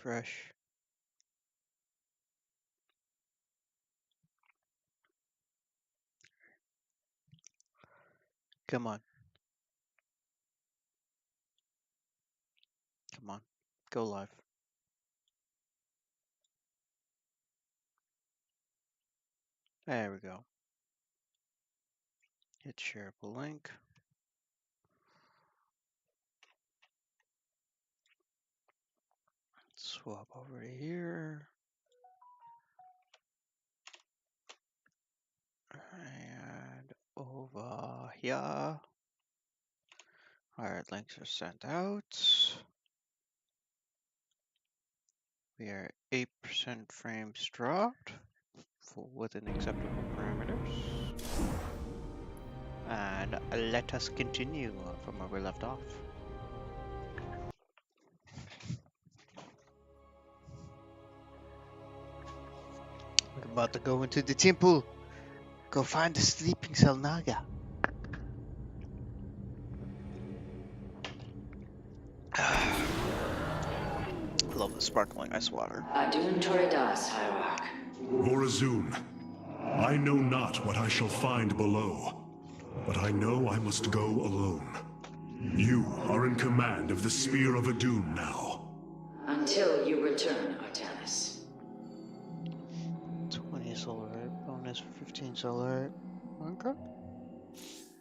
refresh. Come on. Come on. Go live. There we go. Hit shareable link. Swap over to here. And over here. Alright, links are sent out. We are 8% frames dropped within acceptable parameters. And let us continue from where we left off. We're about to go into the temple. Go find the sleeping Selnaga. Love the sparkling ice water. Adun Toridas, Hierarch. Vorazun, I know not what I shall find below, but I know I must go alone. You are in command of the Spear of Adun now. Until you return, Artanis. 20 solar bonus, 15 solar. Okay.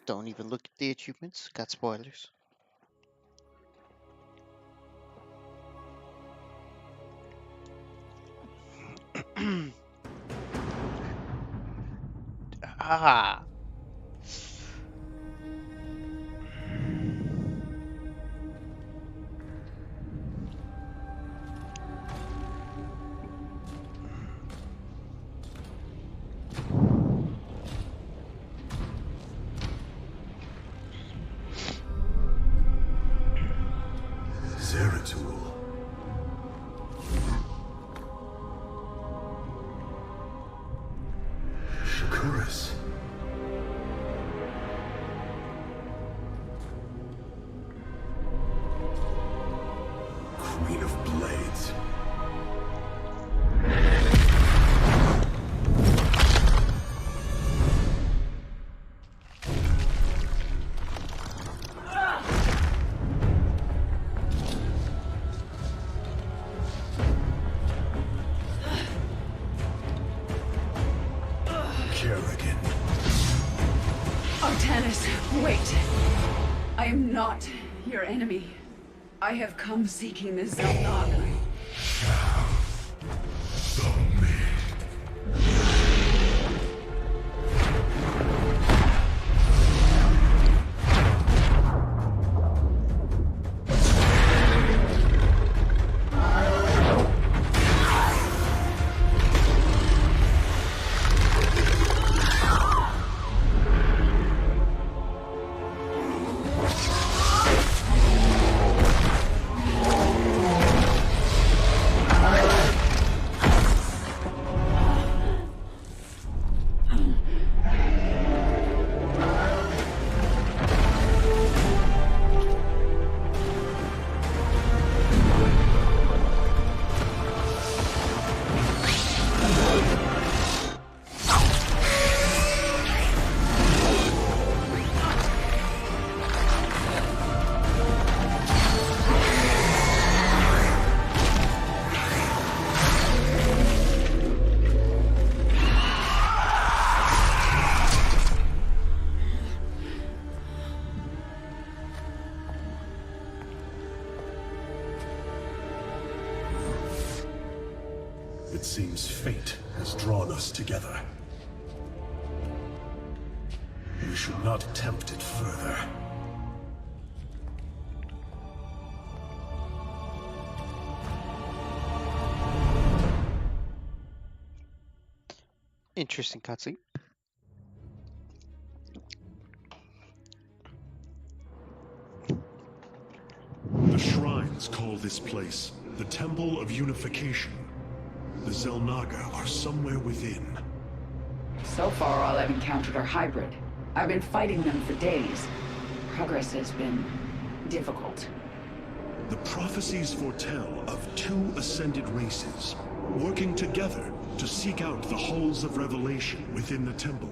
Don't even look at the achievements. Got spoilers. Ah. Zeratul. Shakuras. Queen of Blades. Artanis, wait! I am not your enemy. I have come seeking the Zelnaga. It seems fate has drawn us together. We should not tempt it further. Interesting cutscene. The shrines call this place the Temple of Unification. The Zelnaga are somewhere within. So far, all I've encountered are hybrid. I've been fighting them for days. Progress has been difficult. The prophecies foretell of two ascended races, working together to seek out the halls of revelation within the temple.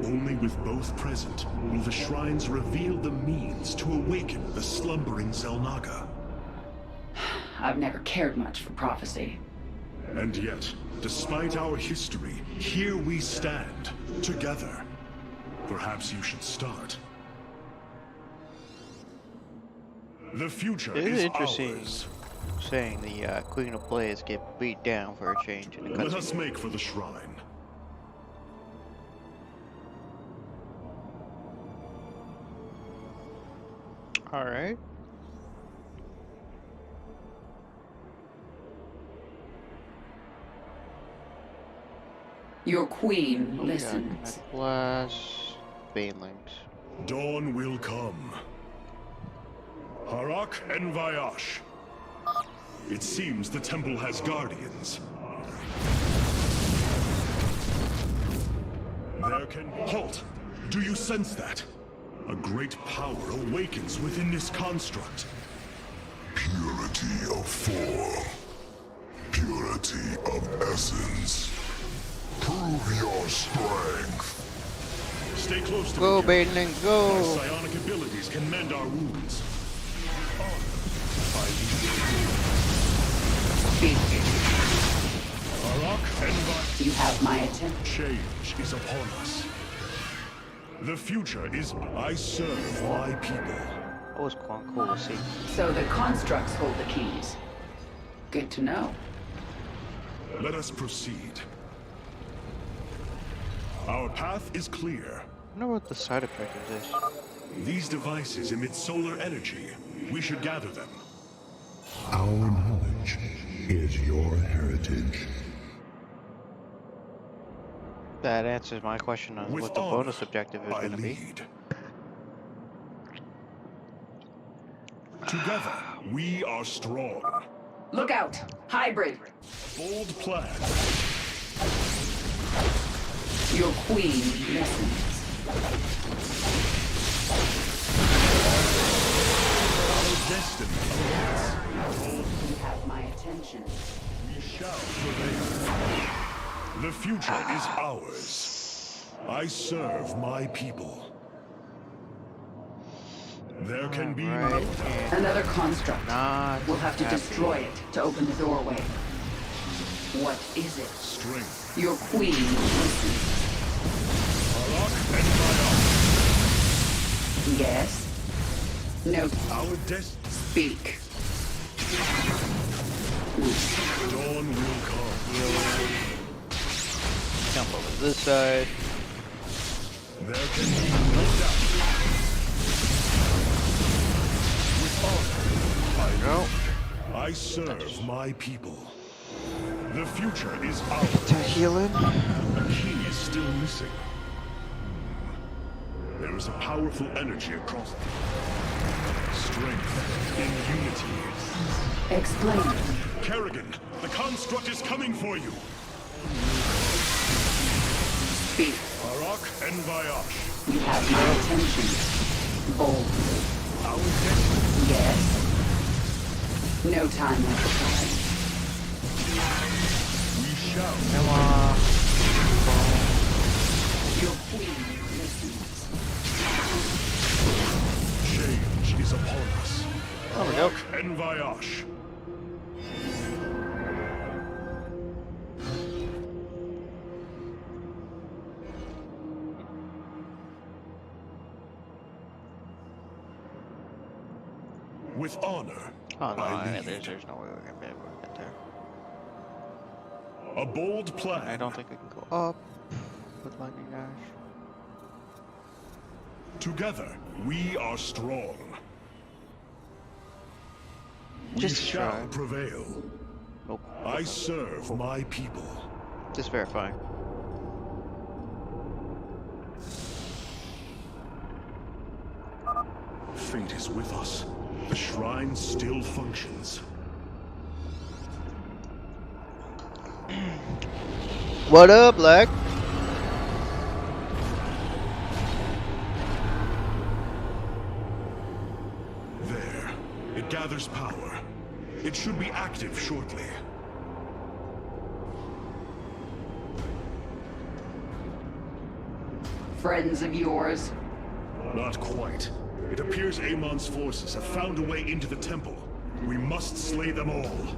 Only with both present will the shrines reveal the means to awaken the slumbering Xel'Naga. I've never cared much for prophecy. And yet, despite our history, here we stand, together. Perhaps you should start. The future It is is interesting ours. saying the Queen of Players get beat down for a change in the Let cutscene. us make for the shrine. Alright. Your queen listens. Glass Banelings. Dawn will come. Harak and Vayash. It seems the temple has guardians. There can... Halt! Do you sense that? A great power awakens within this construct. Purity of form. Purity of essence. Prove your strength. Stay close to Go, me, Captain. Baneling, My go! psionic abilities can mend our wounds. Speak. Harak and Vayash. You have my attention. Change is upon us. The future is... I serve my people. That was quite cool to see. So the constructs hold the keys. Good to know. Let us proceed. Our path is clear. I wonder what the side effect of this. These devices emit solar energy. We should gather them. Our knowledge is your heritage. That answers my question on With what the honor, bonus objective is I going to be. lead. Together, we are strong. Look out! Hybrid! Bold plan. Your queen listens. Our destiny awaits. You have my attention. We shall prevail. The future is ours. I serve my people. There can be no Right, doubt. and Another construct. not We'll have to happy. destroy it to open the doorway. What is it? Strength. Your queen listens. Harak and Vayash. Yes? No. Our destiny. Speak. Dawn will come. Jump over this side. There can be no doubt. With honor, No. I serve my people. The future is ours. To healing. A key is still missing. There is a powerful energy across. Strength in unity. Explain. Kerrigan, the construct is coming for you. Speak. Harak and Vayash. You have my attention. Bold. Our destiny. Yes? No time like the present. We shall. Come on. Your queen listens. Change is upon us. There we go. Harak and Vayash. With honor, Oh no, I lead. there's no way we're gonna be able to get there. A bold plan. I don't think we can go up with lightning dash. Together, we are strong. Just we shall try. prevail. Nope. I serve my people. Just verifying. Fate is with us. The shrine still functions. What up, Black? There. It gathers power. It should be active shortly. Friends of yours? Not quite. It appears Amon's forces have found a way into the temple. We must slay them all.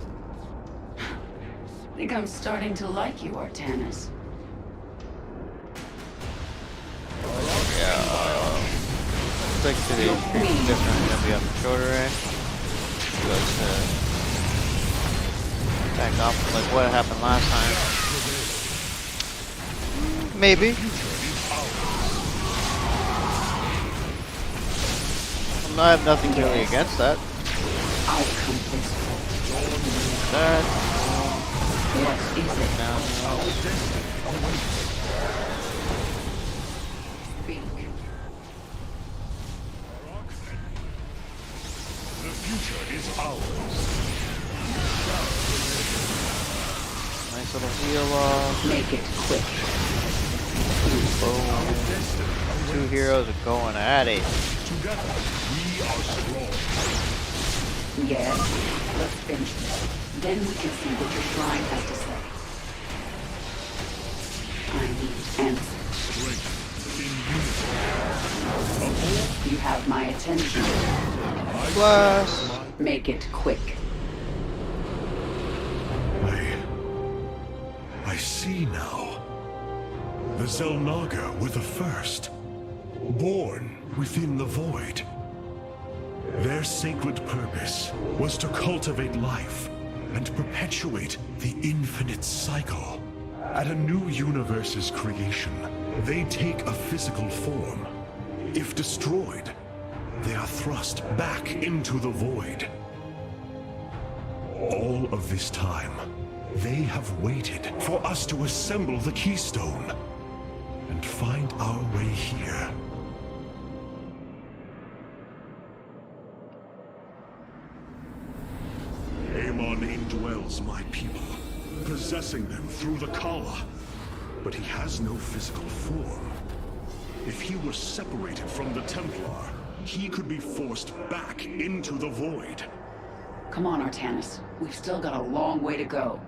I think I'm starting to like you, Artanis. Looks like today's stream is definitely gonna be on the shorter end. Let's back off like what happened last time. Maybe. I have nothing really against that. I'll come this That. What is it? Now. Speak. The future is ours. Nice little heal off. Make it quick. Boom. Two heroes are going at it. Together, we are strong. Yes, let's finish this. Then we can see what your shrine has to say. I need answers. Strength in unity. You have my attention. Plus. Make it quick. I see now. The Zelnaga were the first. Born within the void. Their sacred purpose was to cultivate life and perpetuate the infinite cycle. At a new universe's creation, they take a physical form. If destroyed, they are thrust back into the void. All of this time, they have waited for us to assemble the keystone and find our way here. Amon indwells my people, possessing them through the Kala. But he has no physical form. If he were separated from the Templar, he could be forced back into the void. Come on, Artanis. We've still got a long way to go.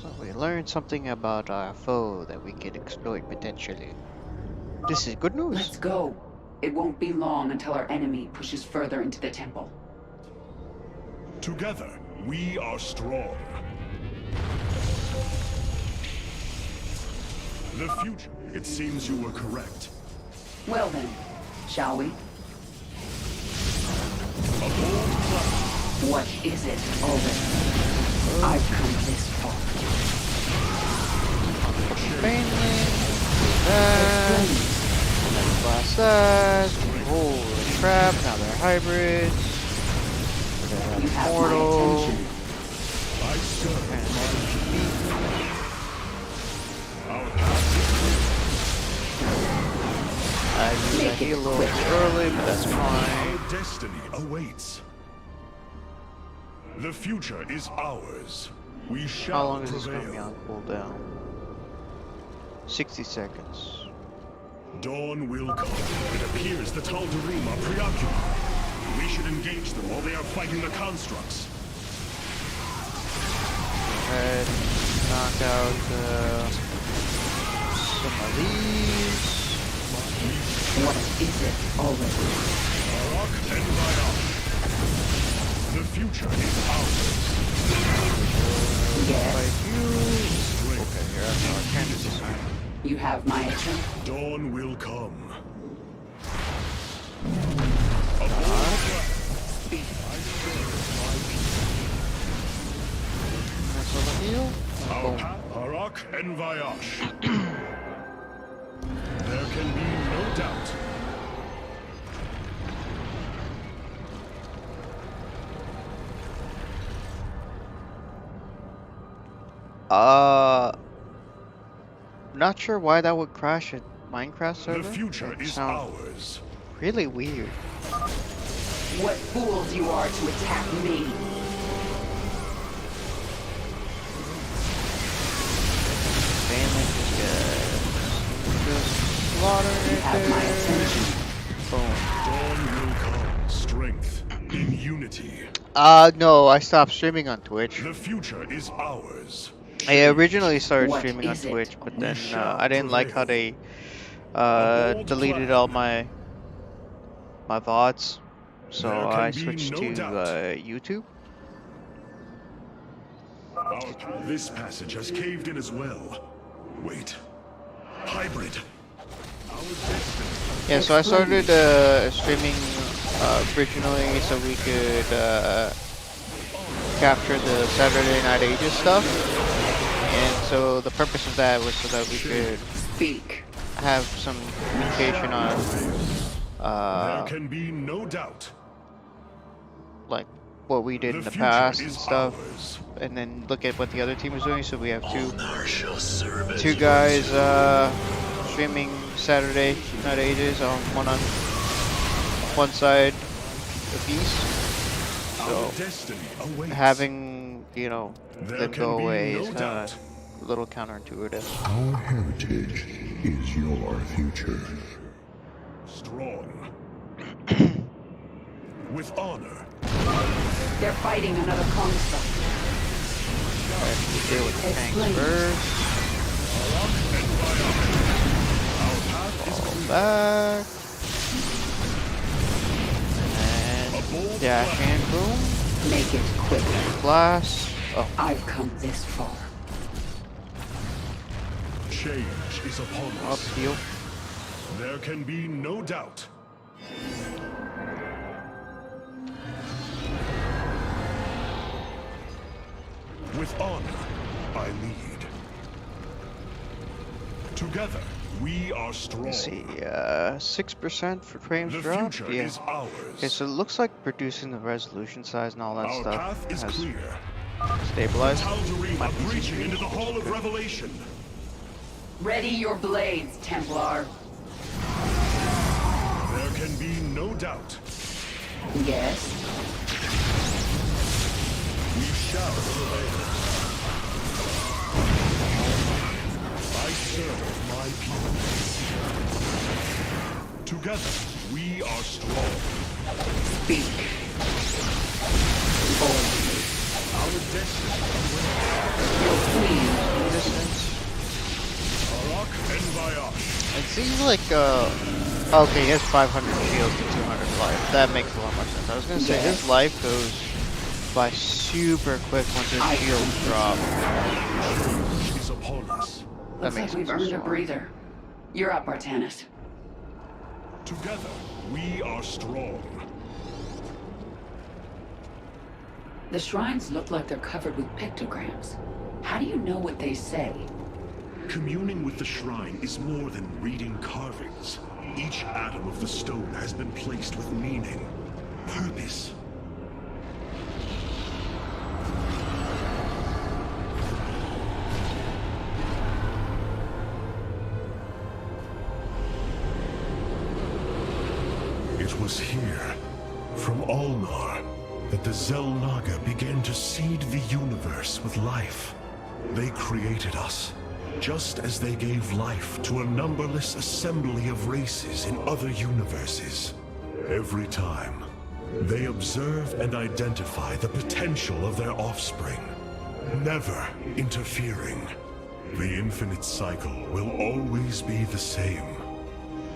So we learned something about our foe that we can exploit potentially. This is good news. Let's go. It won't be long until our enemy pushes further into the temple. Together, we are strong. The future. It seems you were correct. Well then, shall we? A bold plan. What is it, already? I've come this far. Mainly. That. Blast that. Holy crap, now they're hybrids. You have my Mortal. attention. I serve. Our I used that heal a little bit early, but that's fine. Our destiny awaits. The future is ours. We shall How long is this prevail. going to be on cooldown? 60 seconds. Dawn will come. It appears the Tal'Darim are preoccupied. We should engage them while they are fighting the constructs. Ahead, knock out some of these. What is it, already? Barak and Vayak. The future is ours. Yes, Like you. Okay, you're at our Kansas. you have my attention. Dawn will come. A bold plan. That's all the heal. Our Boom. path, Barak and Vayash. There can be no doubt. Not sure why that would crash a Minecraft server. The future That is sounds ours. really weird. What fools you are to attack me! Mainly just slaughter You right have my there. attention. Boom. Dawn will come. strength in unity. No, I stopped streaming on Twitch. The future is ours. I originally started What streaming on is it? Twitch, but We then shall I didn't like how prevail. they A bold deleted plan. all my VODs, so There I can be switched no to doubt. YouTube. This passage has caved in as well. Wait. Hybrid. Our destiny. Yeah, so I started streaming originally so we could capture the Saturday Night Ages stuff, and so the purpose of that was so that we could Speak. have some communication on There can be no doubt. like what we did in the future past and is stuff, ours. and then look at what the other team was doing. So we have Shall serve as two guys streaming Saturday Night Ages on one side apiece. Our So destiny awaits. having them There go can be away no is kind doubt. of a little counterintuitive. Our heritage is your future. Strong. With honor. They're fighting another construct. Deal with the tanks Explain. first. Fall back. And dash and boom. Make it quick. Blast. Oh, I've come this far. Change is upon up us. heal. There can be no doubt. With honor, I lead. Together, we are strong. Let's see, 6% for frames The drop. future Yeah. is ours. Okay, so it looks like reducing the resolution size and all that Our stuff path is has clear. stabilized. Tal'Darim My are PC breaching screen. into the Hall of Revelation. Ready your blades, Templar. There can be no doubt. Yes. We shall prevail. I serve my people. Together, we are strong. Speak. Our destiny Your queen. Distance. Arak and Vayash. It seems like, okay, he has 500 shields and 200 life. That makes a lot more sense. I was gonna say, Yeah. his life goes by super quick once his shields drop. Change is upon us. That Looks makes like we've sense. earned a breather. You're up, Artanis. Together, we are strong. The shrines look like they're covered with pictograms. How do you know what they say? Communing with the shrine is more than reading carvings. Each atom of the stone has been placed with meaning, purpose. It was here, from Ulnar, that the Xel'Naga began to seed the universe with life. They created us, just as they gave life to a numberless assembly of races in other universes. Every time, they observe and identify the potential of their offspring, never interfering. The infinite cycle will always be the same.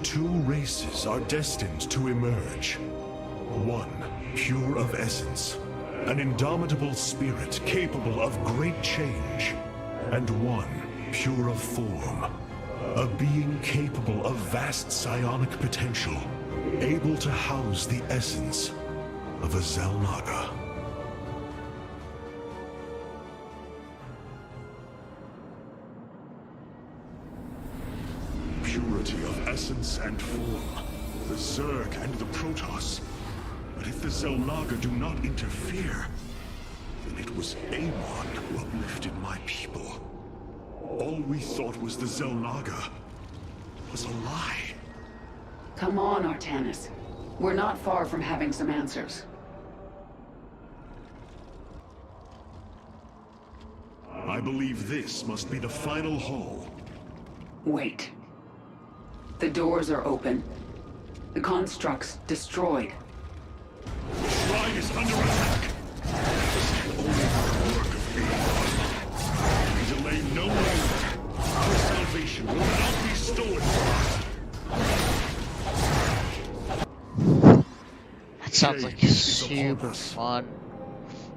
Two races are destined to emerge. One, pure of essence, an indomitable spirit capable of great change. And one, pure of form, a being capable of vast psionic potential, able to house the essence of a Xel'Naga. Purity of essence and form, the Zerg and the Protoss. But if the Xel'Naga do not interfere, then it was Amon who uplifted my people. All we thought was the Xel'Naga was a lie. Come on, Artanis. We're not far from having some answers. I believe this must be the final hall. Wait. The doors are open. The constructs destroyed. under attack. This can only be the work of God. We delay no longer. Our salvation will not be stolen from us. That sounds like Change is upon super us. fun.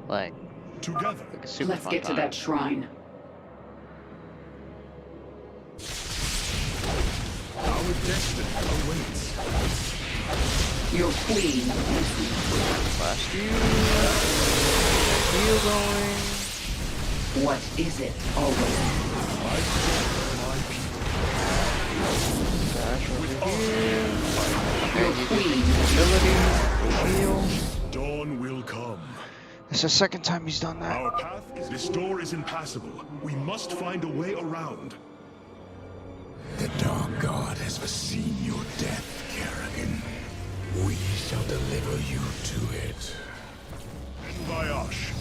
Like Together, a super Let's fun get to time. that shrine. our destiny awaits. Your queen. Last heal going. What is it always? I protect my people. Dash over With here. Your Okay, queen. ability. Heal. Dawn will come. It's the second time he's done that. Our path is... This door is impassable. We must find a way around. The Dark God has foreseen your death, Kerrigan. We shall deliver you to it. Vayash.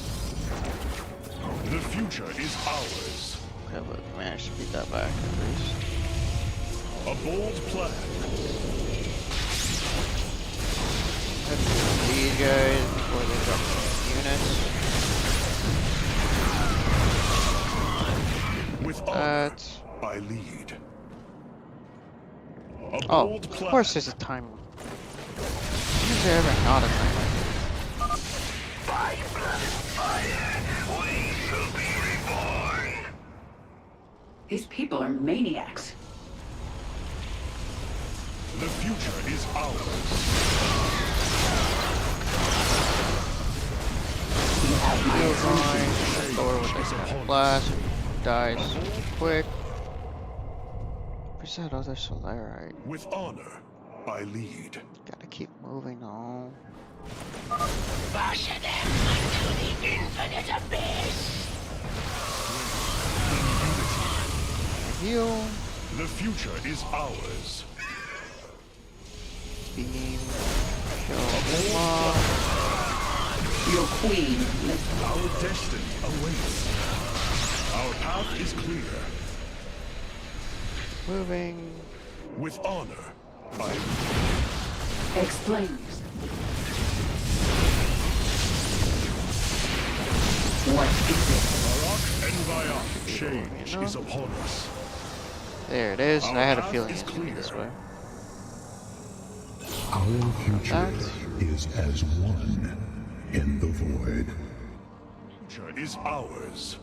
The future is ours. Okay, look, managed to beat that back at least. A bold plan. These guys before they drop some units. With honor, That. I lead. A Oh, bold of plan. course there's a time. When is there ever not a time like this? By blood and fire, we shall be reborn. These people are maniacs. The future is ours. You have my Heal attention. going. Thor with this kind of blast. Dies quick. Where's that other Solarite? With honor, I lead. Gotta keep moving on. Push them into the infinite abyss. Heal. The future is ours. Beam. Kill them off. Your queen. Our destiny awaits. Our path is clear. Moving. With honor, I lead. Explain. What is it? Barak and Vayak. Change You know? is upon us. There it is. Our I had a path feeling is it was gonna be this clear. way. Our future That. is as one in the void. Future is ours.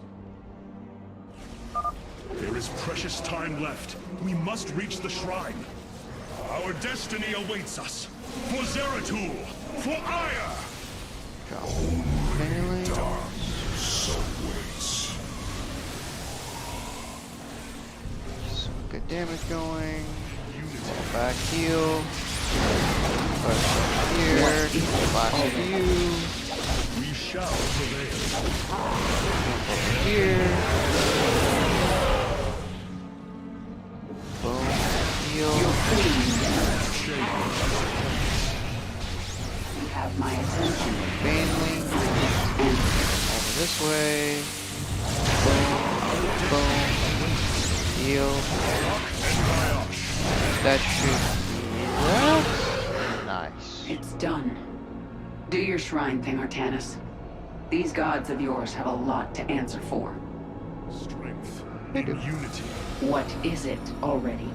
There is precious time left. We must reach the shrine. Our destiny awaits us. For Zeratul! For Aya! Drop barely. So waits. Some good damage going. Back heal. Push here. Blast you. We shall prevail. Over here. Boom. Heal. Your queen. Change. You have my attention. Baneling. Over this way. Boom. Boom. Heal. That should be that. Nice. It's done. Do your shrine thing, Artanis. These gods of yours have a lot to answer for. Strength They and do. unity. What is it already?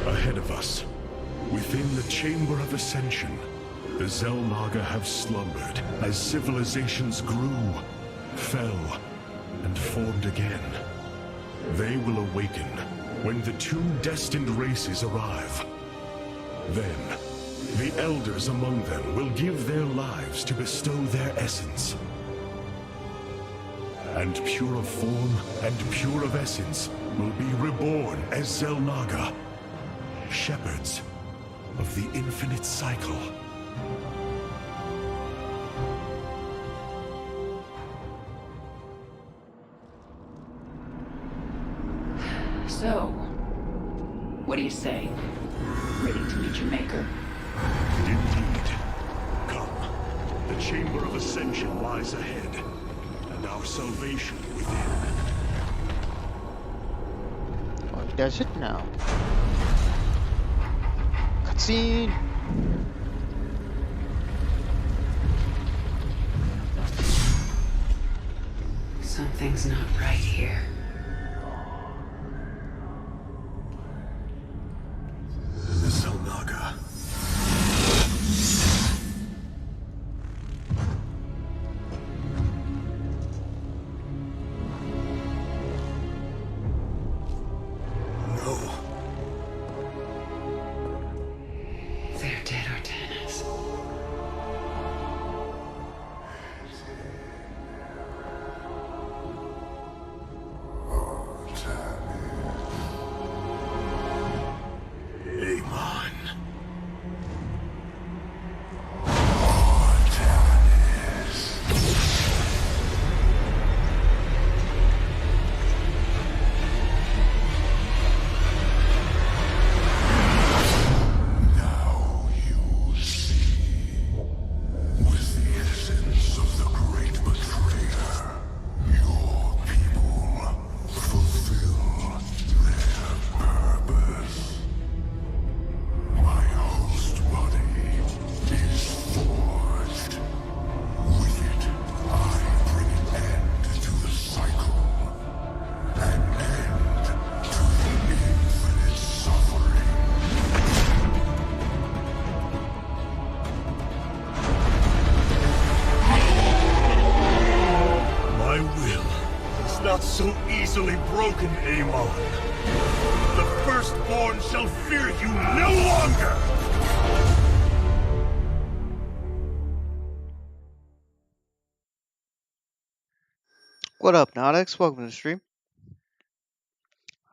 Ahead of us, within the Chamber of Ascension, the Zelnaga have slumbered as civilizations grew, fell, and formed again. They will awaken when the two destined races arrive. Then, the elders among them will give their lives to bestow their essence. And pure of form and pure of essence will be reborn as Zelnaga, shepherds of the infinite cycle. So, what do you say? Ready to meet your maker? chamber of ascension lies ahead, and our salvation within. Oh, he does it now. Cutscene! Something's not right here. Selnaga. No. They're dead, Artanis. Amon. Now you see, with the essence of the great betrayer, your people fulfill their purpose. My host body is forged. With it, I bring an end to the cycle. An end to the infinite suffering. My will is not so easily broken, Amon. The firstborn shall fear you no longer! What up, Nadex? Welcome to the stream.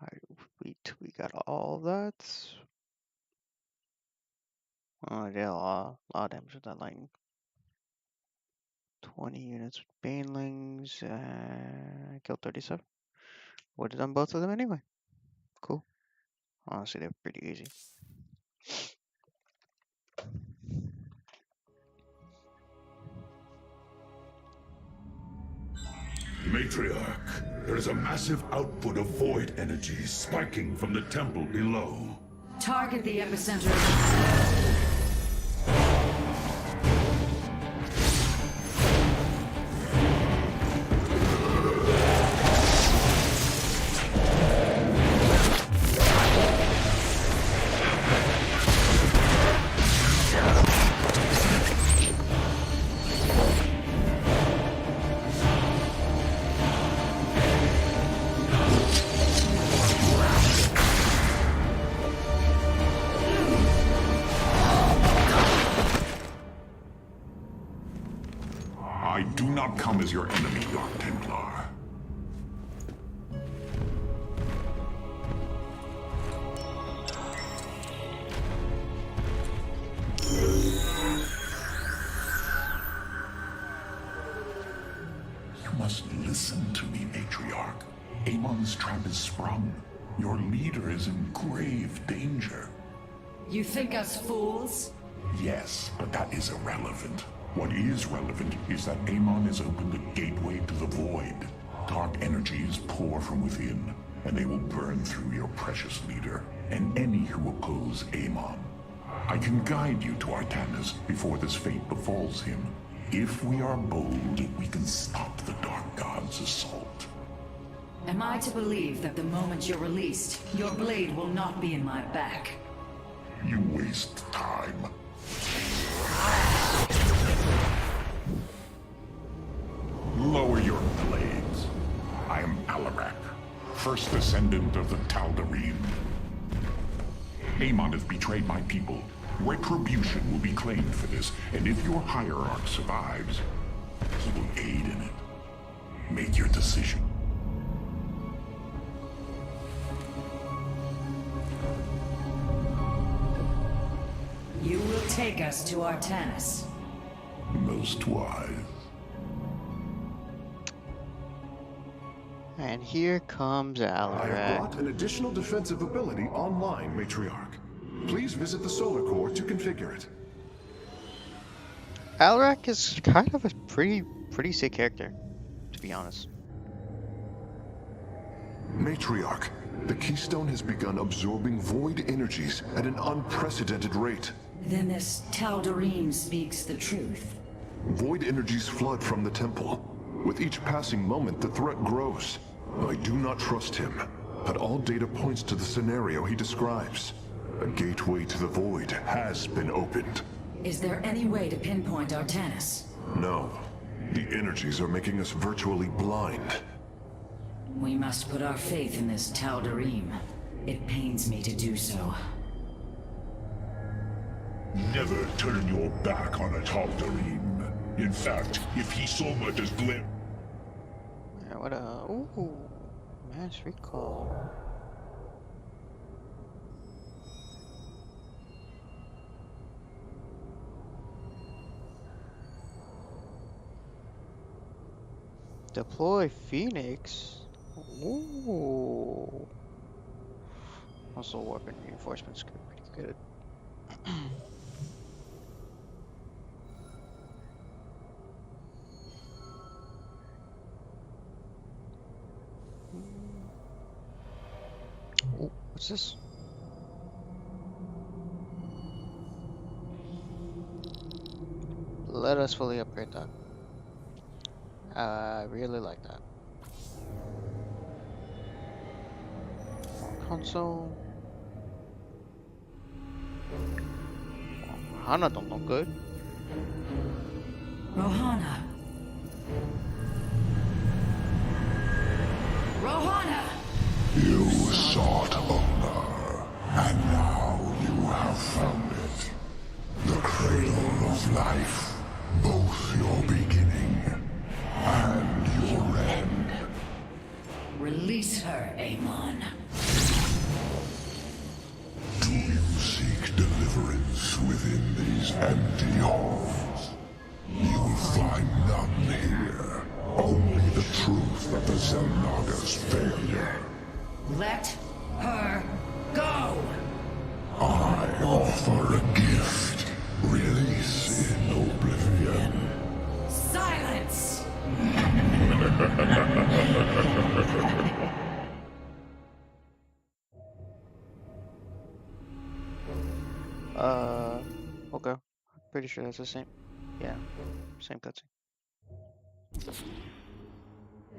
Alright, we got all that. Oh, I did a lot of damage with that lightning. 20 units with banelings. Killed 37. Would have done both of them anyway. Cool. Honestly, they're pretty easy. Matriarch, there is a massive output of void energy spiking from the temple below. Target the epicenter. I do not come as your enemy, Dark Templar. You must listen to me, Matriarch. Amon's trap is sprung. Your leader is in grave danger. You think us fools? Yes, but that is irrelevant. What is relevant is that Amon has opened a gateway to the void. Dark energies pour from within, and they will burn through your precious leader, and any who oppose Amon. I can guide you to Artanis before this fate befalls him. If we are bold, we can stop the Dark God's assault. Am I to believe that the moment you're released, your blade will not be in my back? You waste time. Lower your blades. I am Alarak, first descendant of the Tal'Darim. Amon has betrayed my people. Retribution will be claimed for this, and if your hierarch survives, he will aid in it. Make your decision. You will take us to Artanis. Most wise. And here comes I have Alarak. brought an additional defensive ability online, Matriarch. Please visit the solar core to configure it. Alrak is kind of a pretty sick character, to be honest. Matriarch, the Keystone has begun absorbing void energies at an unprecedented rate. Then this Tal'Darim speaks the truth. Void energies flood from the temple. With each passing moment, the threat grows. I do not trust him, but all data points to the scenario he describes. A gateway to the void has been opened. Is there any way to pinpoint Artanis? No. The energies are making us virtually blind. We must put our faith in this Tal'Darim. It pains me to do so. Never turn your back on a Tal'Darim. In fact, if he so much as glimpse... Yeah, what a... Ooh, mass recall. Deploy Phoenix? Ooh. Also weapon reinforcements could be pretty good. Oh, what's this? Let us fully upgrade that. I really like that. Console. Hana don't look good. Rohana! Rohana! You sought honor, and now you have found it. The cradle of life, both your beginning and your end. Release her, Amon. Do you seek deliverance within these empty halls? You will find none here. Only the truth of the Xel'Naga's failure. Let her go! I offer a gift. Release in oblivion. Silence! Okay. Pretty sure that's the same. Yeah, same cutscene.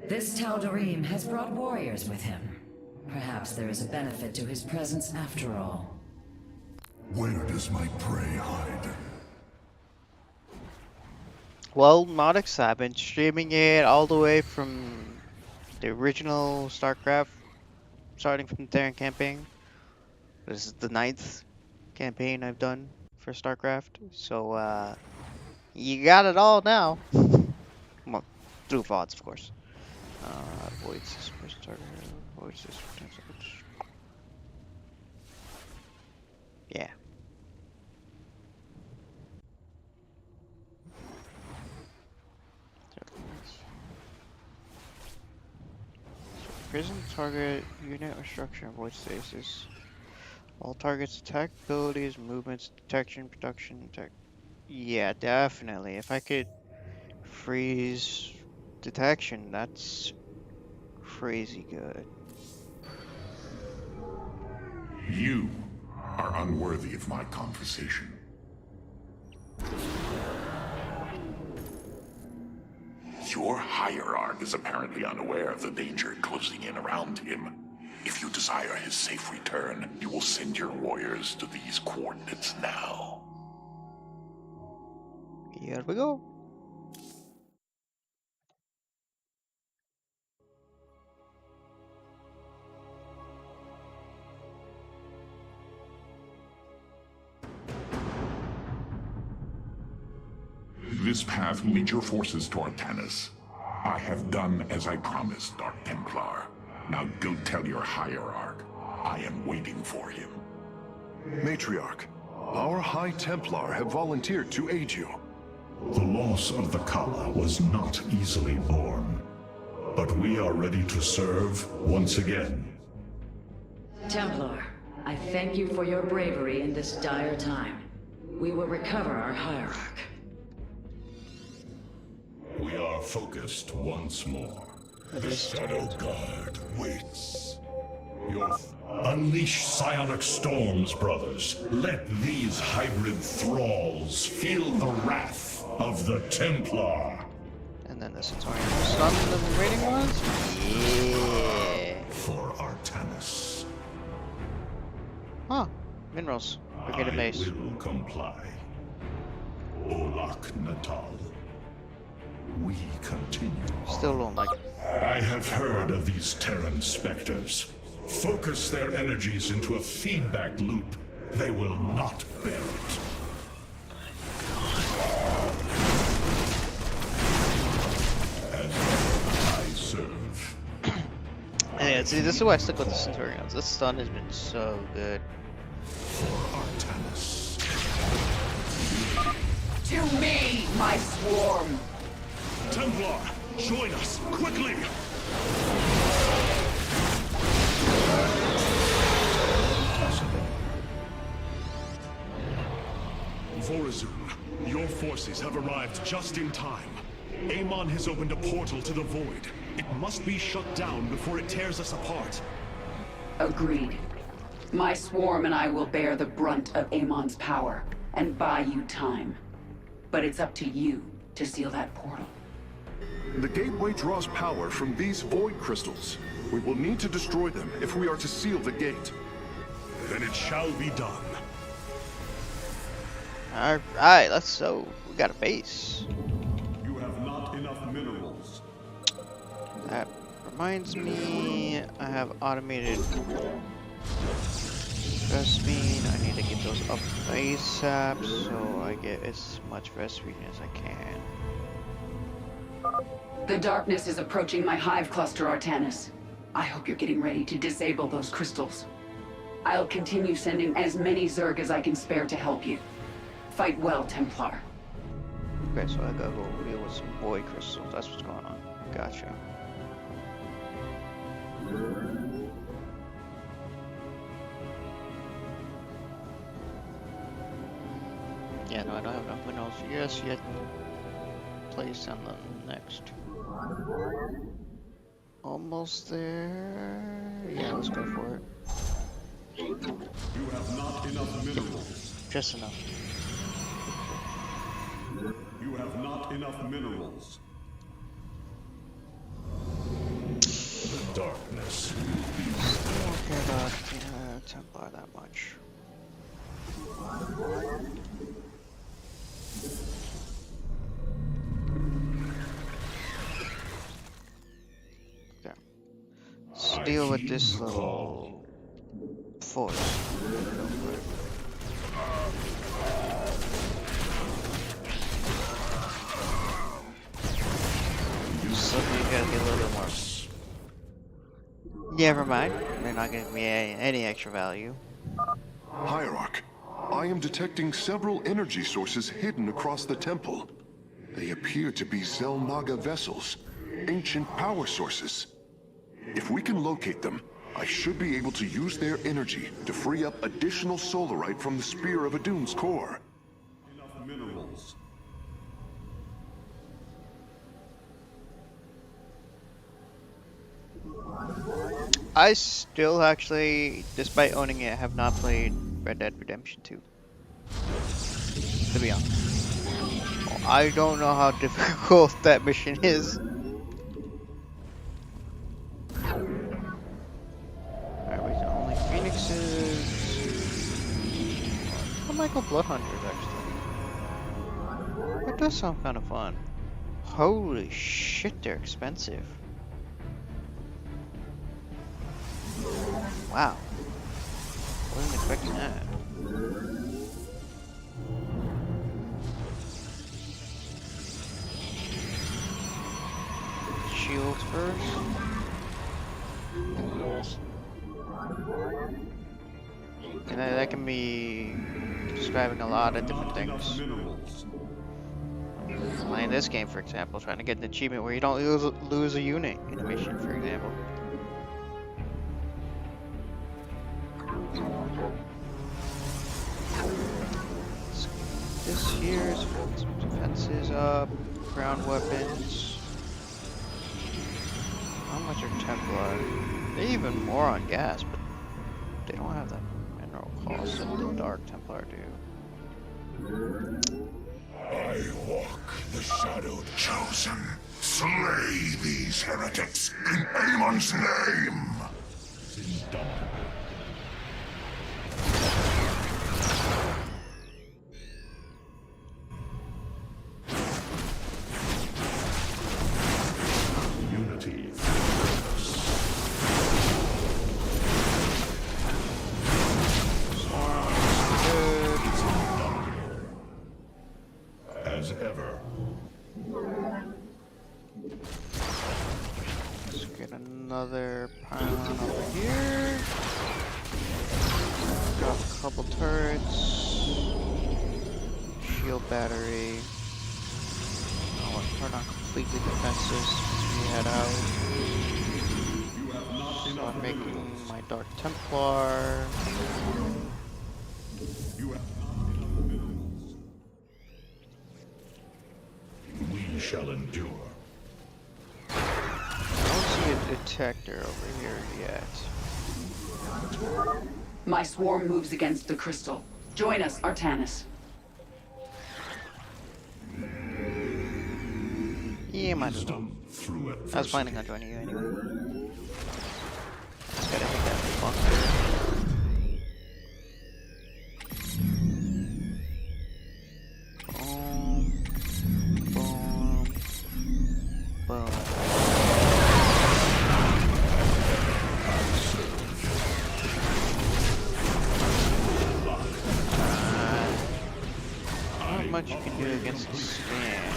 This Tal'Darim has brought warriors with him. Perhaps there is a benefit to his presence after all. Where does my prey hide? Well, Modix, I've been streaming it all the way from the original StarCraft, starting from the Terran campaign. This is the 9th campaign I've done for StarCraft, so you got it all now. Well, through VODs, of course. Void system target. Void system. Yeah. Prison target unit or structure avoid stasis. All targets attack abilities, movements, detection, production, yeah, definitely. If I could freeze detection, that's crazy good. You are unworthy of my conversation. Your hierarch is apparently unaware of the danger closing in around him. If you desire his safe return, you will send your warriors to these coordinates now. Here we go. This path will lead your forces toward Artanis. I have done as I promised, Dark Templar. Now go tell your hierarch. I am waiting for him. Matriarch, our High Templar have volunteered to aid you. The loss of the Kala was not easily borne, but we are ready to serve once again. Templar, I thank you for your bravery in this dire time. We will recover our hierarch. focused once more. The Shadow Guard waits. Unleash psionic storms, brothers. Let these hybrid thralls feel the wrath of the Templar. And then the Centaurian stun the raiding ones? Yeah. For Artanis. Huh. Minerals. Brigade base. I will comply. Olak Natal. We continue. Still don't like it. I have heard of these Terran specters. Focus their energies into a feedback loop. They will not bear it. As I serve. Yeah, see, this is why I stick with the Centaurians. This stun has been so good. For Artanis. To me, my swarm! Templar, join us, quickly! Vorazun, your forces have arrived just in time. Amon has opened a portal to the Void. It must be shut down before it tears us apart. Agreed. My swarm and I will bear the brunt of Amon's power, and buy you time. But it's up to you to seal that portal. The gateway draws power from these void crystals. We will need to destroy them if we are to seal the gate. Then it shall be done. Alright, let's go. We got a base. You have not enough minerals. That reminds me, I have automated rest speed. I need to get those up ASAP so I get as much rest speed as I can. The darkness is approaching my hive cluster, Artanis. I hope you're getting ready to disable those crystals. I'll continue sending as many Zerg as I can spare to help you. Fight well, Templar. Okay, so I gotta go deal with some void crystals. That's what's going on. Gotcha. Yeah, no, I don't have enough minerals. Yes, yet. Place on the next. Almost there. Yeah, let's go for it. You have not enough minerals. Just enough. You have not enough minerals. The darkness. I don't care about Templar that much. Okay. Let's deal with this little force. Go for it. So you gotta be a little bit more. Never mind. They're not gonna give me any extra value. Hierarch, I am detecting several energy sources hidden across the temple. They appear to be Zelnaga vessels, ancient power sources. If we can locate them, I should be able to use their energy to free up additional solarite from the Spear of Adun's core. Enough minerals. I still actually, despite owning it, have not played Red Dead Redemption 2. To be honest. I don't know how difficult that mission is. Alright, we got only Phoenixes. I might go Bloodhunters actually. That does sound kind of fun. Holy shit, they're expensive. Wow. Wasn't expecting that. Shields first. And that can be describing a lot of different things. Playing this game, for example, trying to get an achievement where you don't lose a unit in a mission, for example. This here is some defenses up, ground weapons. How much are Templar? They're even more on gas, but they don't have that mineral cost that the Dark Templar do. I walk the shadowed chosen. Slay these heretics in Amon's name! Unity. As ever. Let's get another pylon over here. Drop a couple turrets. Shield battery. Oh, we're not completely defensive since we head out. So I'm making my Dark Templar. We shall endure. I don't see a detector over here yet. My swarm moves against the crystal. Join us, Artanis. Yeah, might as well. Through I was planning on joining you anyway. Just gotta hit that bunker. Boom. Boom. Boom. Not much you can do against the stand.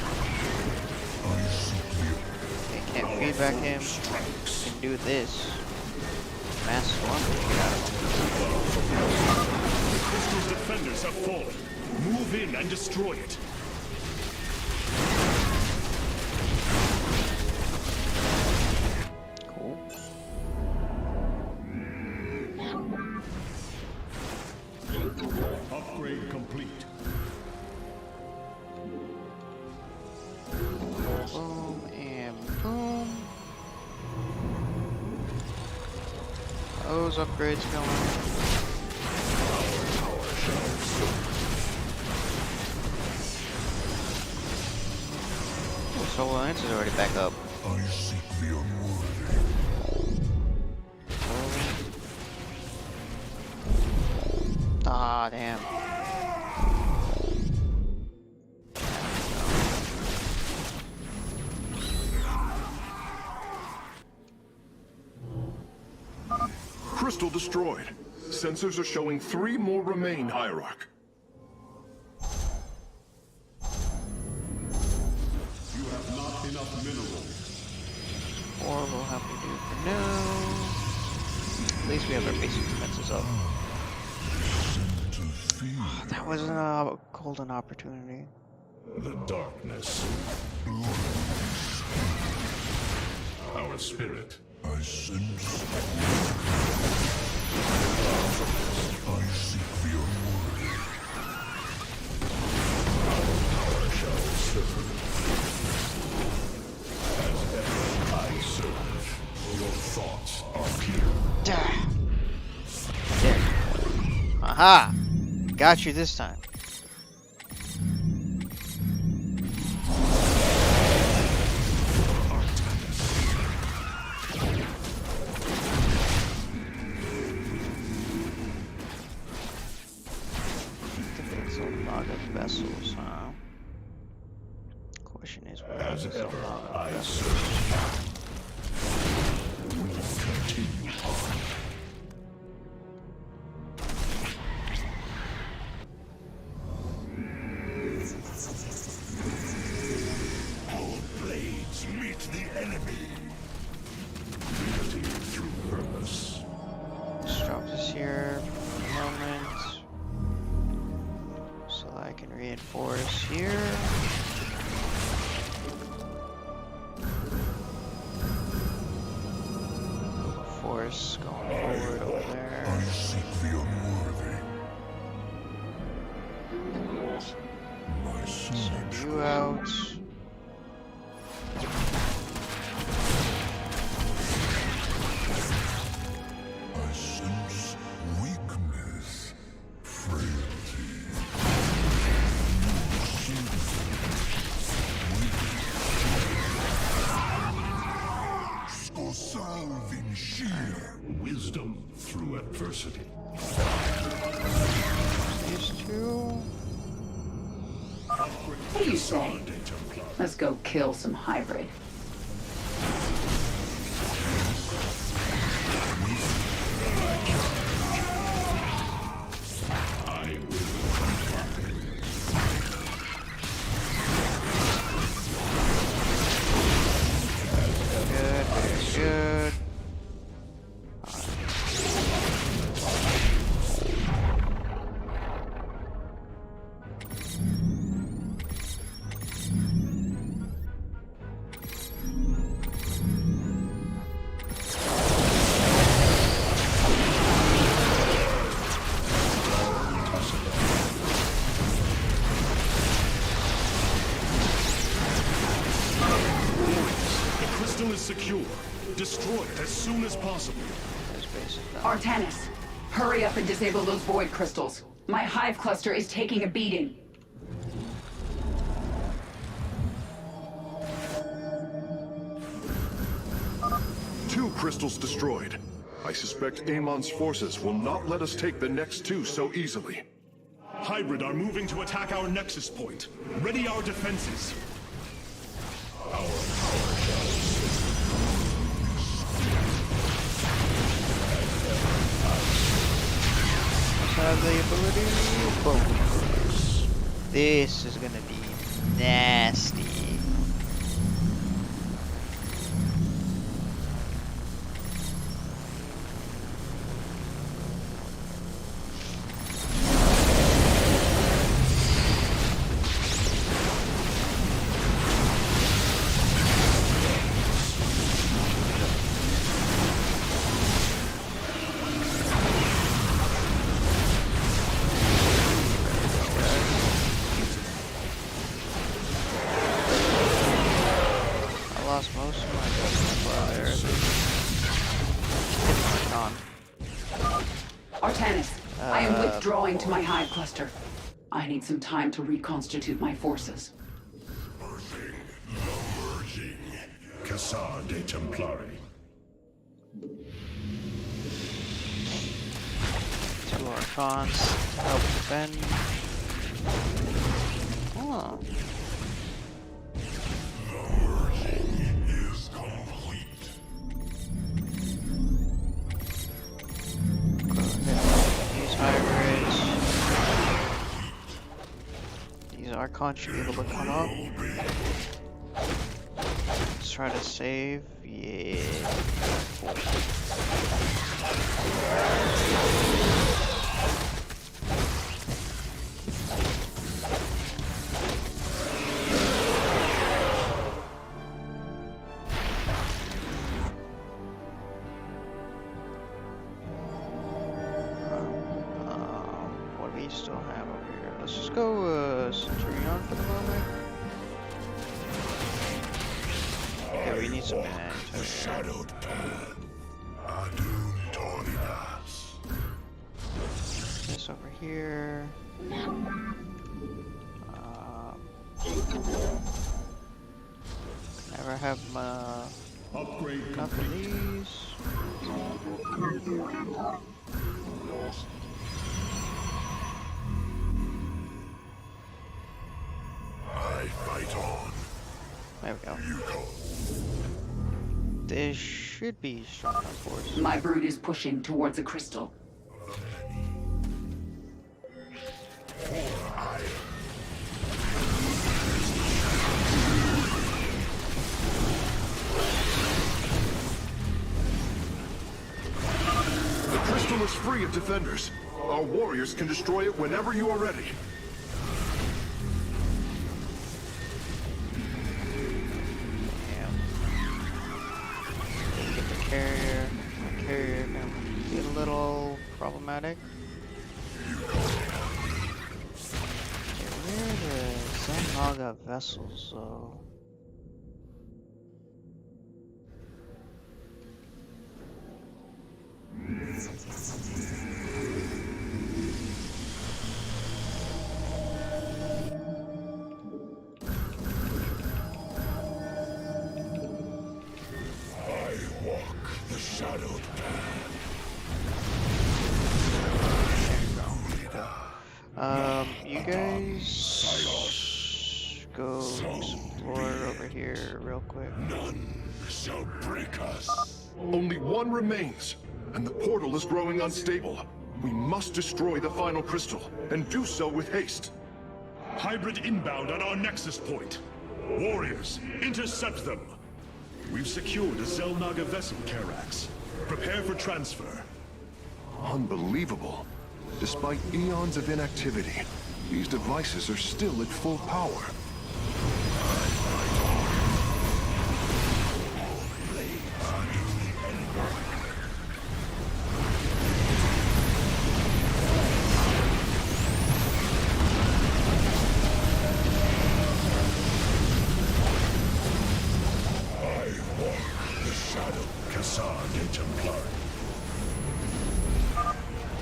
They can't feedback him. You can do this. Mass swarm to get out of him. The crystal's defenders have fallen. Move in and destroy it. Cool. Upgrade complete. Boom and boom. Those upgrades going. Oh, Solar Lance is already back up. I seek the unworthy. Ah, damn. Crystal destroyed. Sensors are showing 3 more remain, Hierarch. You have not enough minerals. 4 we'll have to do for now. At least we have our basic defenses up. Oh, that was a golden opportunity. The darkness. Our spirit. I sense. I seek the unworthy. Our shall serve. As ever I serve. Your thoughts are pure. There. Aha! Got you this time. Defense a lot of vessels, huh? Question is, where As is ever a lot of I vessels? serve. We continue on. Our blades meet the enemy. Unity through purpose. Let's drop this here for a moment. So I can reinforce here. Force going forward over there. I seek the unworthy. My Send sword. you out. through adversity. These two. What do you say? Let's go kill some hybrid. I will. Good, very good. The crystal is secure. Destroy it as soon as possible. That's basically. Artanis, hurry up and disable those void crystals. My hive cluster is taking a beating. Two crystals destroyed. I suspect Amon's forces will not let us take the next two so easily. Hybrid are moving to attack our nexus point. Ready our defenses. Have the ability. Boom. This is gonna be nasty. I lost most of my judgment there. Artanis, I am withdrawing to my hive cluster. I need some time to reconstitute my forces. Merging. Cassar de Templari. Two Archons to help defend. Oh. Is complete. Go ahead. Use hybrids. These Archons should be able to come up. Let's try to save. Yeah. What do we still have over here? Let's just go Centurion for the moment. Yeah, we need some The shadowed path. Adun Toridas. This over here. Never have Upgrade enough of these. I fight on. There we go. You go. This should be strong enough for us. My brood is pushing towards a crystal. The crystal is free of defenders. Our warriors can destroy it whenever you are ready. Yeah. Get the carrier. The carrier gonna be a little problematic. Okay, where are the Zenmaga vessels though? I walk the shadowed path. here real quick. None shall break us. Only one remains, and the portal is growing unstable. We must destroy the final crystal, and do so with haste. Hybrid inbound at our nexus point. Warriors, intercept them. We've secured a Zelnaga vessel, Karax. Prepare for transfer. Unbelievable. Despite eons of inactivity, these devices are still at full power.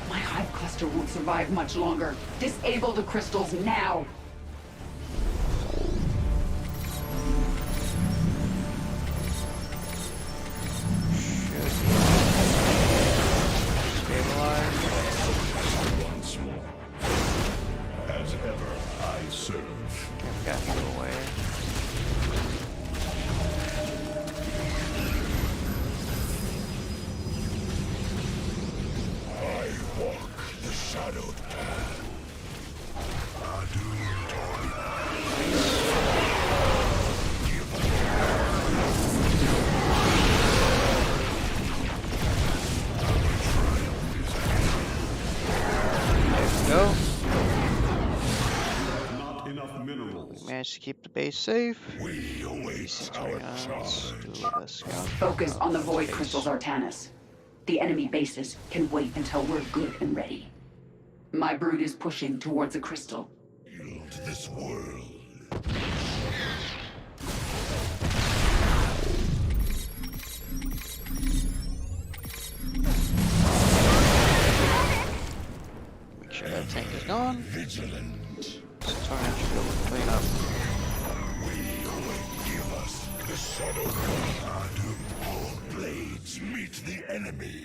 My hive cluster won't survive much longer. Disable the crystals now! Once more. As ever, I serve. Got you away. I walk the shadowed path. Go. Not enough minerals. Managed to keep the base safe. We await our charge. Focus on the void crystals, Artanis. The enemy bases can wait until we're good and ready. My brood is pushing towards a crystal. Build this world. Make sure that tank is gone. Vigilant. Tornado should be able to clean up. Give us the shadow. Adu. All blades meet the enemy.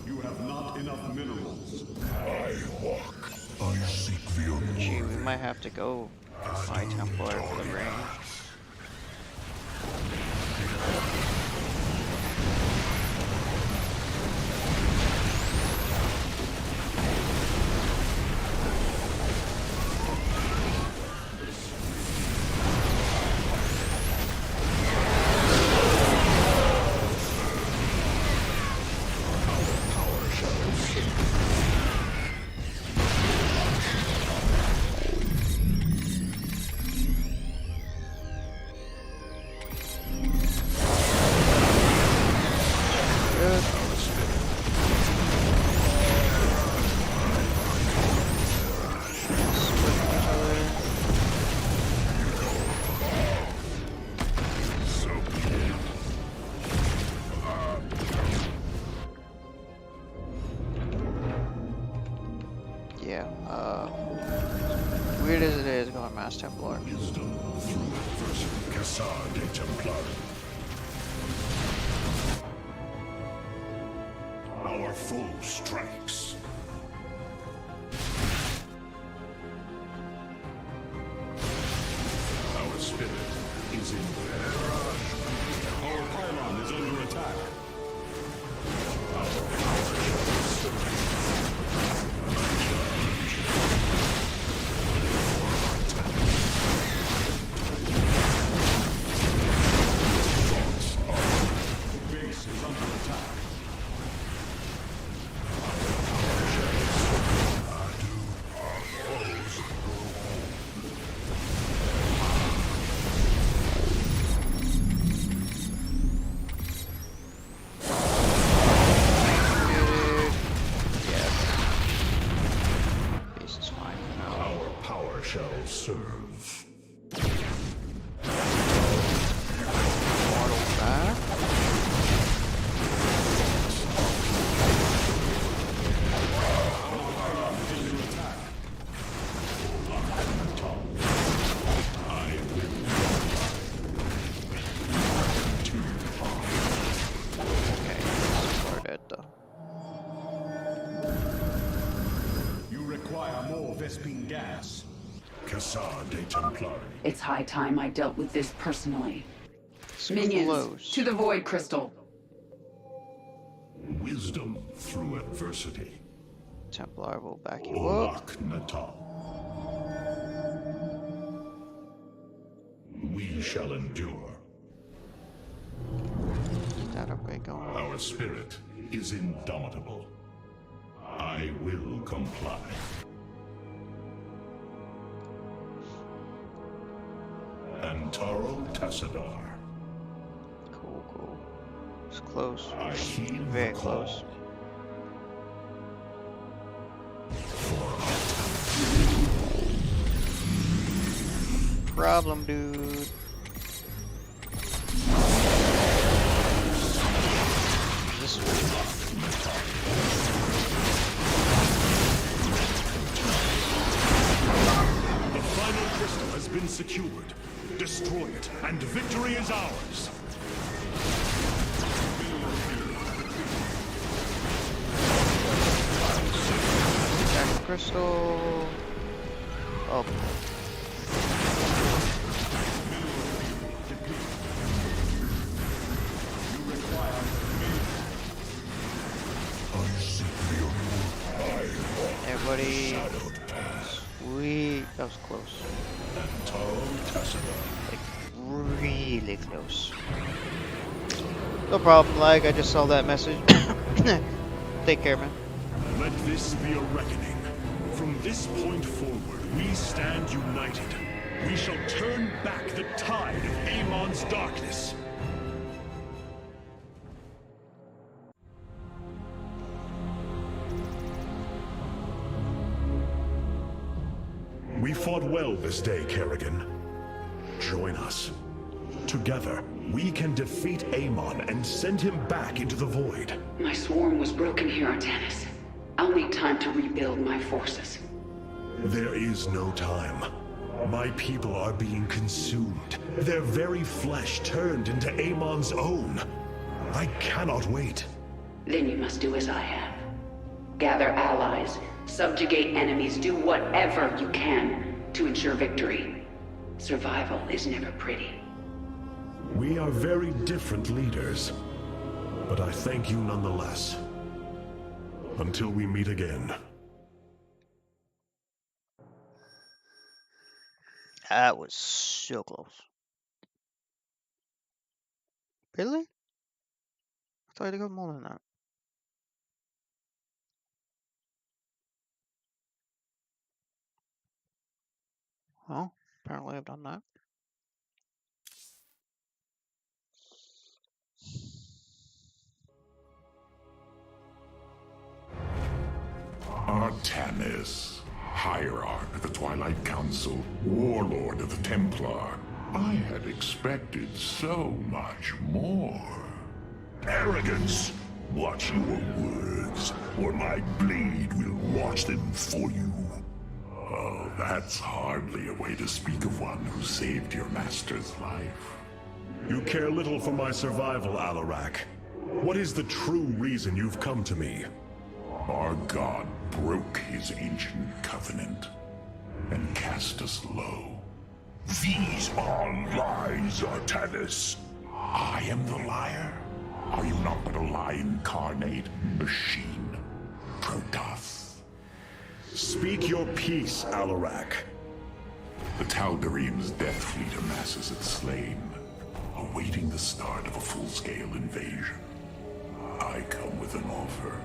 You have not enough minerals. I walk. I seek the Gee, we unworthy. might have to go my Templar for the range. Yeah, weird as it is going Mass Templar. Wisdom through adversity. Cassar de Templar. Our foe strikes. Our spirit is in barrage. Our pylon is under attack. Base is under attack. Base is fine for now. Our power shall serve. Mortal back. Okay, we're dead though. You require more vessels. Vespene gas. Cassar de Templar. It's high time I dealt with this personally. It's Minions, close. to the Void Crystal. Wisdom through adversity. Templar will back you up. Olak Natal. We shall endure. Is that upgrade going? Our spirit is indomitable. I will comply. Antaro Tassadar. Cool, cool. It's close. I heed Very the call. close. Problem, dude. This The final crystal has been secured. Destroy it, and victory is ours. Jack crystal. Oh. Everybody. Sweet. That was close. Like, really close. No problem, like, I just saw that message. Take care, man. Let this be a reckoning. From this point forward, we stand united. We shall turn back the tide of Amon's darkness. We fought well this day, Kerrigan. Join us. Together, we can defeat Amon and send him back into the void. My swarm was broken here, Artanis. I'll need time to rebuild my forces. There is no time. My people are being consumed. Their very flesh turned into Amon's own. I cannot wait. Then you must do as I have. Gather allies, subjugate enemies, do whatever you can to ensure victory. Survival is never pretty. We are very different leaders, but I thank you nonetheless. Until we meet again. That was so close. Really? I thought I'd got more than that. Well, apparently I've done that. Artanis, Hierarch of the Twilight Council, Warlord of the Templar. I had expected so much more. Arrogance! Watch your words, or my blade will watch them for you. Oh, that's hardly a way to speak of one who saved your master's life. You care little for my survival, Alarak. What is the true reason you've come to me? Our god broke his ancient covenant and cast us low. These are lies, Artanis. I am the liar? Are you not but a lie incarnate, machine? Protoss. Speak your peace, Alarak. The Tal'Darim's death fleet amasses its slain, awaiting the start of a full-scale invasion. I come with an offer.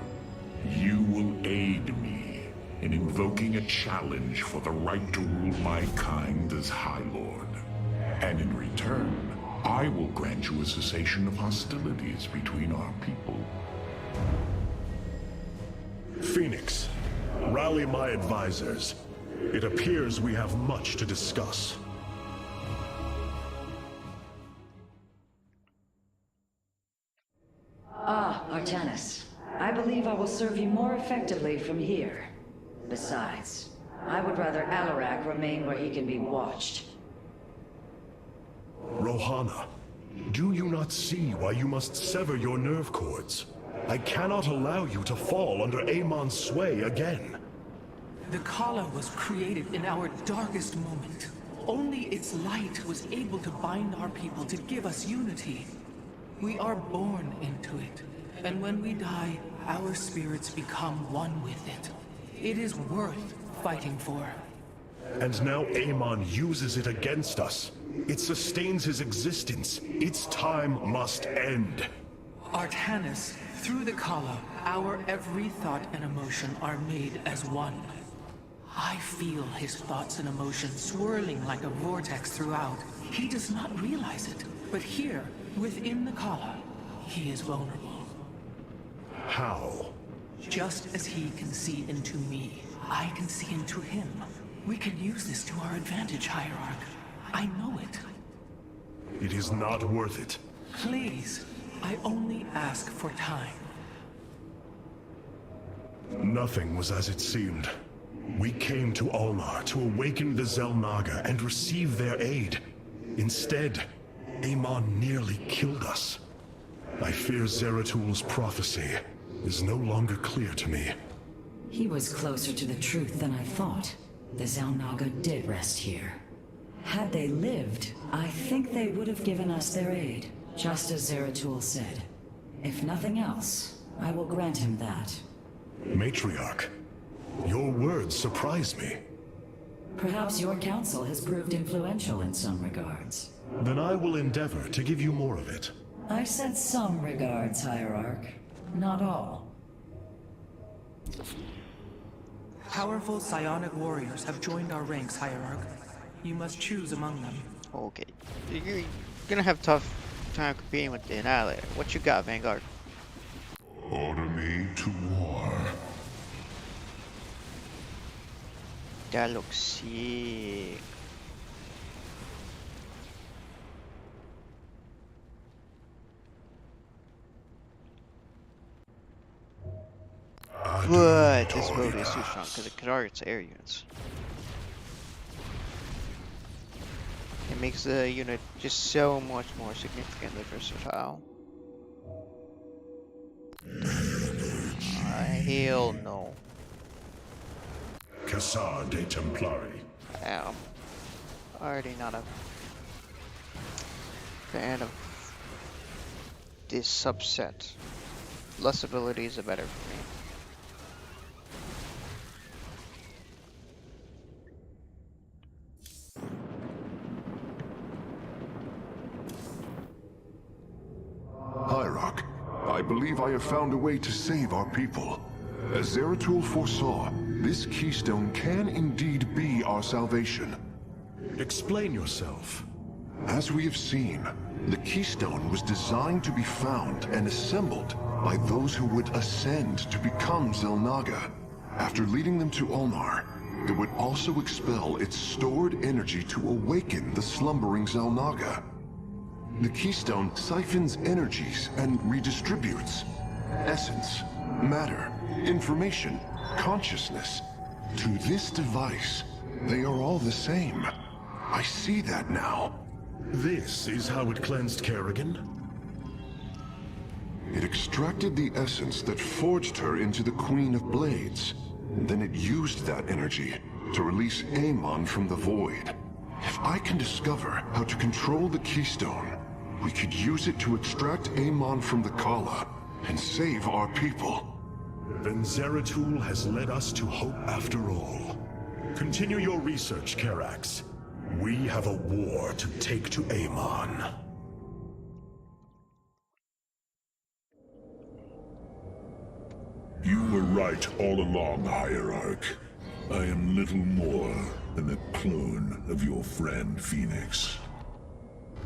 You will aid me in invoking a challenge for the right to rule my kind as High Lord. And in return, I will grant you a cessation of hostilities between our people. Phoenix, rally my advisors. It appears we have much to discuss. Ah, Artanis. I believe I will serve you more effectively from here. Besides, I would rather Alarak remain where he can be watched. Rohana, do you not see why you must sever your nerve cords? I cannot allow you to fall under Amon's sway again. The Kala was created in our darkest moment. Only its light was able to bind our people to give us unity. We are born into it, and when we die, our spirits become one with it. It is worth fighting for. And now Amon uses it against us. It sustains his existence. Its time must end. Artanis, through the Kala, our every thought and emotion are made as one. I feel his thoughts and emotions swirling like a vortex throughout. He does not realize it, but here, within the Kala, he is vulnerable. How? Just as he can see into me, I can see into him. We can use this to our advantage, Hierarch. I know it. It is not worth it. Please, I only ask for time. Nothing was as it seemed. We came to Ulnar to awaken the Xel'Naga and receive their aid. Instead, Amon nearly killed us. I fear Zeratul prophecy is no longer clear to me. He was closer to the truth than I thought. The Xel'Naga did rest here. Had they lived, I think they would have given us their aid, just as Zeratul said. If nothing else, I will grant him that. Matriarch, your words surprise me. Perhaps your counsel has proved influential in some regards. Then I will endeavor to give you more of it. I said some regards, Hierarch. Not all. Powerful psionic warriors have joined our ranks, Hierarch. You must choose among them. Okay. You're gonna have tough time competing with the Annihilator. What you got, Vanguard? Order me to war. That looks sick. But this ability is too strong because it targets air units. It makes the unit just so much more significantly versatile. Hell no. Cassar de Templari. I'm already not a fan of this subset. Less abilities are better for me. Hierarch, I believe I have found a way to save our people. As Zeratul foresaw, this keystone can indeed be our salvation. Explain yourself. As we have seen, the keystone was designed to be found and assembled by those who would ascend to become Xel'Naga. After leading them to Ulnar, it would also expel its stored energy to awaken the slumbering Xel'Naga. The keystone siphons energies and redistributes essence, matter, information, consciousness. To this device, they are all the same. I see that now. This is how it cleansed Kerrigan? It extracted the essence that forged her into the Queen of Blades. Then it used that energy to release Amon from the void. If I can discover how to control the keystone, we could use it to extract Amon from the Kala and save our people. Then Zeratul has led us to hope after all. Continue your research, Karax. We have a war to take to Amon. You were right all along, Hierarch. I am little more than a clone of your friend Phoenix.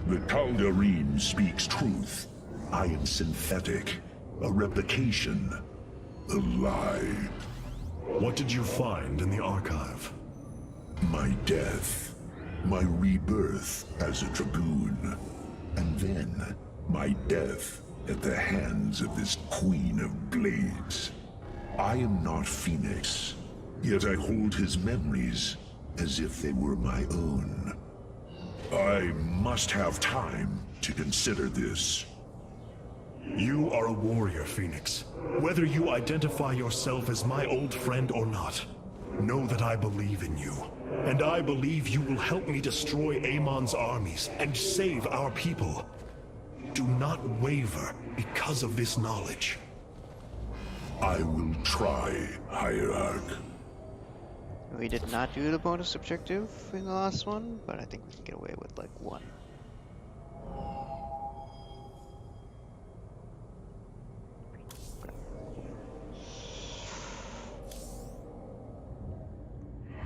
The Kaldarine speaks truth. I am synthetic, a replication, a lie. What did you find in the archive? My death, my rebirth as a dragoon, and then my death at the hands of this Queen of Blades. I am not Phoenix, yet I hold his memories as if they were my own. I must have time to consider this. You are a warrior, Phoenix. Whether you identify yourself as my old friend or not, Know that I believe in you, and I believe you will help me destroy Amon's armies and save our people. Do not waver because of this knowledge. I will try, Hierarch. We did not do the bonus objective in the last one, but I think we can get away with like one.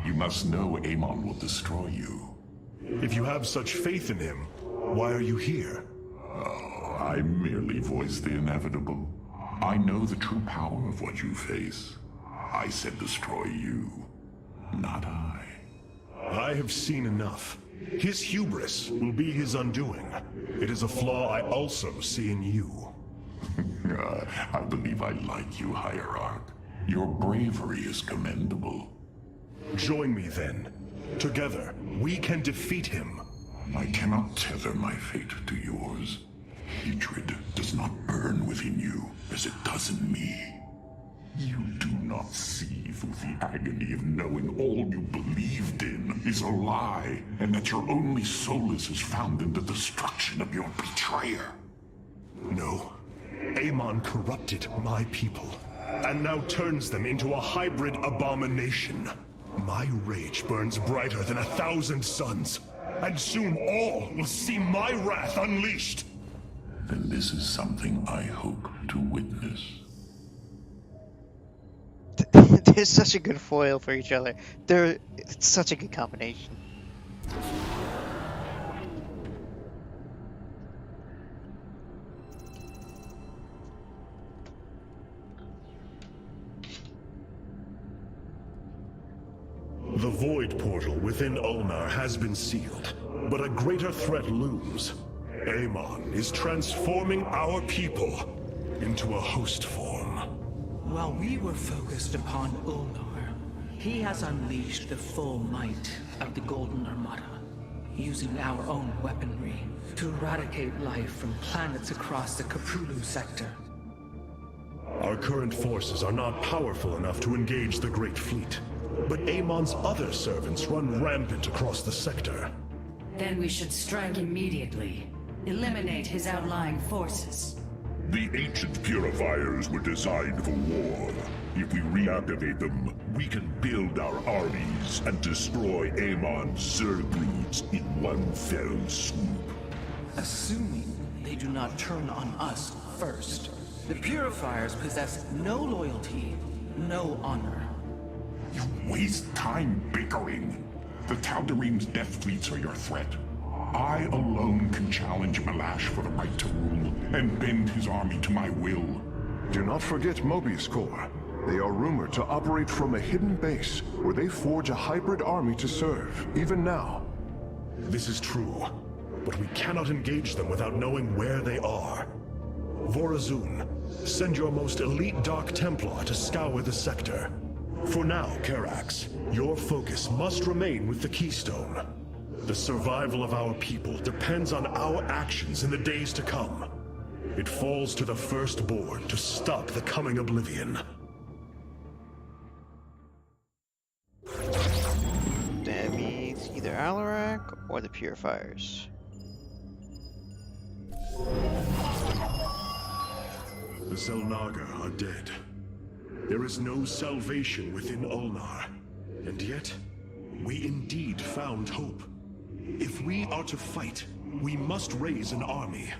You must know Amon will destroy you. If you have such faith in him, why are you here? Oh, I merely voice the inevitable. I know the true power of what you face. I said destroy you, not I. I have seen enough. His hubris will be his undoing. It is a flaw I also see in you. I believe I like you, Hierarch. Your bravery is commendable. Join me then. Together, we can defeat him. I cannot tether my fate to yours. Hatred does not burn within you as it does in me. You do not see through the agony of knowing all you believed in is a lie, and that your only solace is found in the destruction of your betrayer. No. Amon corrupted my people, and now turns them into a hybrid abomination. My rage burns brighter than 1,000 suns, and soon all will see my wrath unleashed. Then this is something I hope to witness. They're such a good foil for each other. It's such a good combination. The Void Portal within Ulnar has been sealed, but a greater threat looms. Amon is transforming our people into a host form. While we were focused upon Ulnar, he has unleashed the full might of the Golden Armada, using our own weaponry to eradicate life from planets across the Caprulu sector. Our current forces are not powerful enough to engage the Great Fleet, but Amon's other servants run rampant across the sector. Then we should strike immediately. Eliminate his outlying forces. The ancient purifiers were designed for war. If we reactivate them, we can build our armies and destroy Amon's Zerglings in one fell swoop. Assuming they do not turn on us first. The Purifiers possess no loyalty, no honor. You waste time bickering. The Tal'Darim's death fleets are your threat. I alone can challenge Malash for the right to rule and bend his army to my will. Do not forget Mobius Corps. They are rumored to operate from a hidden base where they forge a hybrid army to serve, even now. This is true, but we cannot engage them without knowing where they are. Vorazun, send your most elite Dark Templar to scour the sector. For now, Karax, your focus must remain with the Keystone. The survival of our people depends on our actions in the days to come. It falls to the Firstborn to stop the coming oblivion. That means either Alarak or the Purifiers. The Xel'Naga are dead. There is no salvation within Ulnar, and yet, we indeed found hope. If we are to fight, we must raise an army.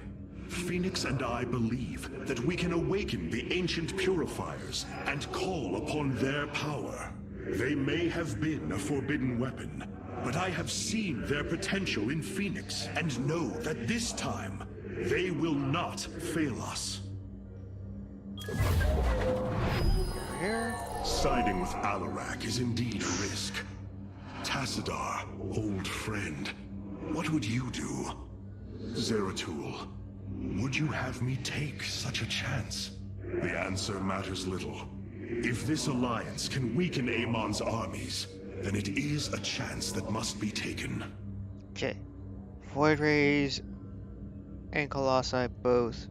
Phoenix and I believe that we can awaken the ancient purifiers and call upon their power. They may have been a forbidden weapon, but I have seen their potential in Phoenix and know that this time, they will not fail us. Here. Siding with Alarak is indeed a risk. Tassadar, old friend, what would you do? Zeratul, would you have me take such a chance? The answer matters little. If this alliance can weaken Amon's armies, then it is a chance that must be taken. Okay. Void Rays and Colossi both.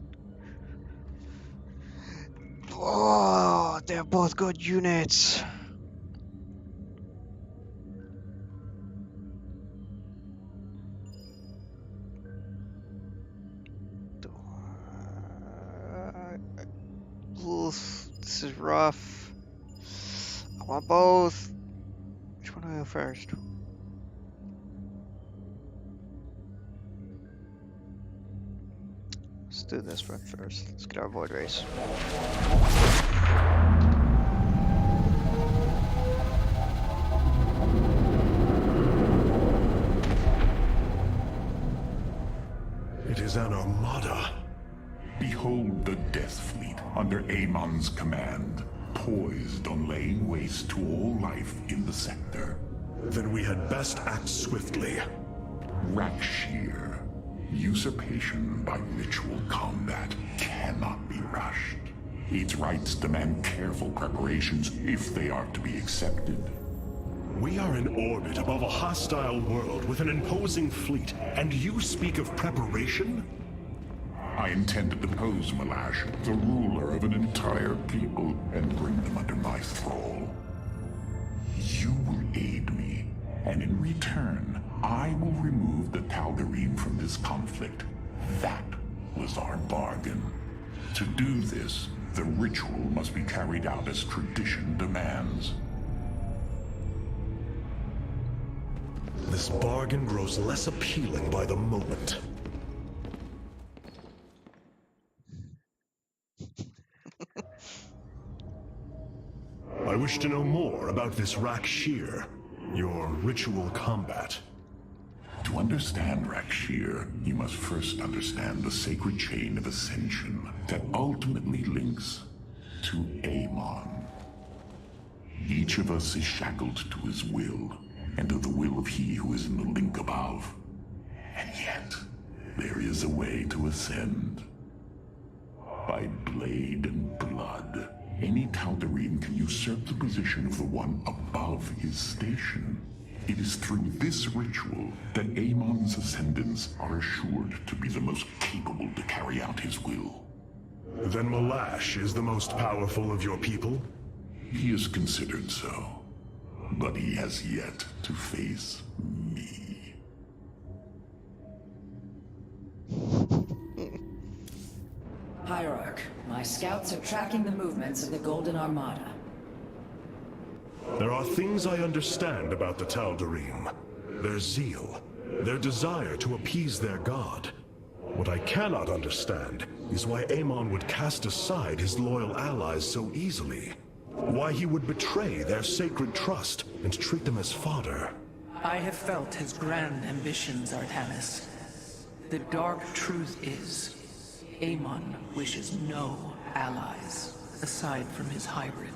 Oh, they're both good units. This is rough. I want both. Which one do I go first? Let's do this one first. Let's get our void race. It is an armada. Behold the Death Fleet under Amon's command, poised on laying waste to all life in the sector. Then we had best act swiftly. Rakshir. Usurpation by ritual combat cannot be rushed. Its rites demand careful preparations if they are to be accepted. We are in orbit above a hostile world with an imposing fleet, and you speak of preparation? I intend to depose Malash, the ruler of an entire people, and bring them under my thrall. You will aid me, and in return, I will remove the Tal'Darim from this conflict. That was our bargain. To do this, the ritual must be carried out as tradition demands. This bargain grows less appealing by the moment. I wish to know more about this Rakshir, your ritual combat. To understand Rakshir, you must first understand the sacred chain of ascension that ultimately links to Amon. Each of us is shackled to his will, and to the will of he who is in the link above. And yet, there is a way to ascend. By blade and blood, any Tal'Darim can usurp the position of the one above his station. It is through this ritual that Amon's ascendants are assured to be the most capable to carry out his will. Then Malash is the most powerful of your people? He is considered so, but he has yet to face me. Hierarch, my scouts are tracking the movements of the Golden Armada. There are things I understand about the Tal'Darim. Their zeal, their desire to appease their god. What I cannot understand is why Amon would cast aside his loyal allies so easily. Why he would betray their sacred trust and treat them as fodder. I have felt his grand ambitions, Artanis. The dark truth is, Amon wishes no allies, aside from his hybrid.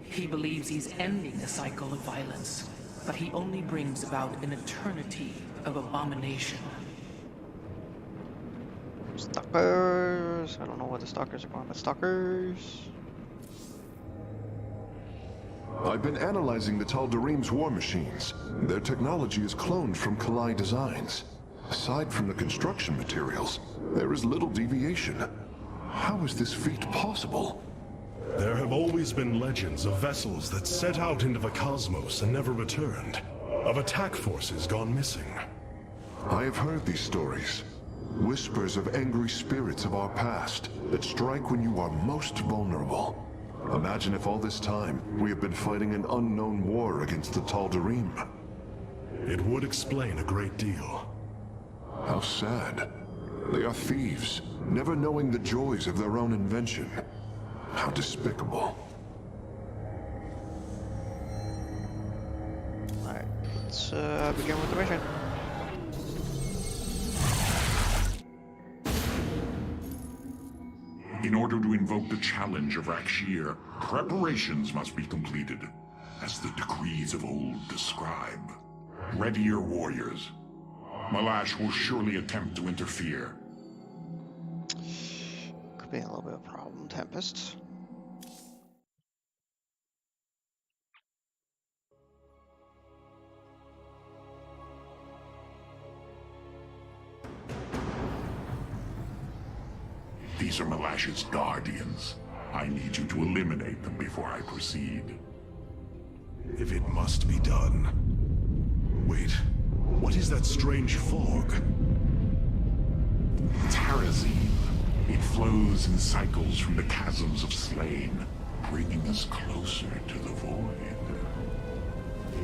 He believes he's ending a cycle of violence, but he only brings about an eternity of abomination. Stalkers! I don't know what the stalkers are called, but stalkers! I've been analyzing the Tal'Darim's war machines. Their technology is cloned from Kalai designs. Aside from the construction materials, there is little deviation. How is this feat possible? There have always been legends of vessels that set out into the cosmos and never returned. Of attack forces gone missing. I have heard these stories. Whispers of angry spirits of our past that strike when you are most vulnerable. Imagine if all this time we have been fighting an unknown war against the Tal'Darim. It would explain a great deal. How sad. They are thieves, never knowing the joys of their own invention. How despicable. Alright, let's begin with the mission. In order to invoke the challenge of Rakshir, preparations must be completed, as the decrees of old describe. Ready your warriors. Malash will surely attempt to interfere. Could be a little bit of a problem, Tempest. These are Malash's guardians. I need you to eliminate them before I proceed. If it must be done. Wait, what is that strange fog? Terrazine. It flows in cycles from the chasms of Slain. bringing us closer to the void.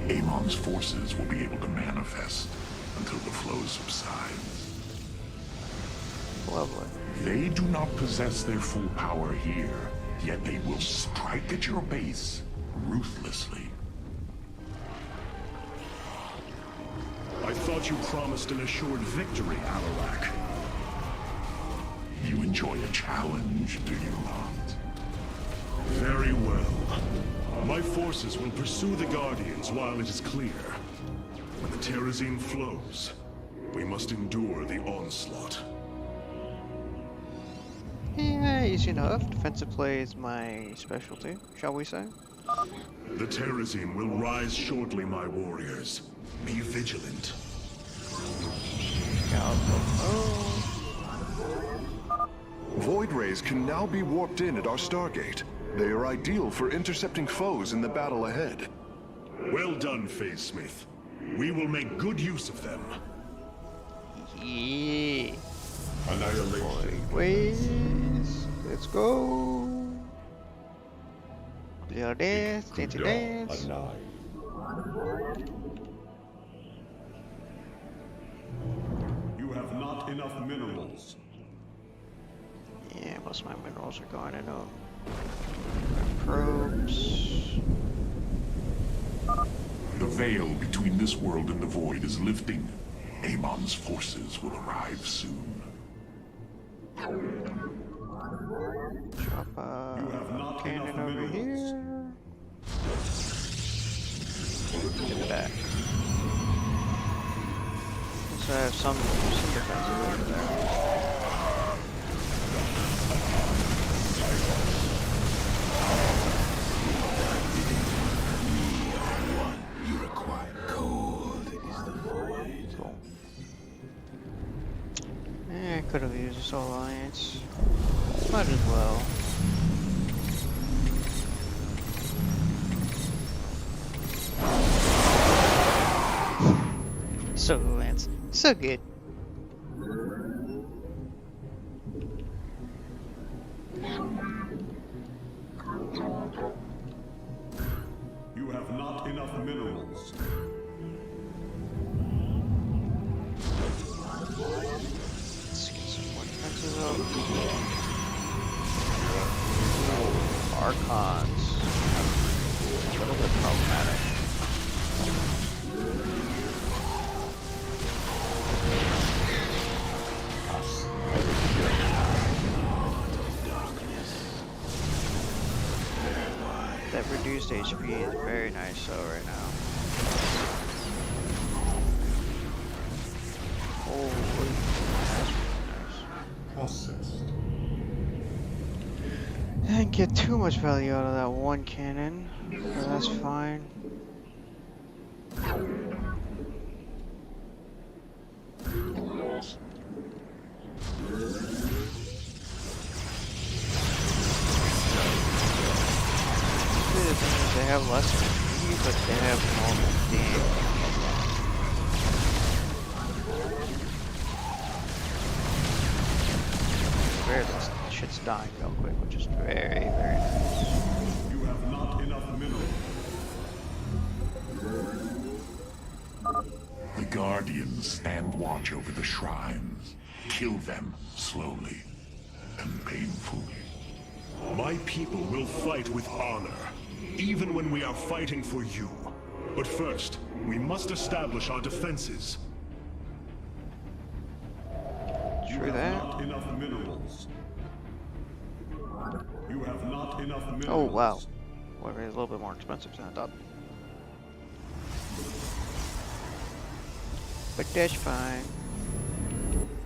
Amon's forces will be able to manifest until the flow subsides. Lovely. They do not possess their full power here, yet they will strike at your base ruthlessly. I thought you promised an assured victory, Alarak. You enjoy a challenge, do you not? Very well. My forces will pursue the Guardians while it is clear. When the Terrazine flows, we must endure the onslaught. Yeah, easy enough. Defensive play is my specialty, shall we say? The Terrazine will rise shortly, my warriors. Be vigilant. Void rays can now be warped in at our Stargate. They are ideal for intercepting foes in the battle ahead. Well done, Phase Smith. We will make good use of them. Yeah. Annihilation. Ways. Let's go. Little dance, dancey dance. You have not enough minerals. Yeah, most of my minerals are gone. I know. Probes. The veil between this world and the void is lifting. Amon's forces will arrive soon. Drop a cannon over here. Get it back. So I have some defensive over there. You require cold is the void. Cool. I could have used this alliance. Might as well. So good, Lance. So good. You have not enough minerals. Let's get some more defenses up. Archons. A little bit problematic. That reduced HP is very nice though right now. Holy, that's nice. Processed. Didn't get too much value out of that one cannon, but that's fine. The thing is they have less HP, but they have normal damage. Rare this shit's dying real quick, which is very, very nice. You have not enough minerals. The Guardians stand watch over the shrines. Kill them slowly and painfully. My people will fight with honor, even when we are fighting for you. But first, we must establish our defenses. True that. Not enough minerals. You have not enough minerals. Oh wow. Whatever is a little bit more expensive than I thought. But that's fine.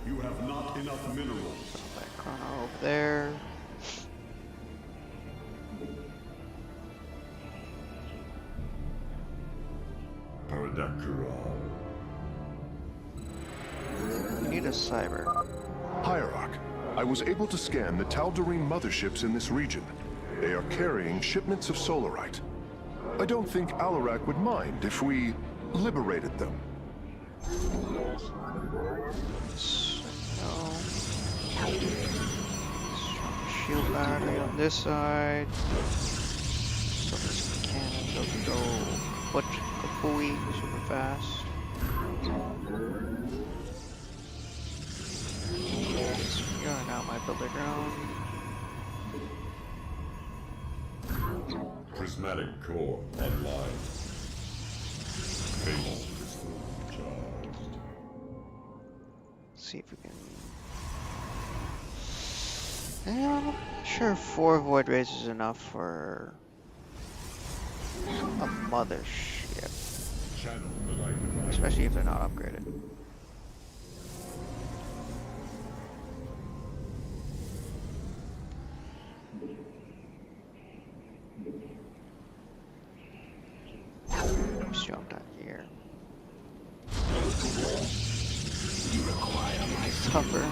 You have not enough minerals. Put that chrono over there. We need a cyber. Hierarch, I was able to scan the Tal'Darim motherships in this region. They are carrying shipments of solarite. I don't think Alarak would mind if we liberated them. So, shield battery on this side. So this cannon doesn't go kapooey super fast. You're now my builder ground. Prismatic core online. Base crystal charged. See if we can. Yeah, I'm not sure 4 void rays is enough for a mothership, Channel the light device. especially if they're not upgraded. Let's jump down here. You require my Tougher.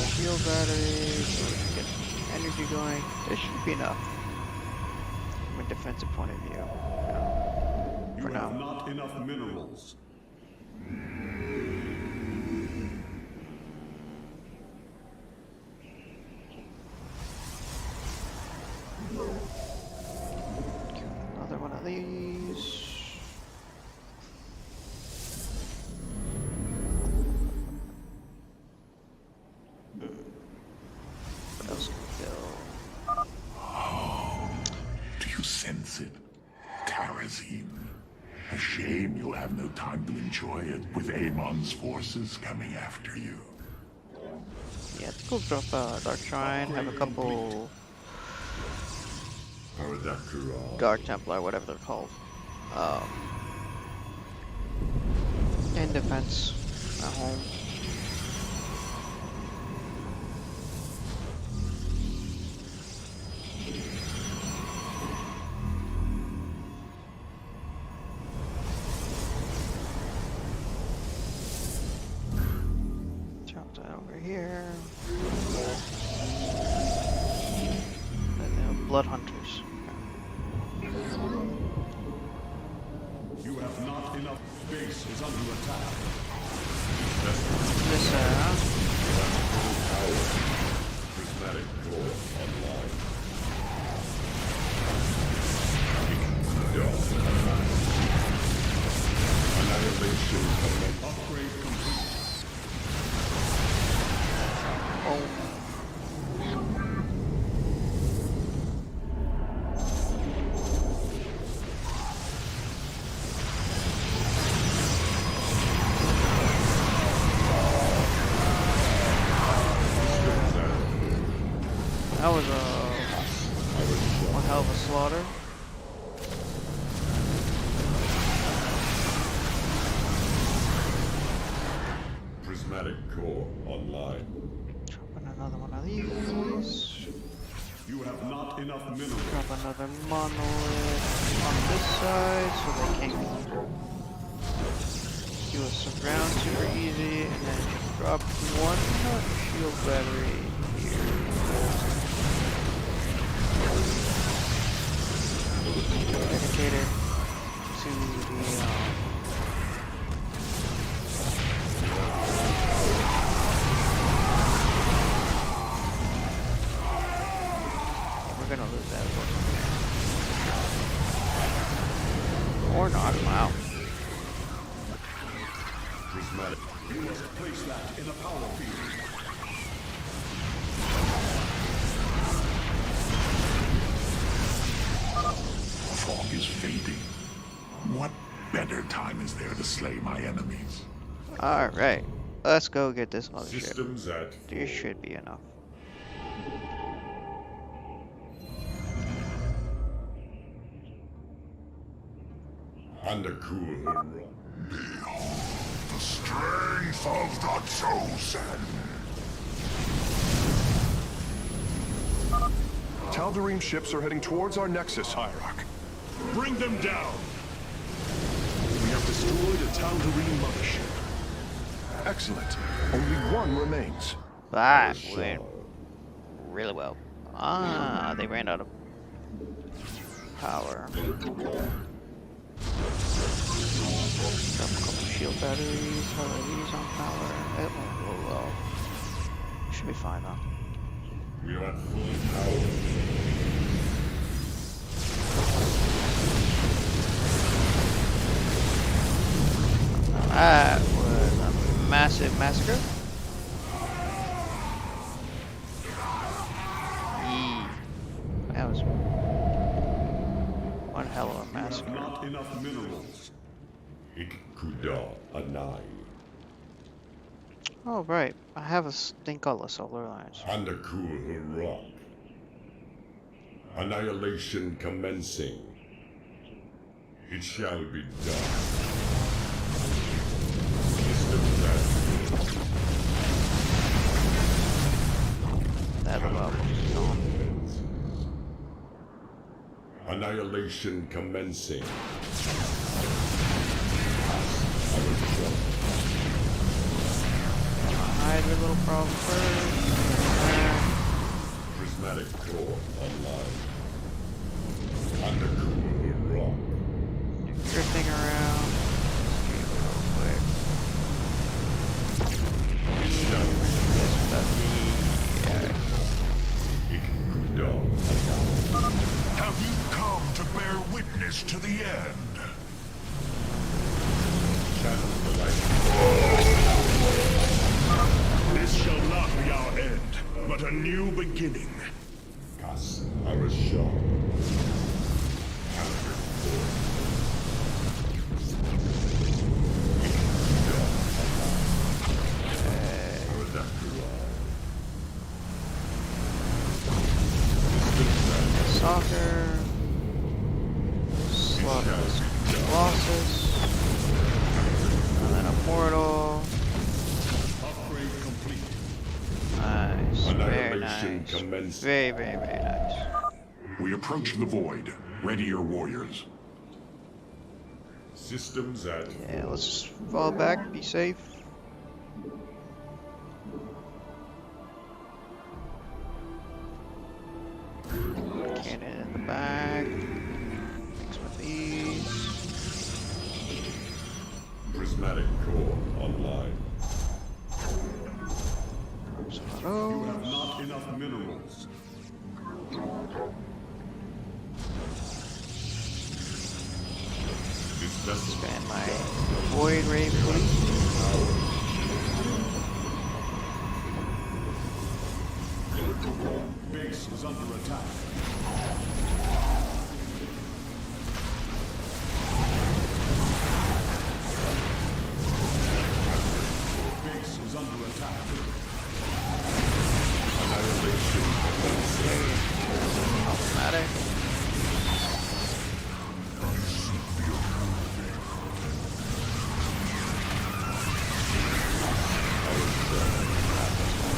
Shield battery, so we can get energy going. This should be enough from a defensive point of view. For now. Not enough minerals. Another one of these. What else can we build? Do you sense it? Terrazine. A shame you'll have no time to enjoy it with Amon's forces coming after you. Yeah, I think we'll drop Dark Shrine, have a couple Dark Templar, whatever they're called. In defense at home. Drop that over here. And then Blood Hunters. You have not enough. Base is under attack. This, Prismatic core online. Annihilation coming. Upgrade complete. that was one hell of a slaughter. Prismatic core online. Dropping another one of these. You have not enough minerals. Drop another monolith on this side so they can do a surround super easy, and then just drop one shield battery here. Dedicated to the we're gonna lose that one. Or not, wow. Prismatic. You must place that in a power field. Fog is fading. What better time is there to slay my enemies? Alright, let's go get this mothership. Systems at There should be enough. and a cool run. Behold the strength of the chosen. Tal'Darim ships are heading towards our Nexus, Hierarch. Bring them down. We have destroyed a Tal'Darim mothership. Excellent. Only one remains. That went really well. Ah, they ran out of power. Drop a couple shield batteries. How are these on power? It won't go well. Should be fine though. We are at full power. That was a massive massacre. Yee. That was one hell of a massacre. Not enough minerals. Ikuda Anai. Oh right, I have a thing called the solar lines. Undercool rock. Annihilation commencing. It shall be done. System That level is on. Annihilation commencing. Hide your little problem first. Prismatic core online. Undercool rock. Your thing around. Real quick. Have you come to bear witness to the end? This shall not be our end, but a new beginning. Gas Arashah. Soccer. Slaughterless Colossus. And then a portal. Upgrade complete. Nice. Very Annihilation nice. commenced. Very, very, very nice. We approach the void. Ready your warriors. Systems at Yeah, let's just fall back, be safe. Cannon in the back. Mix with these. prismatic core online. Some of You have those. not enough minerals. This vessel Expand my void ray fleet. Base is under attack. Base is under attack. Automatic.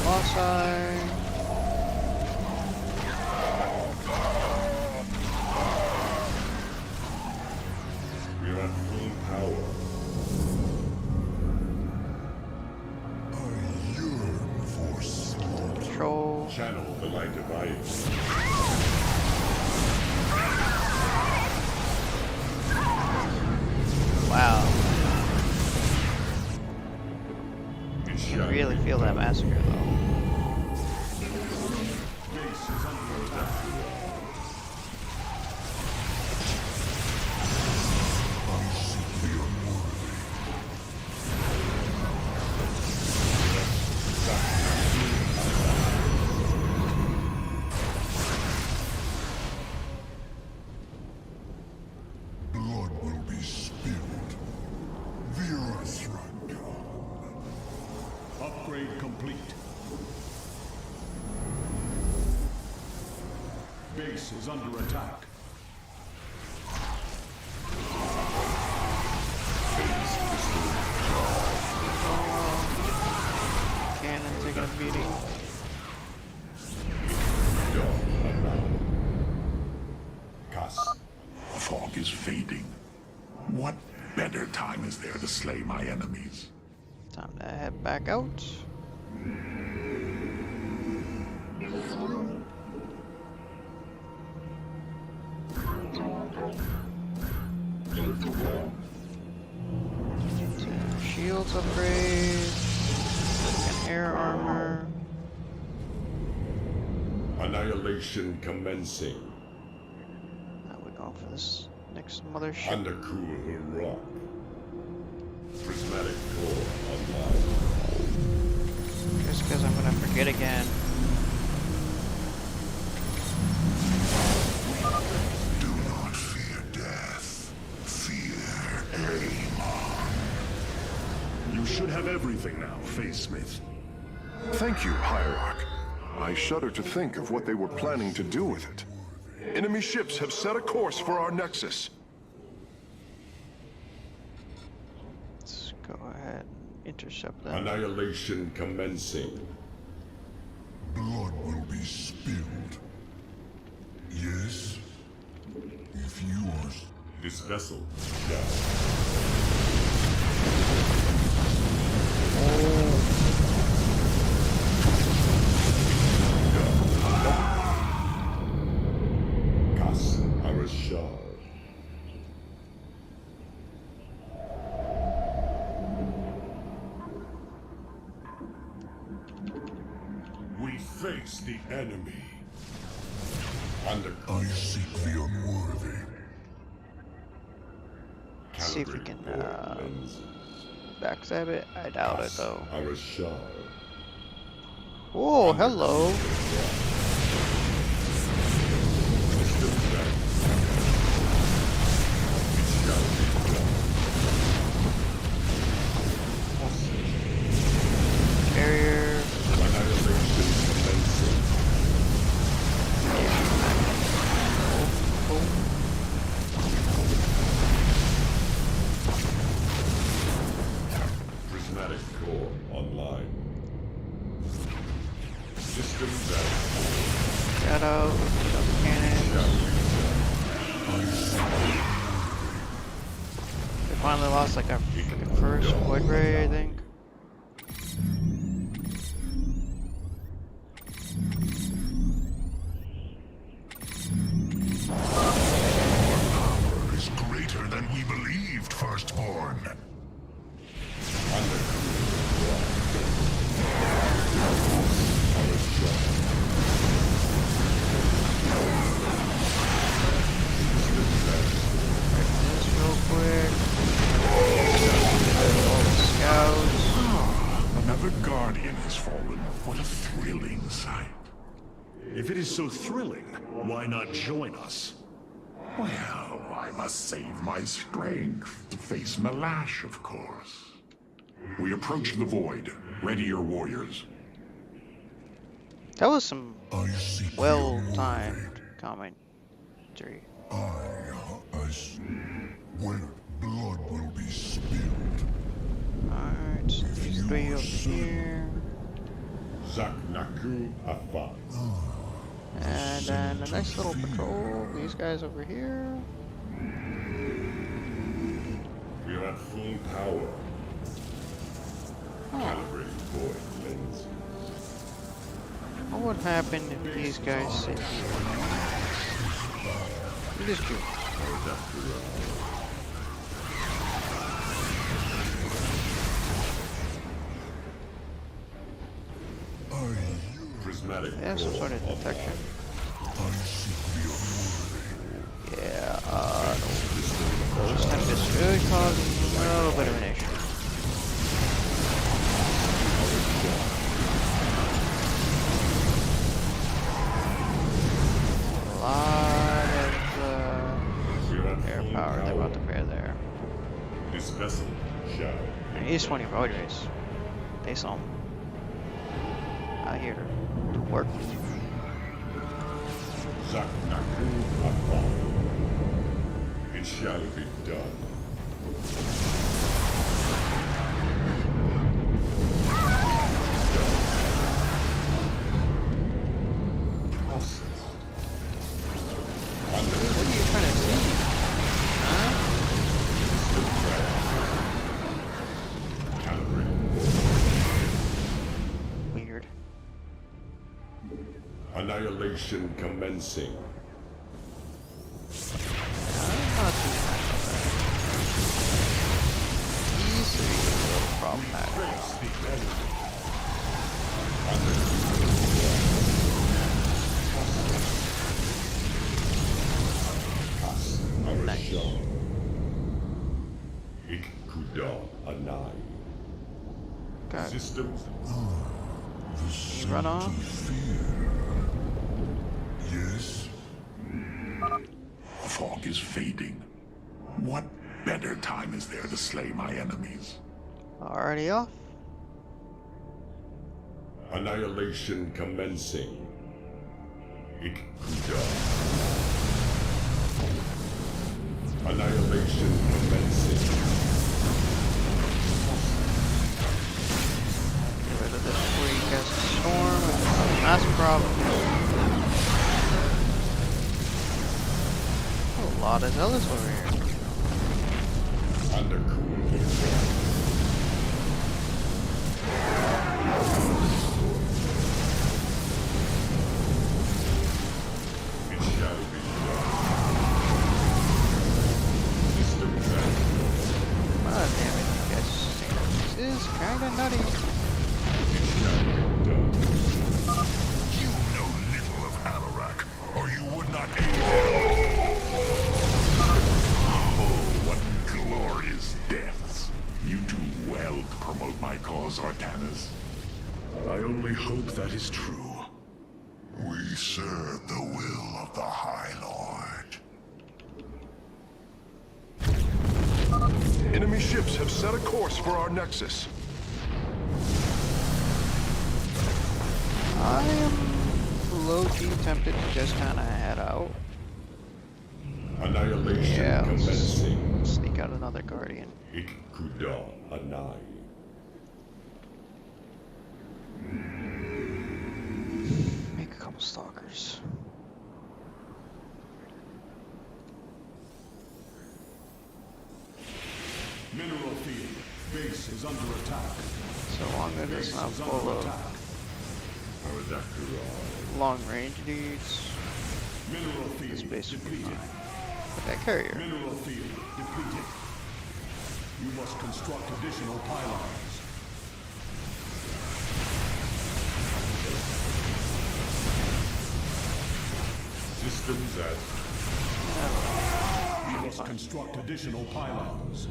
Colossi. we're at full power. I yearn for slaughter. Control. Channel the light of ice. Wow. It You shall can really be feel that massacre though. Base is under attack. Blood will be spilled. Virasraka. Upgrade complete. Base is under attack. Cannon taking a beating. Gas. The fog is fading. What better time is there to slay my enemies? Time to head back out. Shields upgrade. An air armor. Annihilation commencing. Now we're going for this next mothership. Undercool rock. Prismatic core online. Just because I'm gonna forget again. Do not fear death. Fear Amon. You should have everything now, Face Smith. Thank you, Hierarch. I shudder to think of what they were planning to do with it. Enemy ships have set a course for our nexus. Let's go ahead and intercept them. Annihilation commencing. Blood will be spilled. Yes? If you are... This vessel shall... Gas Arashar. We face the enemy. I seek the unworthy. See if we can backstab it. I doubt it though. Arashar. Oh, hello. Carrier. Prismatic core online. Systems out. Shadow. Cannons. We finally lost like our freaking first wood ray, I think. Power is greater than we believed, Firstborn. This real quick. All the scouts. Another guardian has fallen. What a thrilling sight. If it is so thrilling, why not join us? Well, I must save my strength to face Malash, of course. We approach the void. Ready your warriors. That was some well-timed commentary. Where blood will be spilled. Alright, so these three over here. Zaknaku Afan. And then a nice little patrol. These guys over here. We are at full power. Calibrating void lenses. What would happen if these guys sit here? You just do. Prismatic They have some sort of detection. Yeah, Ghost Tempest should cause a little bit of an issue. A lot of air power they're about to bear there. This vessel shall. And he's 20 road race. They saw him out here to work. Zaknaku Afan. It shall be done. What are you trying to see? Huh? Weird. Annihilation commencing. I'm not too mad about that. Ikuda Anai. Okay. Systems. You run off. Yes. Fog is fading. What better time is there to slay my enemies? Already off. Annihilation commencing. Ikuda. Annihilation commencing. Get rid of this weak as a storm. Massive problem. A lot of zealots over here. This is kinda nutty. You know little of Alarak, or you would not aid him. Oh, what glorious deaths. You do well to promote my cause, Artanis. I only hope that is true. We serve the will of the High Lord. Enemy ships have set a course for our nexus. I am low-key tempted to just kinda head out. Annihilation Yeah, commencing. sneak out another guardian. Ikuda Anai. Make a couple stalkers. Mineral field. Base is under attack. So long as it's not full of I was after all. long-range dudes. Mineral This field base would be depleted. fine. But that carrier. Mineral field depleted. You must construct additional pylons. Systems at You must construct additional pylons.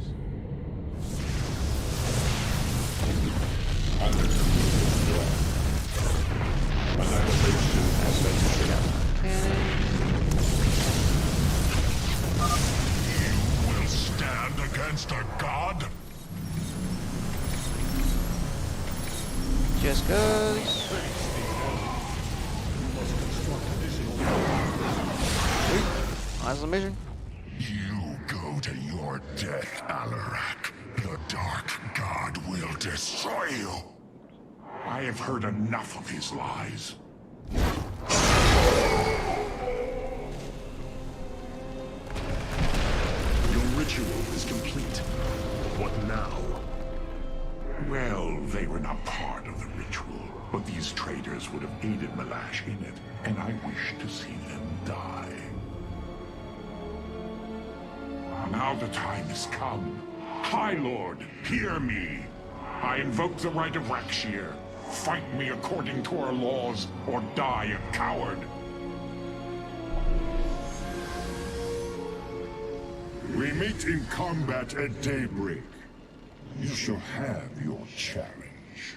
annihilation Cannon. will stand against a god? Just cause. Sweet. That's the mission. You go to your death, Alarak. The Dark God will destroy you. I have heard enough of his lies. Your ritual is complete. What now? Well, they were not part of the ritual, but these traitors would have aided Malash in it, and I wish to see them die. Now the time has come. High Lord, hear me. I invoke the right of Rakshir. Fight me according to our laws, or die a coward. We meet in combat at daybreak. You shall have your challenge.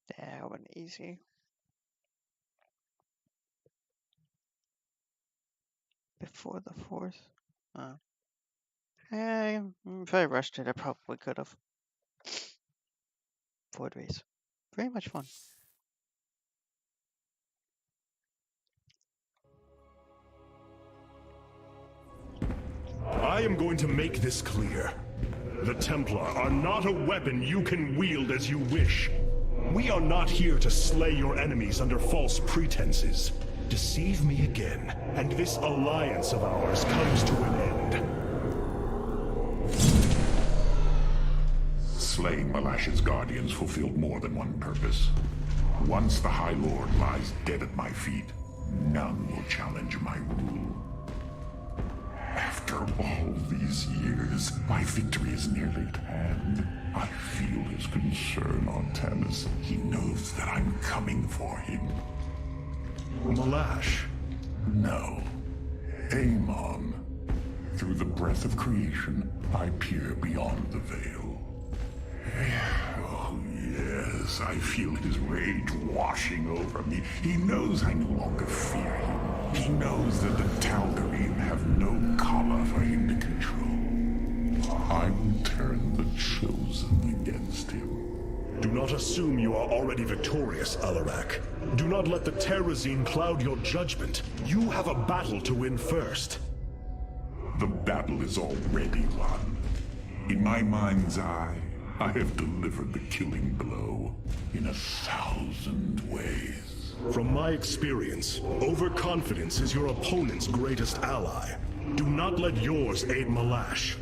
That one easy. Before the 4th? Hey, if I rushed it, I probably could have. 4 days. Very much fun. I am going to make this clear. The Templar are not a weapon you can wield as you wish. We are not here to slay your enemies under false pretenses. Deceive me again, and this alliance of ours comes to an end. Slaying Malash's guardians fulfilled more than one purpose. Once the High Lord lies dead at my feet, none will challenge my rule. After all these years, my victory is nearly at hand. I feel his concern, Artanis. He knows that I'm coming for him. Malash, No. Amon. Through the breath of creation, I peer beyond the veil. Oh, yes, I feel his rage washing over me. He knows I no longer fear him. He knows that the Tal'Darim have no collar for him to control. I will turn the Chosen against him. Do not assume you are already victorious, Alarak. Do not let the Terrazine cloud your judgment. You have a battle to win first. The battle is already won. In my mind's eye, I have delivered the killing blow in 1,000 ways. From my experience, overconfidence is your opponent's greatest ally. Do not let yours aid Malash.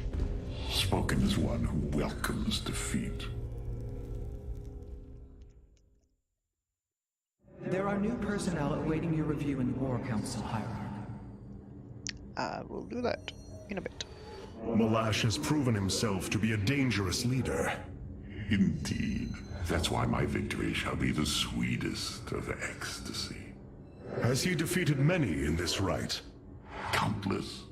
Spoken as one who welcomes defeat. There are new personnel awaiting your review in the War Council, Hierarch. I will do that in a bit. Malash has proven himself to be a dangerous leader. Indeed. That's why my victory shall be the sweetest of ecstasy. Has he defeated many in this rite? Countless.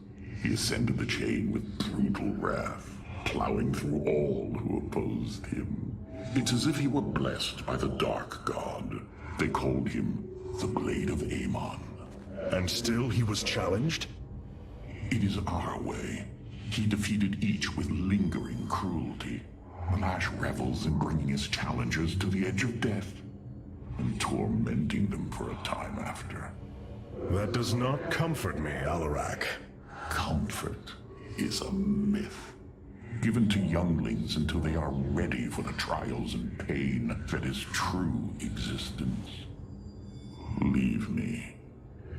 He ascended the chain with brutal wrath, plowing through all who opposed him. It's as if he were blessed by the Dark God. They called him the Blade of Amon. And still he was challenged? It is our way. He defeated each with lingering cruelty. Malash revels in bringing his challengers to the edge of death and tormenting them for a time after. That does not comfort me, Alarak. Comfort is a myth, given to younglings until they are ready for the trials and pain that is true existence. Leave me.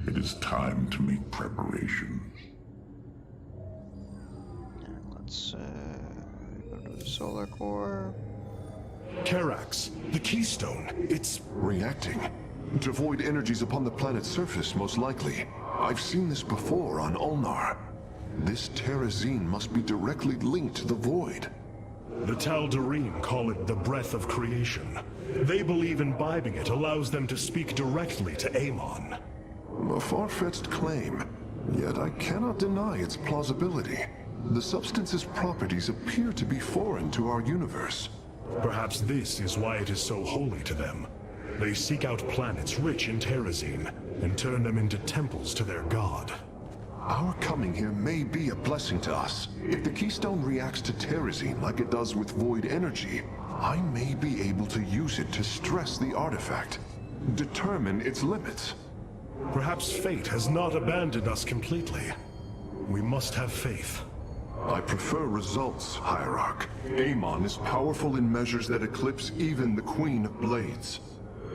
It is time to make preparations. Let's go to the solar core. Karax, the keystone, it's Reacting. To void energies upon the planet's surface, most likely. I've seen this before on Ulnar. This Terrazine must be directly linked to the void. the Tal'Darim call it the breath of creation. They believe imbibing it allows them to speak directly to Amon. A far-fetched claim, yet I cannot deny its plausibility. The substance's properties appear to be foreign to our universe. Perhaps this is why it is so holy to them. They seek out planets rich in Terrazine and turn them into temples to their god. Our coming here may be a blessing to us. If the Keystone reacts to Terrazine like it does with void energy, I may be able to use it to stress the artifact, determine its limits. Perhaps fate has not abandoned us completely. We must have faith. I prefer results, Hierarch. Amon is powerful in measures that eclipse even the Queen of Blades.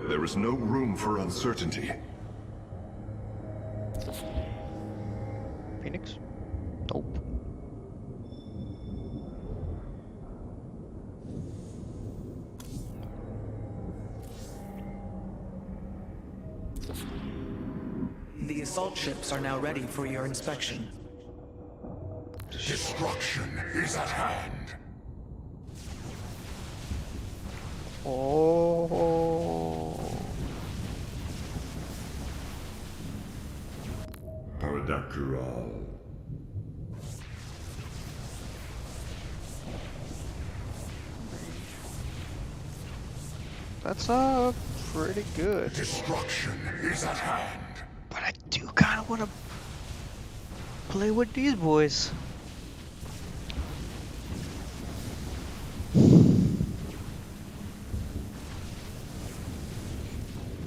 There is no room for uncertainty. Phoenix? Nope. The assault ships are now ready for your inspection. Destruction is at hand. Oh. Paradactyral. That's pretty good. Destruction is at hand. But I do kind of want to play with these boys.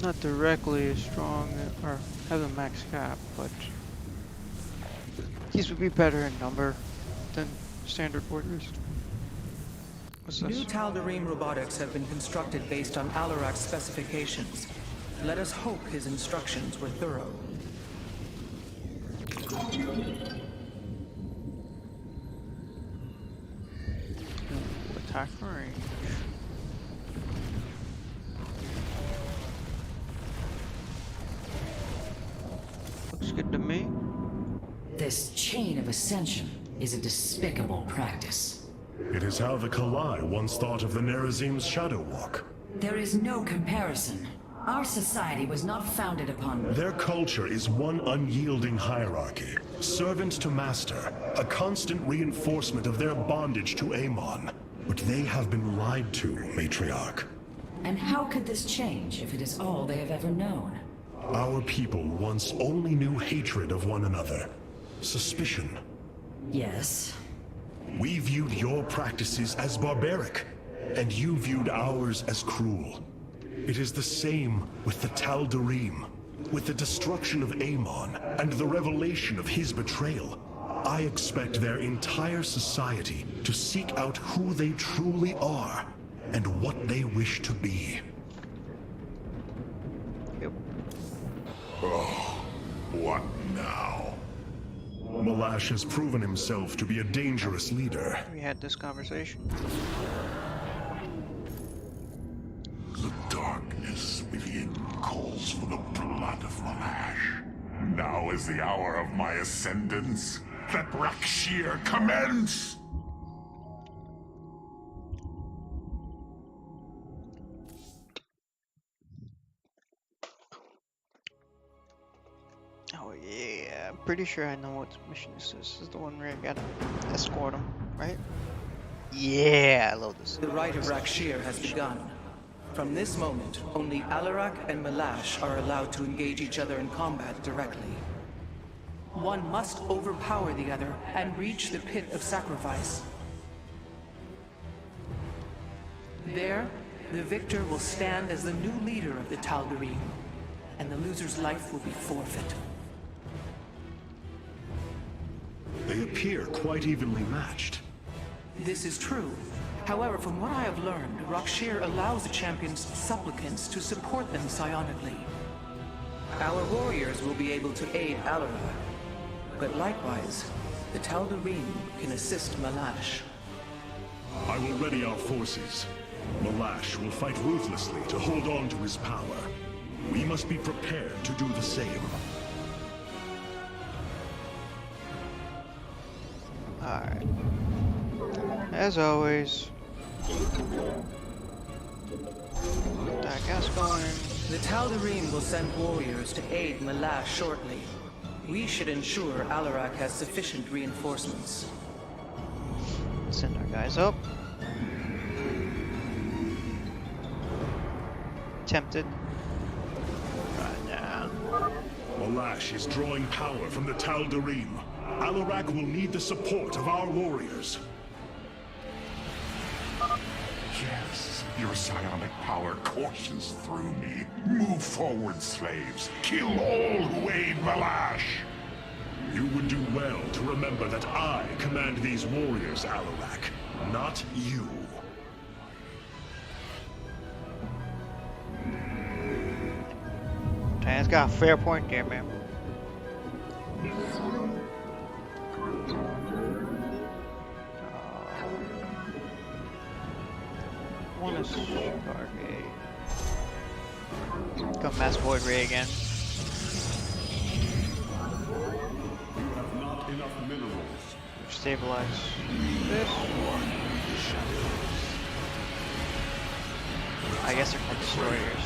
Not directly as strong or have a max cap, but these would be better in number than standard warriors. What's New this? Tal'Darim robotics have been constructed based on Alarak's specifications. Let us hope his instructions were thorough. Ooh, attack range. Looks good to me. This chain of ascension is a despicable practice. It is how the Kalai once thought of the Nerazim's Shadow Walk. There is no comparison. Our society was not founded upon... Their culture is one unyielding hierarchy, servant to master, a constant reinforcement of their bondage to Amon. But they have been lied to, Matriarch. And how could this change if it is all they have ever known? Our people once only knew hatred of one another, suspicion. Yes. We viewed your practices as barbaric, and you viewed ours as cruel. It is the same with the Tal'Darim. With the destruction of Amon and the revelation of his betrayal, I expect their entire society to seek out who they truly are and what they wish to be. Yep. Oh, what now? Malash has proven himself to be a dangerous leader. We had this conversation. The darkness within calls for the blood of Malash. Now is the hour of my ascendance. Let Rakshir commence! Oh yeah, I'm pretty sure I know what mission this is. This is the one where I gotta escort him, right? Yeah, I love this. The rite of Rakshir has begun. From this moment, only Alarak and Malash are allowed to engage each other in combat directly. One must overpower the other and reach the pit of sacrifice. There, the victor will stand as the new leader of the Tal'Darim, and the loser's life will be forfeit. They appear quite evenly matched. This is true. However, from what I have learned, Rakshir allows the champion's supplicants to support them psionically. Our warriors will be able to aid Alarak, but likewise, the Tal'Darim can assist Malash. I will ready our forces. Malash will fight ruthlessly to hold on to his power. We must be prepared to do the same. Alright. As always. That gas going. The Tal'Darim will send warriors to aid Malash shortly. We should ensure Alarak has sufficient reinforcements. Send our guys up. Tempted. Right now. Malash is drawing power from the Tal'Darim. Alarak will need the support of our warriors. Yes, your psionic power courses through me. Move forward, slaves. Kill all who aid Malash. You would do well to remember that I command these warriors, Alarak, not you. Tan's got a fair point there, man. One is Stargate. Come Mass Void Ray again. You have not enough minerals. Stabilize this. I guess they're called destroyers.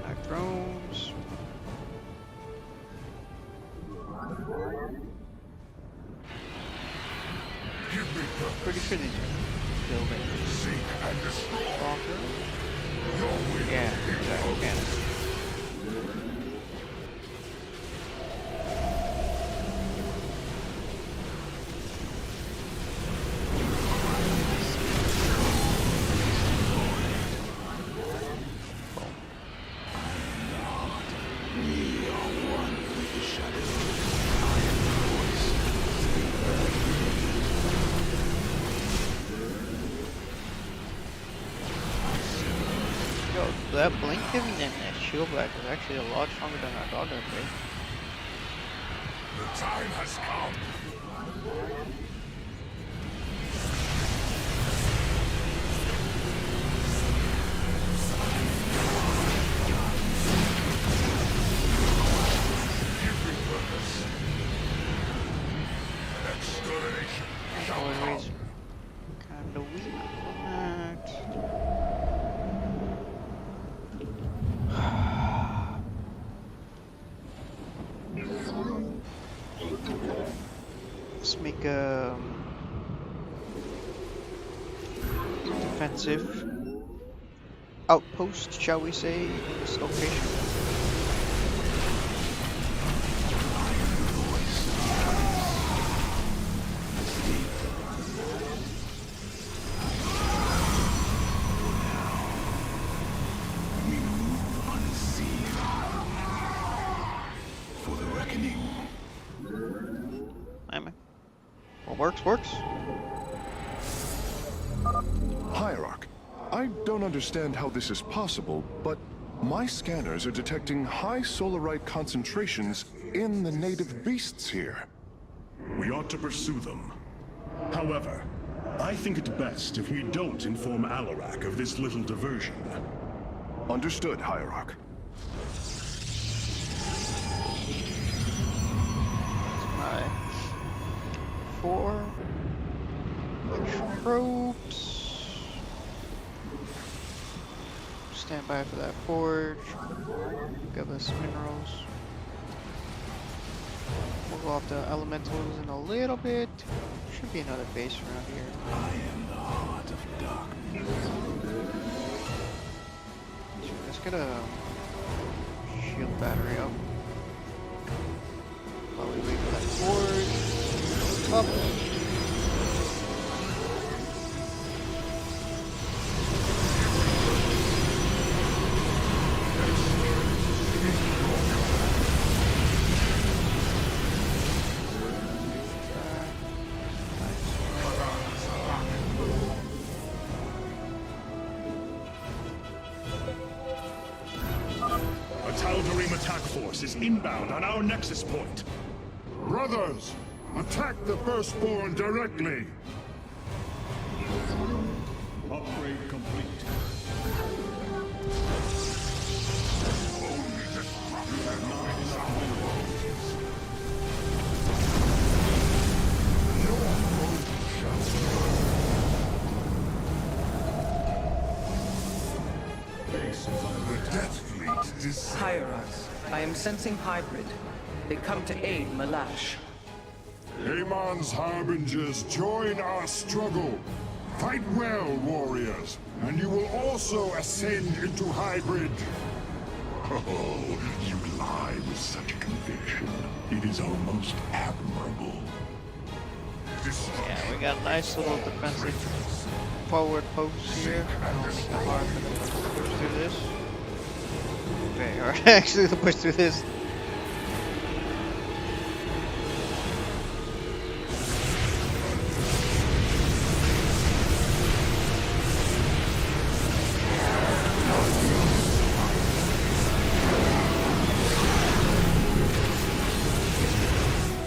Our drones. Pretty sure these are buildings. Seek and destroy. Yeah, exactly. Okay. That blink giving them that shield back is actually a lot stronger than our dog did. The time has come. Give me purpose. Exterminate a weak connect. Let's make a defensive outpost, shall we say, in this location. For the reckoning. What works. Hierarch, I don't understand how this is possible, but my scanners are detecting high solarite concentrations in the native beasts here. We ought to pursue them. However, I think it best if we don't inform Alarak of this little diversion. Understood, Hierarch. My 4 troops. Stand by for that forge. Give us minerals. We'll go off the elementals in a little bit. Should be another base around here. I am the heart of darkness. Let's get a shield battery up. While we wait for that forge. Up. A Tal'Darim attack force is inbound on our nexus point. Brothers, attack the Firstborn directly! Upgrade complete. Hierarch, I am sensing hybrid. They come to aid Malash. Amon's harbingers, join our struggle. Fight well, warriors, and you will also ascend into hybrid. Oh, you lie with such conviction. It is almost admirable. Yeah, we got a nice little defensive forward post here. It'll make it hard for them to push through this. Very hard actually to push through this.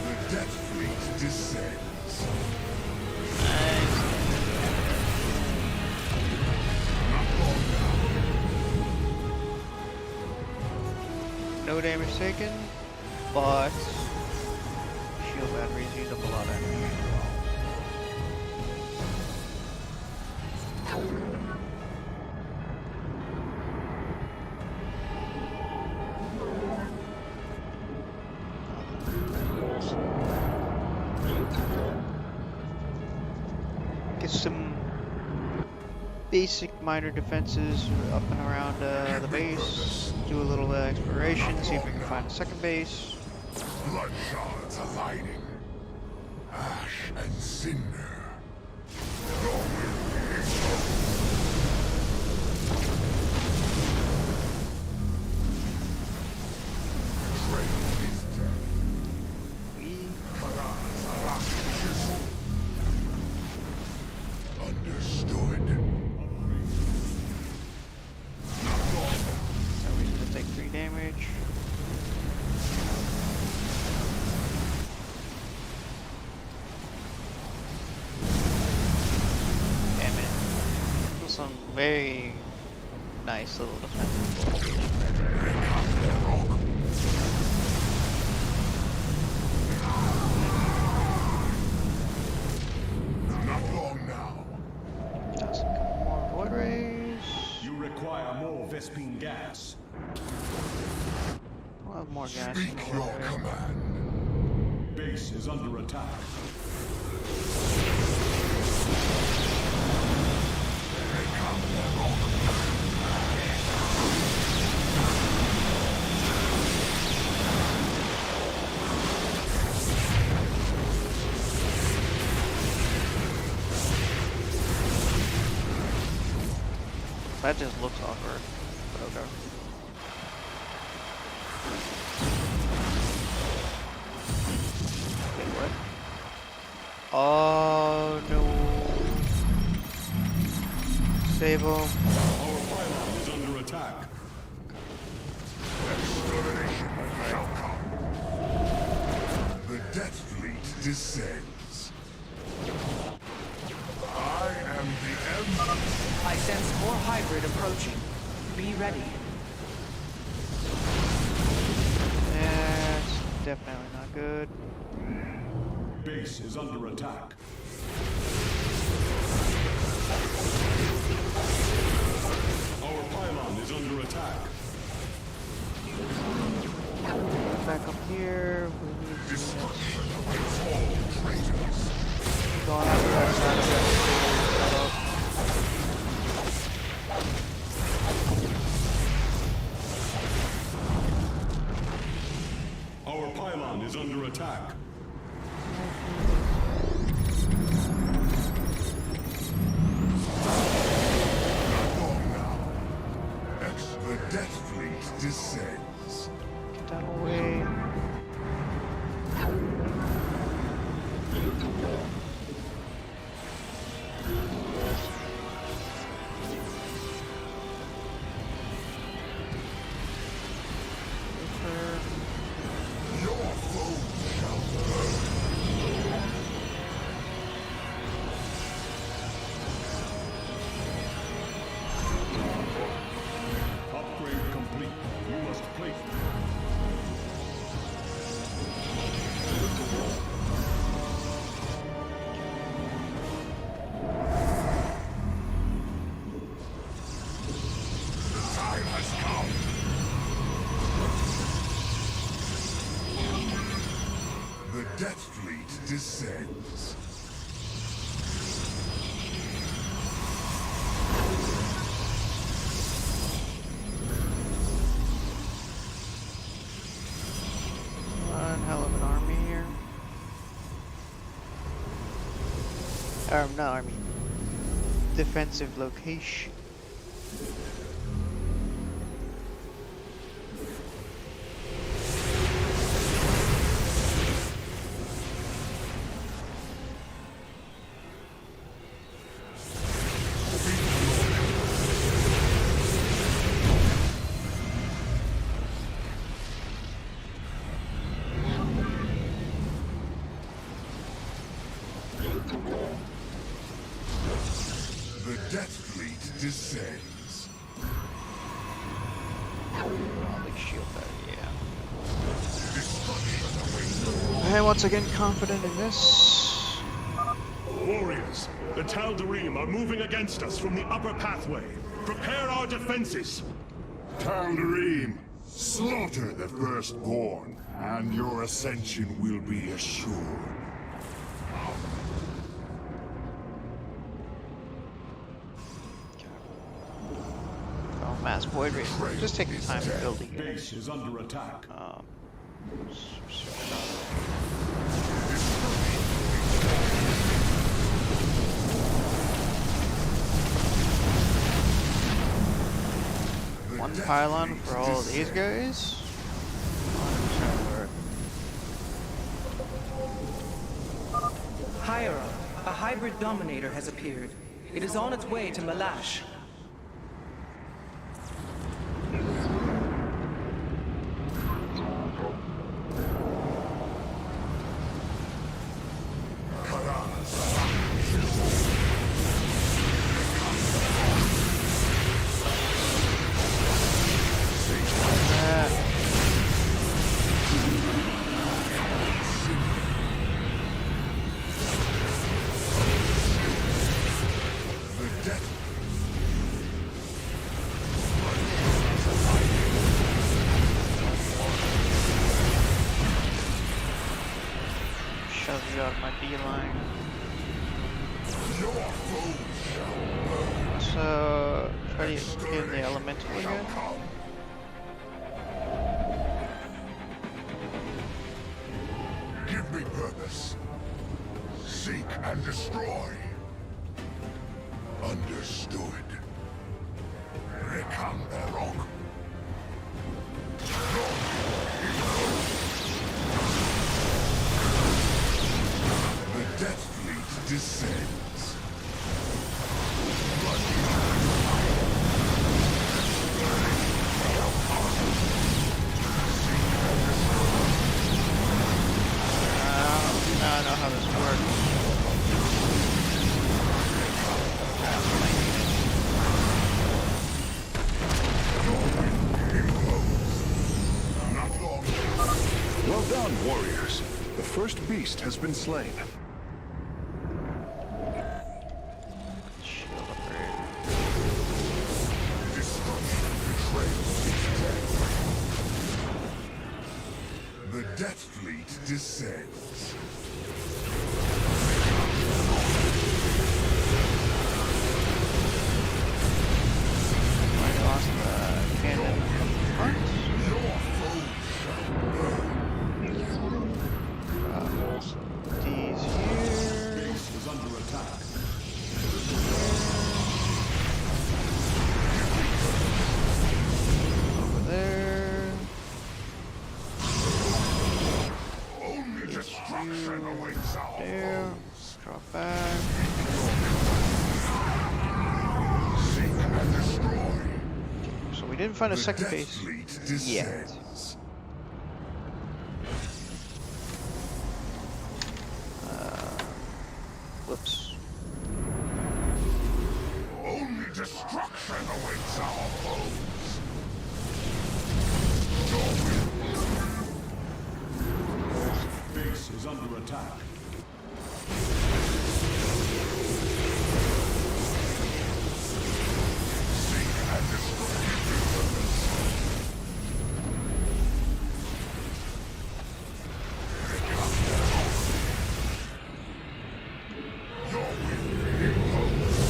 The Death Fleet descends. No damage taken, but shield batteries use up a lot of energy. Get some basic minor defenses up and around the base. Do a little exploration, see if we can find a second base. Blood shards aligning. Ash and cinder. Your will be understood. No reason to take 3 damage. Damn it. Some very nice little defensive Not long now. Toss a couple more void rays. You require more Vespine gas. We'll have more gas. Speak in the your void ray. command. Base is under attack. That just looks awkward. But okay. Wait, what? Oh no. Save him. Our pylon is under attack. Extermination shall come. The Death Fleet descends. I am the Emperor. I sense more hybrid approaching. Be ready. That's definitely not good. Base is under attack. Our pylon is under attack. Back up here. We need to Destruction awaits all traitors. go on after that side of it. Our pylon is under attack. Not long now. The Death Fleet descends. Get that away. Your foes shall burn. Upgrade complete. You must place. The time has come. The Death Fleet descends. One hell of an army here. Not army. Defensive location. The Death Fleet descends. Big shield there, Destruction awaits. yeah. And once again, confident in this. Warriors, the Tal'Darim are moving against us from the upper pathway. Prepare our defenses. Tal'Darim, slaughter the firstborn, and your ascension will be assured. Oh, mass void race. Just take your time building it. Base is under attack. One pylon for all of these guys. 100% work. Higher up, a hybrid dominator has appeared. It is on its way to Malash. The Death get out of my beeline. So try to kill the elemental again. Give me purpose. Seek and destroy. Understood. Rekamperok. The Death Fleet descends. Now I know how this works. Well done, warriors. The first beast has been slain. Shield upgrade. Destruction betrays its death. The Death Fleet descends. I lost the cannon front. Your foes shall burn. These here. Base is under attack. Over there. Only destruction awaits our There. foes. Drop back. Seek and destroy. So we didn't find a The second Death base Fleet yet. descends. Whoops. Only destruction awaits our foes. Base is under attack. Seek and destroy. Your will impose.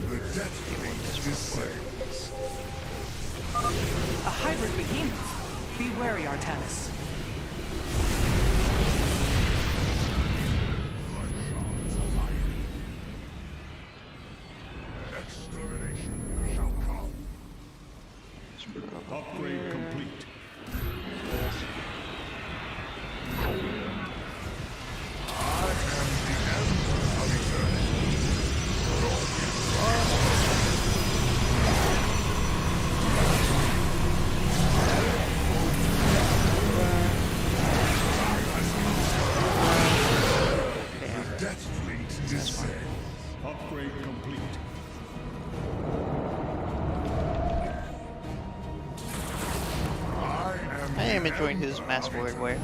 The Death Fleet descends. A hybrid behemoth. Be wary, Artanis. Extermination shall come. Upgrade complete. I am the Emperor of Eternity. The Death Fleet descends. Upgrade complete. I am enjoying his mass word way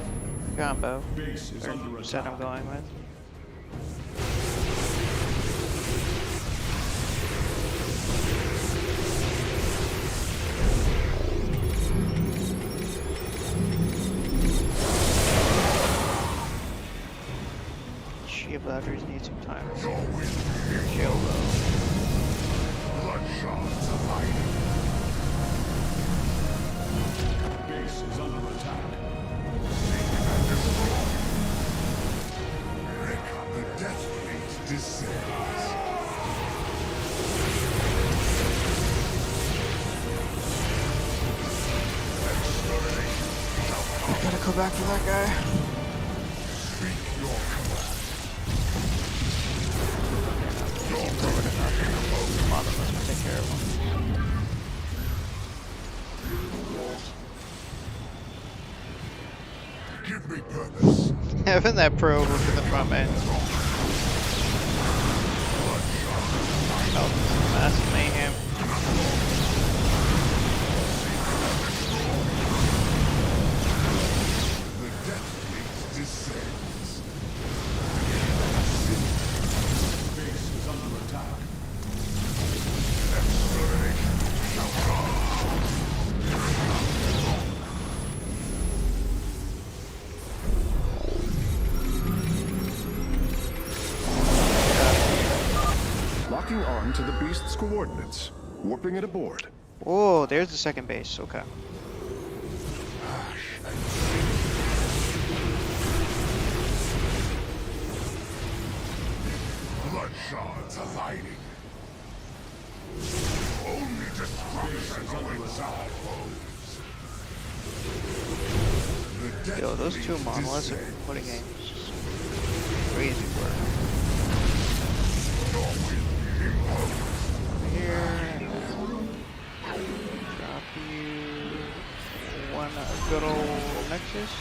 combo. Base is under Or set I'm attack. going with. Shield batteries need some time. Shield though. Bloodshots of lightning. Base is under attack. The Death Fleet descends. Gotta go back to that guy. Speak your command. Seems over to nothing. Come on, let's take care of him. Give me purpose. Having that pro over for the front man. Oh, massive mayhem. The Death Fleet descends. Base is under attack. Extermination shall come. you on to the beast's coordinates. Warping it aboard. Oh, there's the second base. Okay. Blood shards aligning. Only destruction awaits our foes. Yo, those two monoliths are putting in just crazy work. Over here. Drop you one good old Nexus.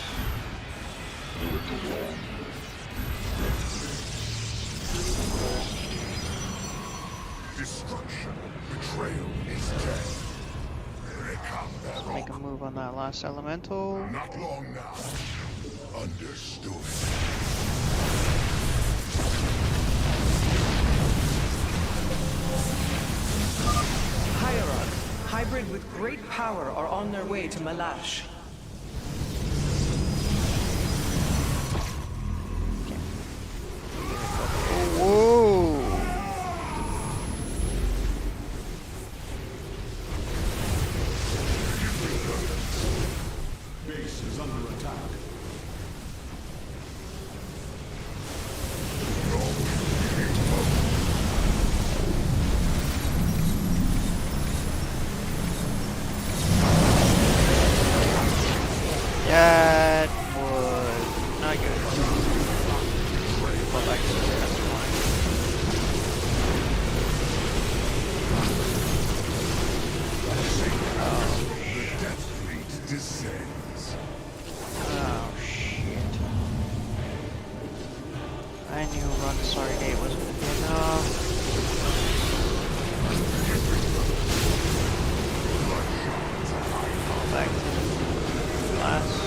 Destruction, betrayal is death. Let's make a move on that last elemental. Not long now. Understood. Hierarch, hybrid with great power are on their way to Malash. Whoa! Base is under attack. That was not good. Fall back to the rest of Death fleet descends. Oh shit. I knew Run Stargate wasn't gonna be enough. Fall back to the last.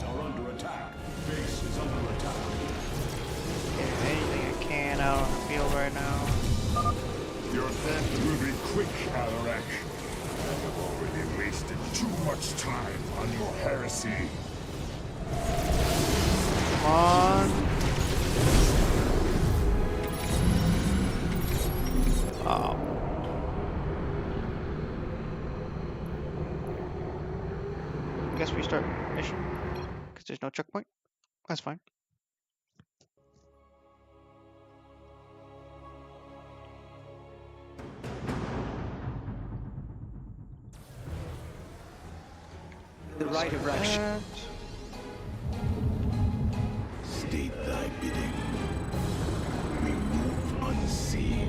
Are under attack. Base is under attack. Get anything I can out on the field right now. Your death will be quick, Alarak. I have already wasted too much time on your heresy. Come on. Oh. I guess we start mission because there's no checkpoint. That's fine. The right of Rash. State thy bidding. We move unseen.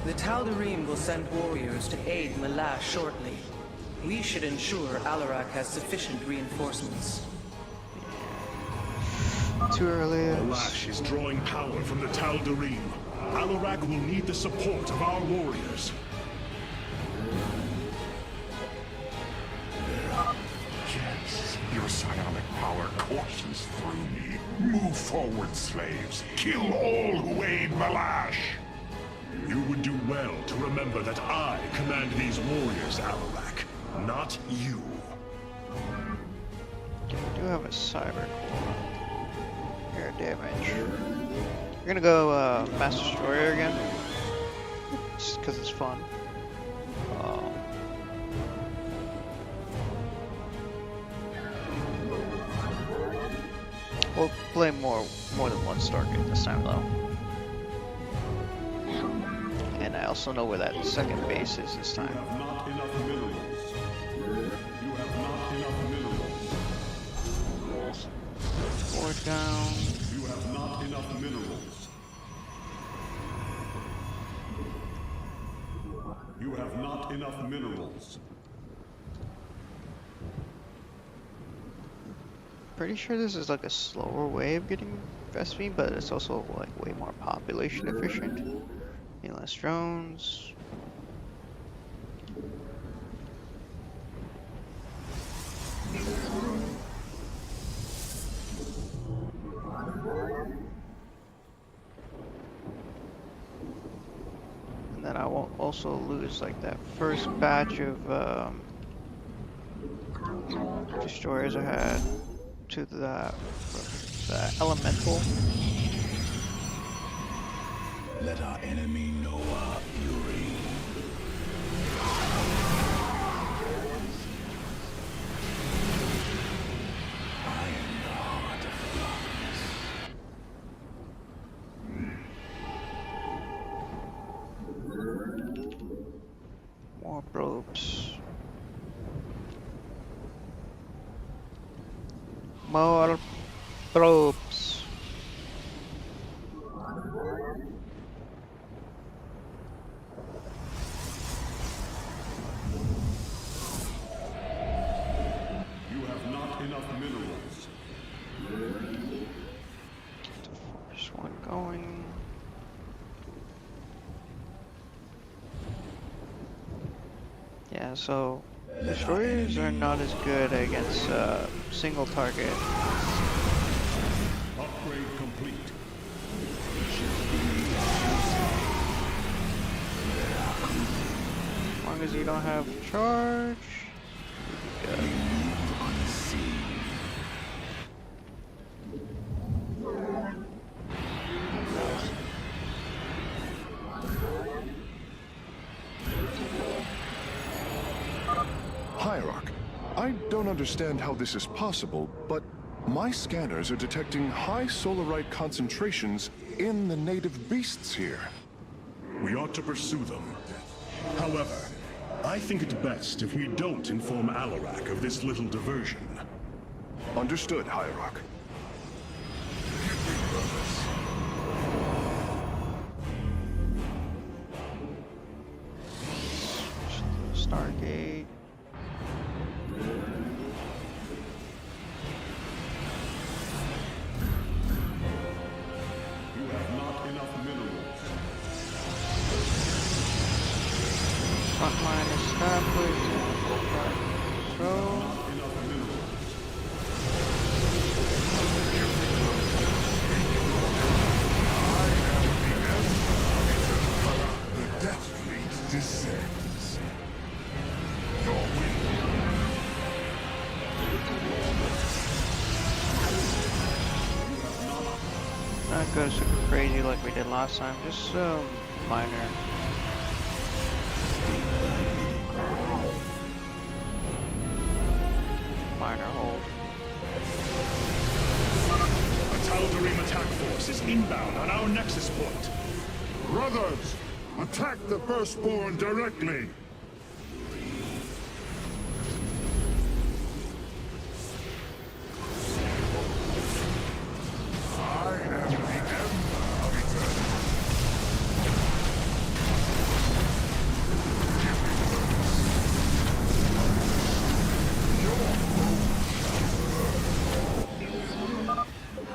The Tal'Darim will send warriors to aid Malash shortly. We should ensure Alarak has sufficient reinforcements. Too early. Lash is drawing power from the Tal'Darim. Alarak will need the support of our warriors. Yes, your psionic power courses through me. Move forward, slaves. Kill all who aid Malash. You would do well to remember that I command these warriors, Alarak, not you. Okay, we do have a cyber core. Air damage. We're gonna go Mass Destroyer again. Just because it's fun. We'll play more than one Stargate this time though. And I also know where that second base is this time. You have not enough minerals. You have not enough minerals. Board down. You have not enough minerals. You have not enough minerals. Pretty sure this is like a slower way of getting SV, but it's also like way more population efficient. Need less drones. And then I won't also lose like that first batch of destroyers I had to the elemental Let our enemy know our fury. I am the heart of darkness. More probes. More probes. You have not enough minerals. First one going. Yeah, so destroyers are not as good against single target. Upgrade complete. As long as you don't have charge. Hierarch, I don't understand how this is possible, but my scanners are detecting high solarite concentrations in the native beasts here. We ought to pursue them. However, I think it best if we don't inform Alarak of this little diversion. Understood, Hierarch. Stargate. You have not enough minerals. Frontline established. Control. Enough minerals. The Death Fleet descends. Your will. Not go super crazy like we did last time, just minor. Minor hold. A Tal'Darim attack force is inbound on our nexus point. Brothers, attack the Firstborn directly. I am the Emperor of Eternity.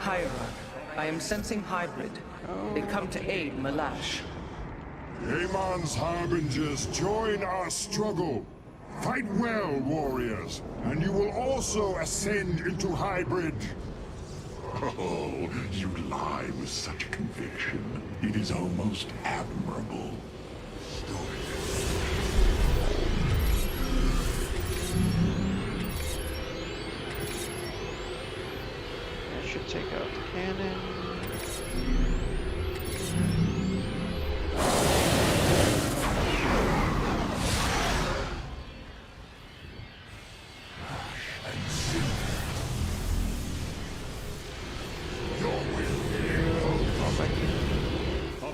Hierarch, I am sensing hybrid. They come to aid Malash. Amon's harbingers, join our struggle. Fight well, warriors, and you will also ascend into hybrid. Oh, you lie with such conviction. It is almost admirable. That should take out the cannon.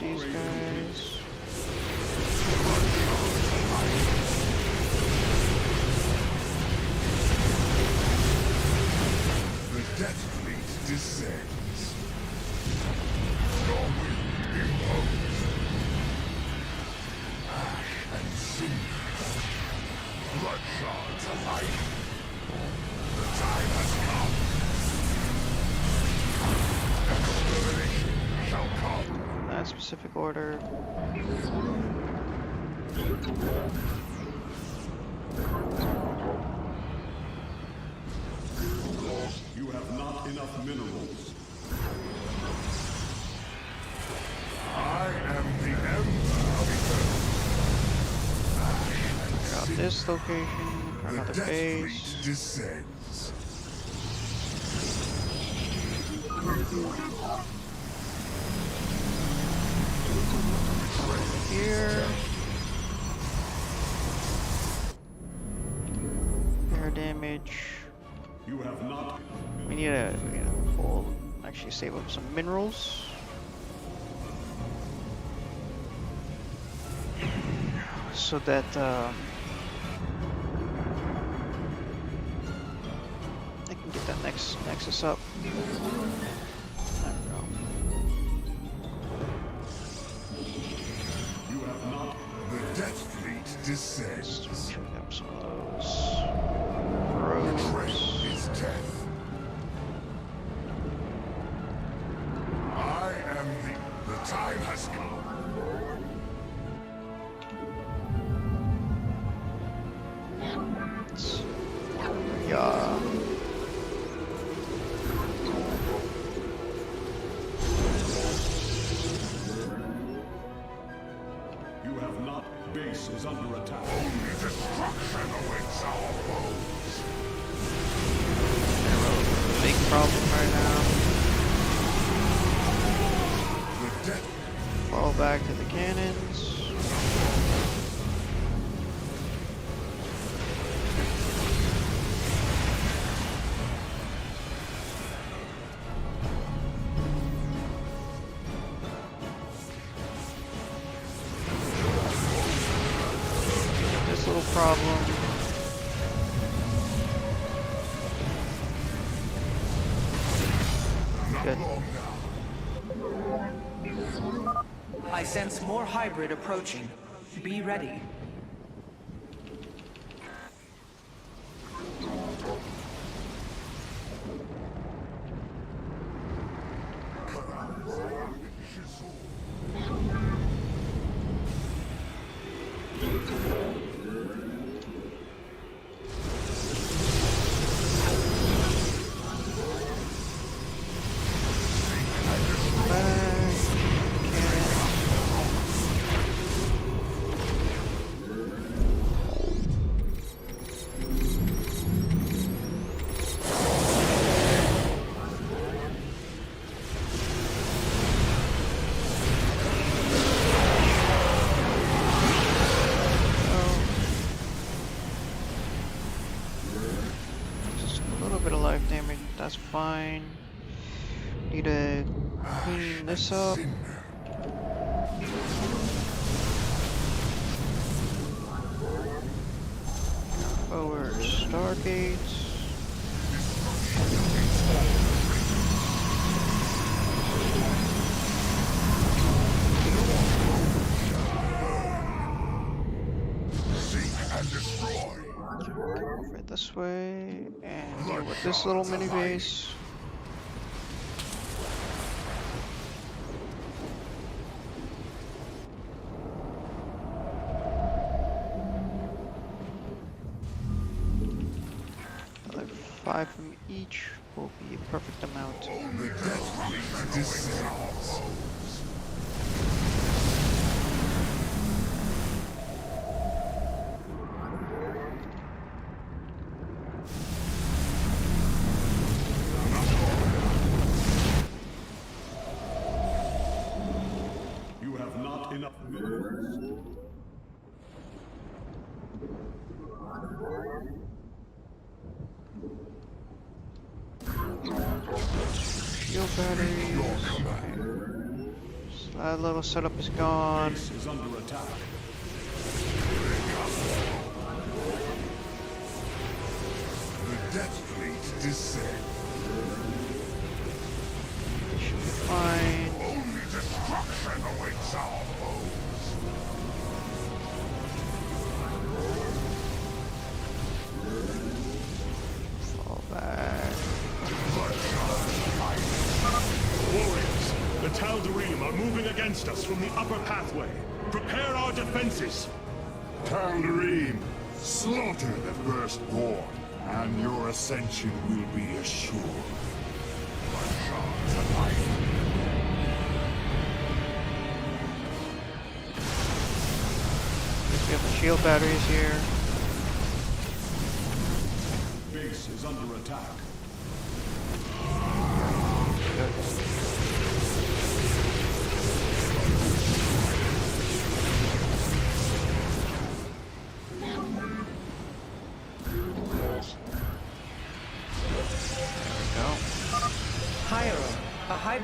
These guys. The Death Fleet descends. Your will imposed. Ash and cinders. Bloodshot to life. The time has come. Extermination shall come. That specific order. You have not enough minerals. I am the Emperor of Eternity. Got this location for The another Death base. Fleet descends. damage. You have not. We need to pull, actually save up some minerals. So that I can get that next nexus up. There we go. You have not. The Death Fleet descends. Let's check up some of those Betrayal roads. is death. I am the time has come. Yeah. You have not. Base is under attack. Only destruction awaits our foes. Big problem right now. The death Fall back to the cannons. This little problem. Good. I sense more hybrid approaching. Be ready. Just a little bit of life damage, that's fine. Need to clean this up. Forward stargates. seek and destroy. Over this way and deal with this little mini base. Another 5 from each will be a perfect amount. The Death Fleet descends. You have not enough. Shield batteries. Okay. So that little setup is gone. Base is under attack. The Death Fleet descends. Should be fine. Only destruction awaits our foes. Fall back. Warriors, the Tal'Darim are moving against us from the upper pathway. Prepare our defenses. Tal'Darim, slaughter the firstborn, and your ascension will be assured. We have the shield batteries here. Base is under attack.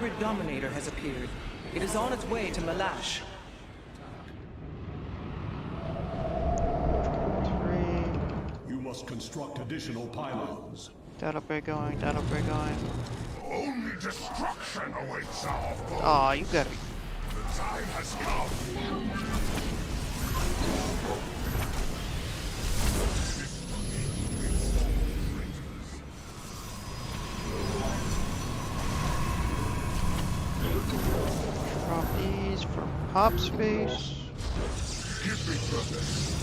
hybrid dominator has appeared. It is on its way to Melash. 3. You must construct additional pylons. Data break going, data break going. Only destruction awaits our foe. Aw, you gotta be. The time has come. Drop these for pop space. Give me purpose.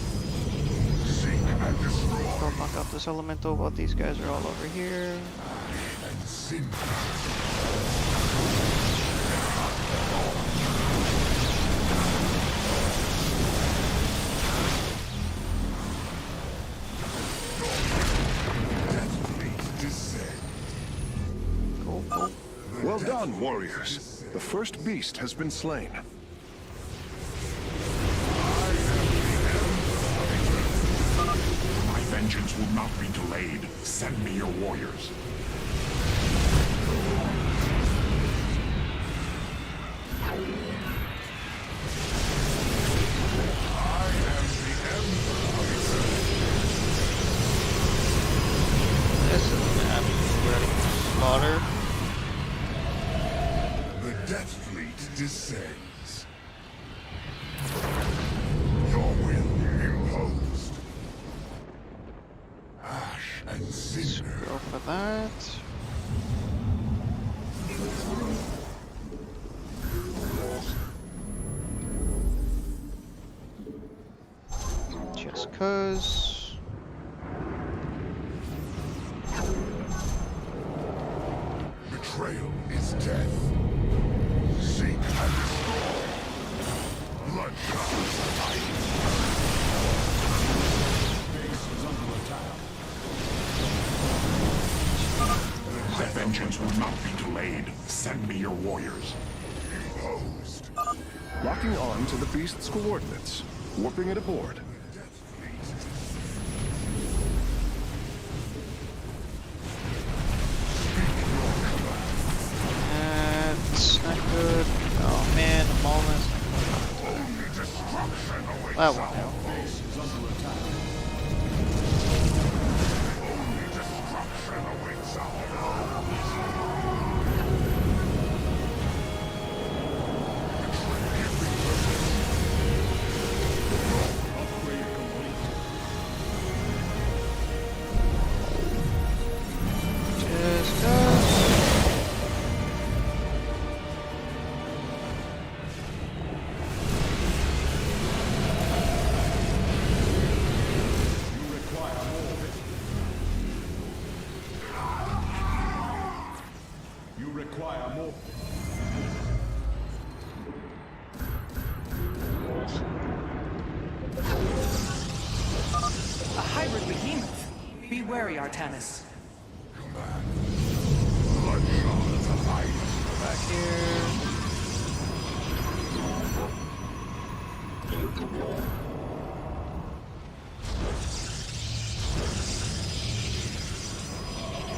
Seek and destroy Go knock out this elemental while these guys are all over here. and sin. Cool, cool. Well done, warriors. The first beast has been slain. My vengeance will not be delayed. Send me your warriors. This is an absolute slaughter. The Death Fleet descends. Your will imposed. Ash and cinder. Go for that. Just cause. Betrayal is death. Seek and destroy. Bloodshot life. Base is under attack. My vengeance will not be delayed. Send me your warriors. Imposed. Locking on to the beast's coordinates. Warping it aboard. That's not good. Oh man, I'm almost. Only destruction awaits That one our now. Base is under attack. Only destruction awaits our Upgrade complete. Just cause. You require more. You require more. A hybrid behemoth. Be wary, Artanis. Back here.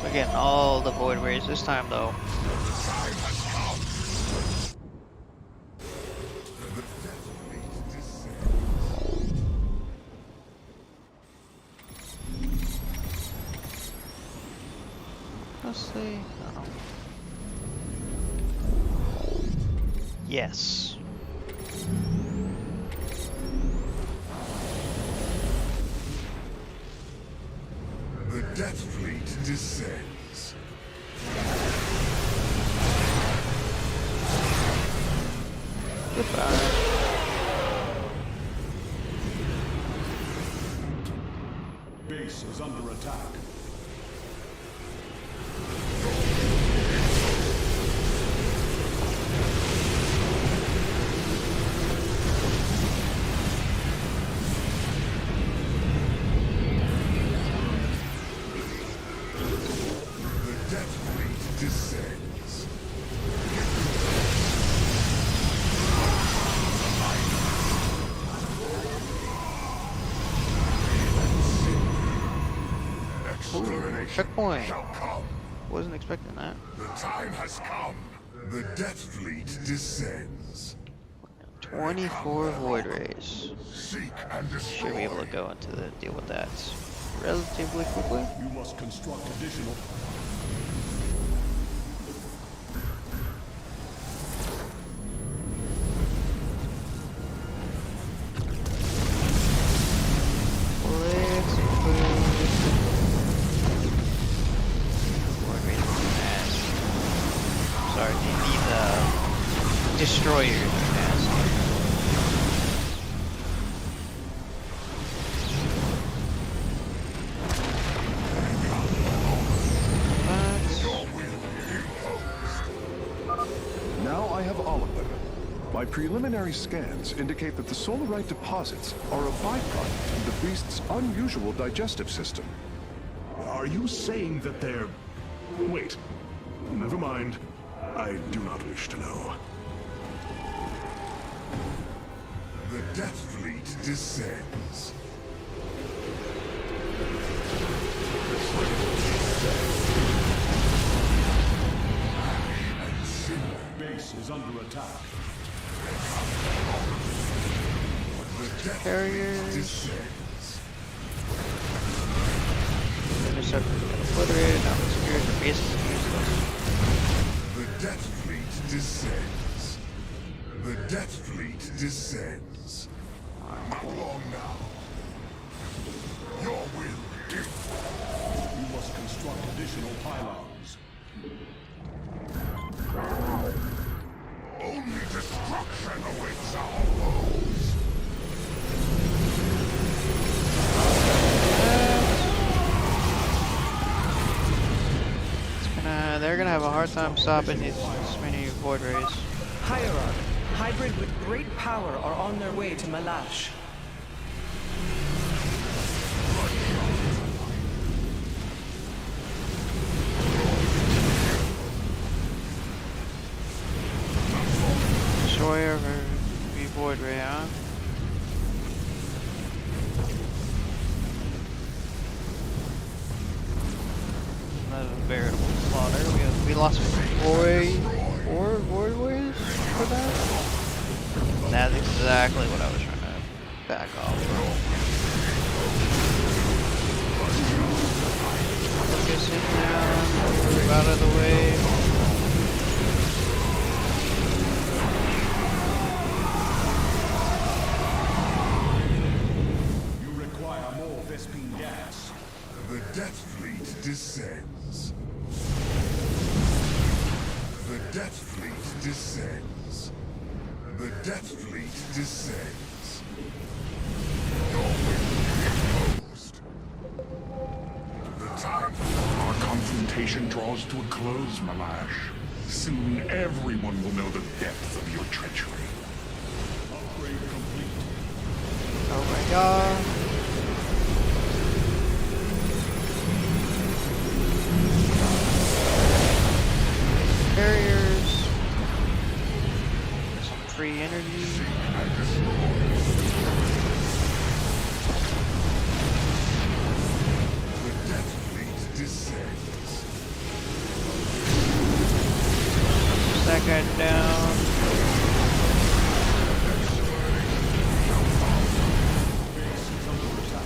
We're getting all the void rays this time though. Let's see. Oh. Yes. The Death Fleet descends. Goodbye. Base is under attack. The Death Fleet descends. Extermination Checkpoint. shall come. Wasn't expecting that. The time has come. The Death Fleet descends. 24 void rays. Seek and destroy. Should be able to go into the deal with that relatively quickly. You must construct additional. Let's improve. Void rays are fast. Sorry, these destroyers are fast. Now I have all of them. My preliminary scans indicate that the solarite deposits are a byproduct of the beast's unusual digestive system. Are you saying that they're... Wait. Never mind. I do not wish to know. The Death Fleet descends. Base is under attack. The Death Carriers. Fleet descends. Interceptor obliterated, now secured, the base is useless. The Death Fleet descends. The Death Fleet descends. Not long now. Your will do. You must construct additional pylons. Only destruction awaits our foes. They're gonna have a hard time stopping this many void rays. Hierarch, hybrid with great power are on their way to Malash. Destroyer v void ray, huh? That is a veritable slaughter. We lost four void rays for that. That's exactly what I was trying to back off from. Focus in now. Move out of the way. The Death Fleet descends. The Death Fleet descends. The Death Fleet descends. Your will be imposed. The time for Our confrontation draws to a close, Malash. Soon everyone will know the depth of your treachery. Upgrade complete. Oh my god. Carriers. Some free energy. The Death Fleet descends. Push that guy down.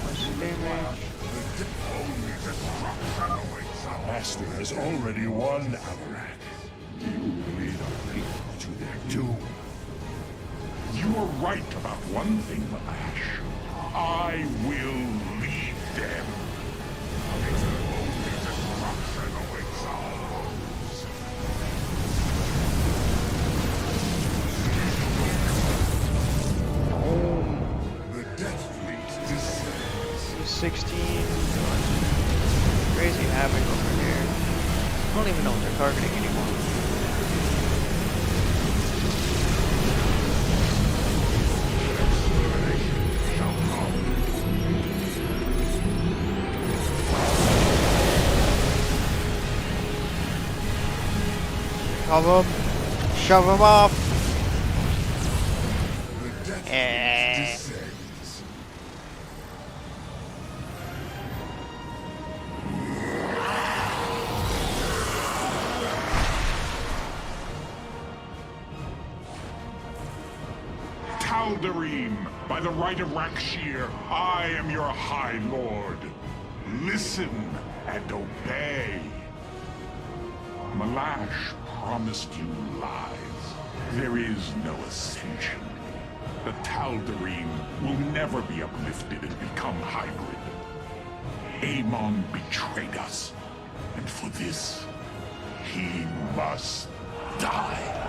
Much damage. Master has already won, Avarak. You lead our people to their doom. You are right about one thing, Malash. I will lead them. Only destruction awaits our foes. The Death Fleet descends. 16. Crazy havoc over here. I don't even know what they're targeting anymore. Shove him. Shove him off. The Death Fleet descends. Tal'Darim, by the right of Rakshir, I am your High Lord. Listen and obey. Malash promised you lies. There is no ascension. The Tal'Darim will never be uplifted and become hybrid. Amon betrayed us, and for this, he must die.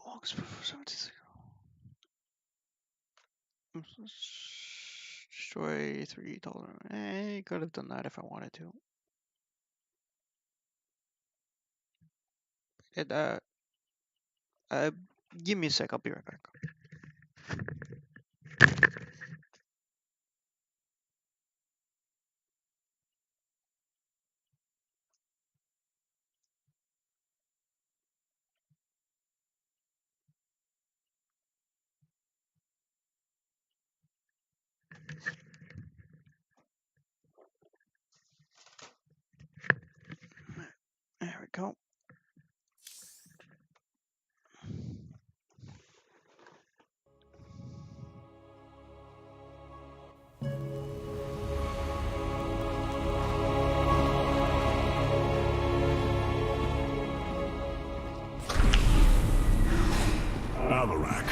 Longest before 76. Destroy 3 taller. Could have done that if I wanted to. It, give me a sec. I'll be right back. There we go. Alarak.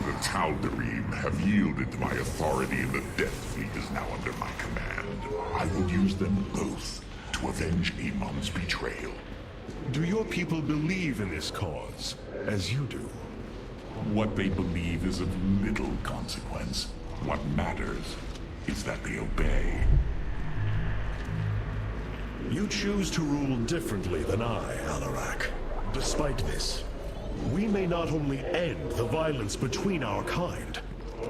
The Tal'Darim have yielded to my authority, and the Death Fleet is now under my command. I will use them both to avenge Amon's betrayal. Do your people believe in this cause, as you do? What they believe is of little consequence. What matters is that they obey. You choose to rule differently than I, Alarak. Despite this, we may not only end the violence between our kind,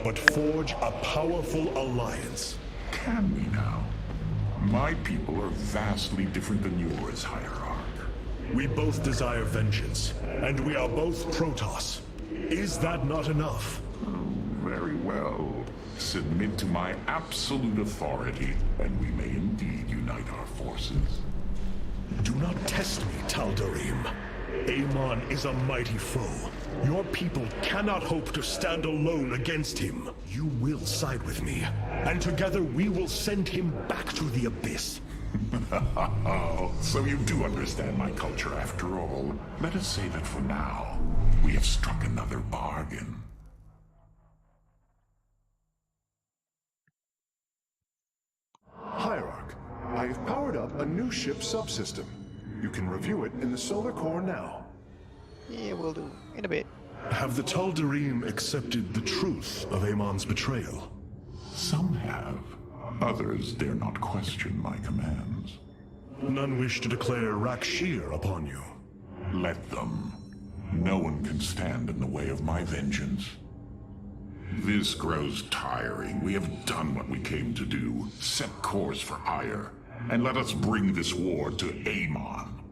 but forge a powerful alliance. Can we now? My people are vastly different than yours, Hierarch. We both desire vengeance, and we are both Protoss. Is that not enough? Very well. Submit to my absolute authority, and we may indeed unite our forces. Do not test me, Tal'Darim. Amon is a mighty foe. Your people cannot hope to stand alone against him. You will side with me, and together we will send him back to the abyss. Oh, so you do understand my culture after all. Let us say that for now, we have struck another bargain. Hierarch, I have powered up a new ship subsystem. You can review it in the solar core now. Yeah, we'll do. In a bit. Have the Tal'Darim accepted the truth of Amon's betrayal? Some have. Others dare not question my commands. None wish to declare Rakshir upon you. Let them. No one can stand in the way of my vengeance. This grows tiring. We have done what we came to do. Set course for Ire. And let us bring this war to Amon.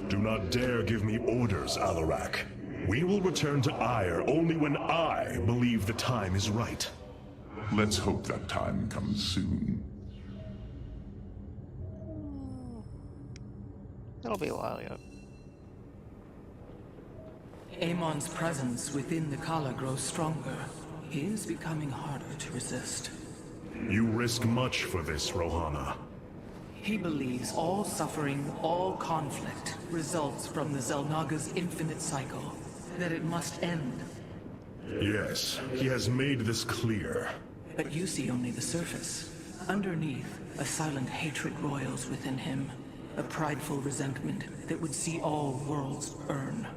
Do not dare give me orders, Alarak. We will return to Ire only when I believe the time is right. Let's hope that time comes soon. It'll be a while yet. Amon's presence within the Kala grows stronger. He is becoming harder to resist. You risk much for this, Rohana. He believes all suffering, all conflict, results from the Xel'Naga's infinite cycle. That it must end. Yes, he has made this clear. But you see only the surface. Underneath, a silent hatred roils within him. A prideful resentment that would see all worlds burn.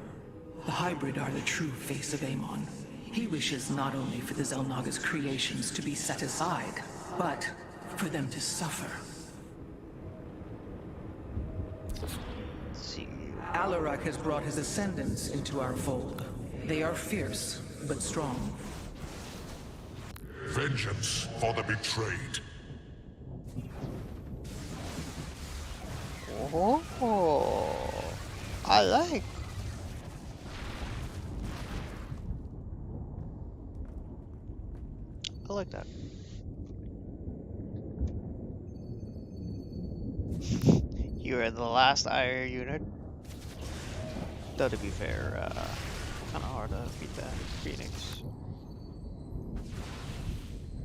The hybrid are the true face of Amon. He wishes not only for the Xel'Naga's creations to be set aside, but for them to suffer. See. Alarak has brought his ascendants into our fold. They are fierce, but strong. Vengeance for the betrayed. Oh, I like. I like that. You are the last IR unit. Though to be fair, kind of hard to beat that Phoenix.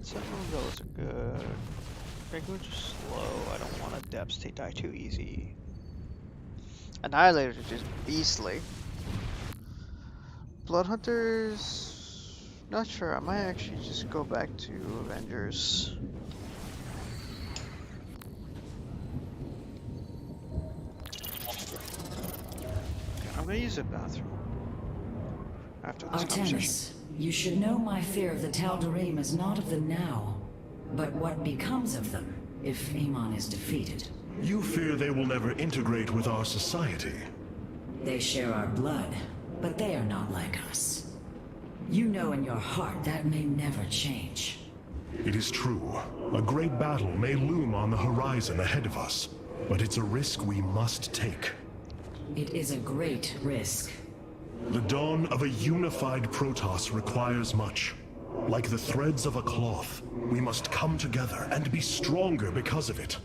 Some of those are good. Regular just slow. I don't want a depths to die too easy. Annihilators are just beastly. Bloodhunters, not sure. I might actually just go back to Avengers. Okay, I'm gonna use a bathroom after this conversation. Artemis, you should know my fear of the Tal'Darim is not of the now, but what becomes of them if Amon is defeated. You fear they will never integrate with our society. They share our blood, but they are not like us. You know in your heart that may never change. It is true. A great battle may loom on the horizon ahead of us, but it's a risk we must take. It is a great risk. The dawn of a unified Protoss requires much. Like the threads of a cloth, we must come together and be stronger because of it.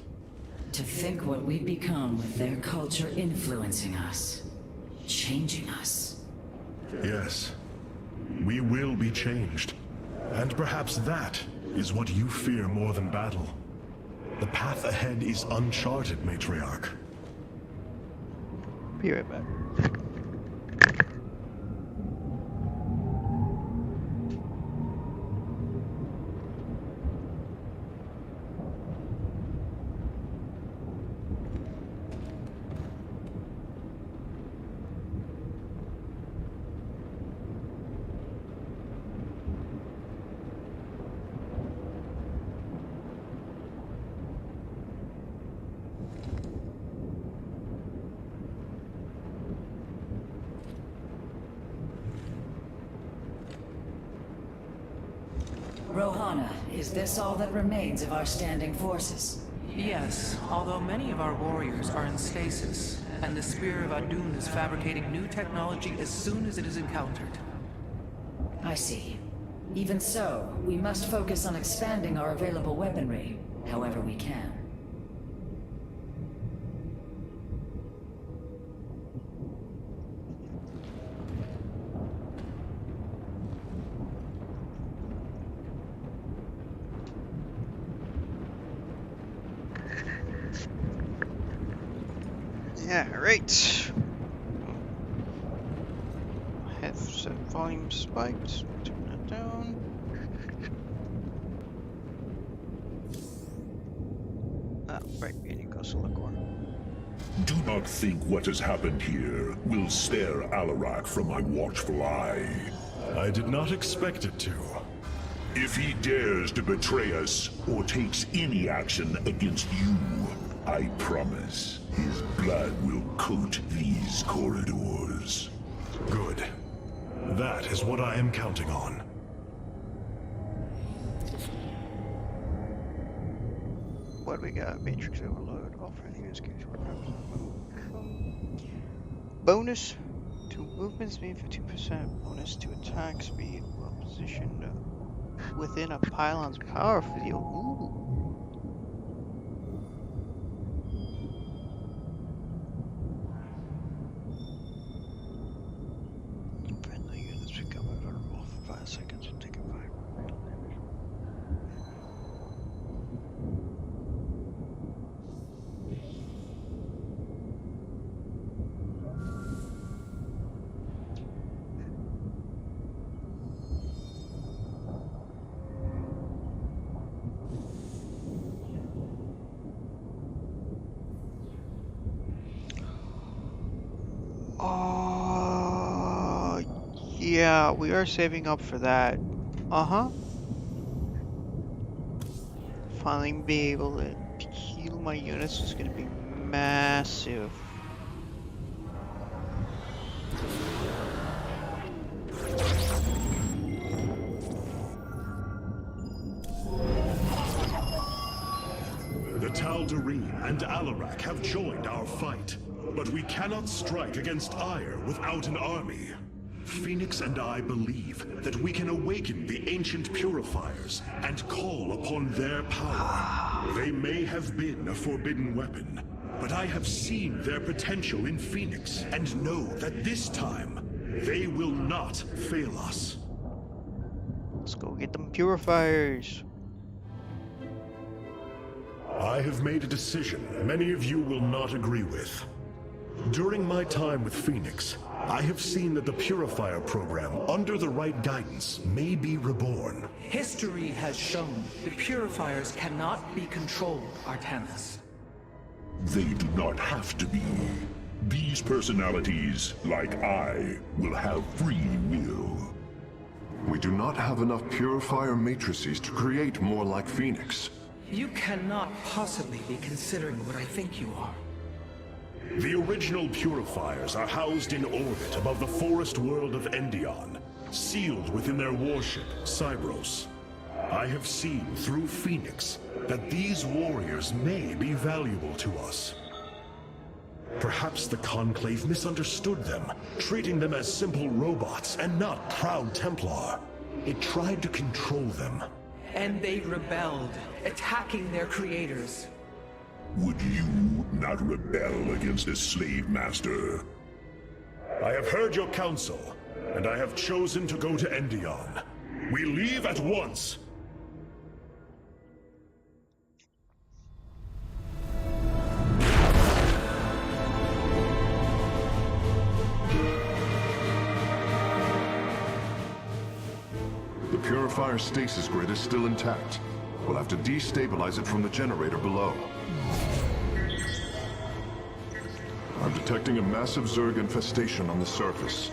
To think what we've become with their culture influencing us, changing us. Yes, we will be changed. And perhaps that is what you fear more than battle. The path ahead is uncharted, Matriarch. Be right back. Rohana, is this all that remains of our standing forces? Yes, although many of our warriors are in stasis, and the Spear of Adun is fabricating new technology as soon as it is encountered. I see. Even so, we must focus on expanding our available weaponry, however we can. Yeah, right. Have set volume spiked. Turn that down. Ah, right, here you go, Silicor. Do not think what has happened here will spare Alarak from my watchful eye. I did not expect it to. If he dares to betray us or takes any action against you, I promise his blood will coat these corridors. Good. That is what I am counting on. What do we got? Matrix Overload. Offer anything as bonus to movement speed, 15% bonus to attack speed while positioned within a pylon's power field. Ooh. Friendly units become vulnerable for 5 seconds and take a 5 damage. Yeah, we are saving up for that. Uh-huh. Finally be able to heal my units is gonna be massive. The Tal'Darim and Alarak have joined our fight, but we cannot strike against Ire without an army. Phoenix and I believe that we can awaken the ancient purifiers and call upon their power. They may have been a forbidden weapon, But I have seen their potential in Phoenix, and know that this time, they will not fail us. Let's go get them purifiers. I have made a decision many of you will not agree with. During my time with Phoenix, I have seen that the Purifier program, under the right guidance, may be reborn. History has shown the purifiers cannot be controlled, Artanis. They do not have to be. These personalities, like I, will have free will. We do not have enough Purifier matrices to create more like Phoenix. You cannot possibly be considering what I think you are. The original Purifiers are housed in orbit above the forest world of Endion, sealed within their warship, Cybros. I have seen through Phoenix that these warriors may be valuable to us. Perhaps the Conclave misunderstood them, treating them as simple robots and not proud Templar. It tried to control them. And they rebelled, attacking their creators. Would you not rebel against a slave master? I have heard your counsel, and I have chosen to go to Endion. We leave at once! The Purifier stasis grid is still intact. We'll have to destabilize it from the generator below. I'm detecting a massive Zerg infestation on the surface.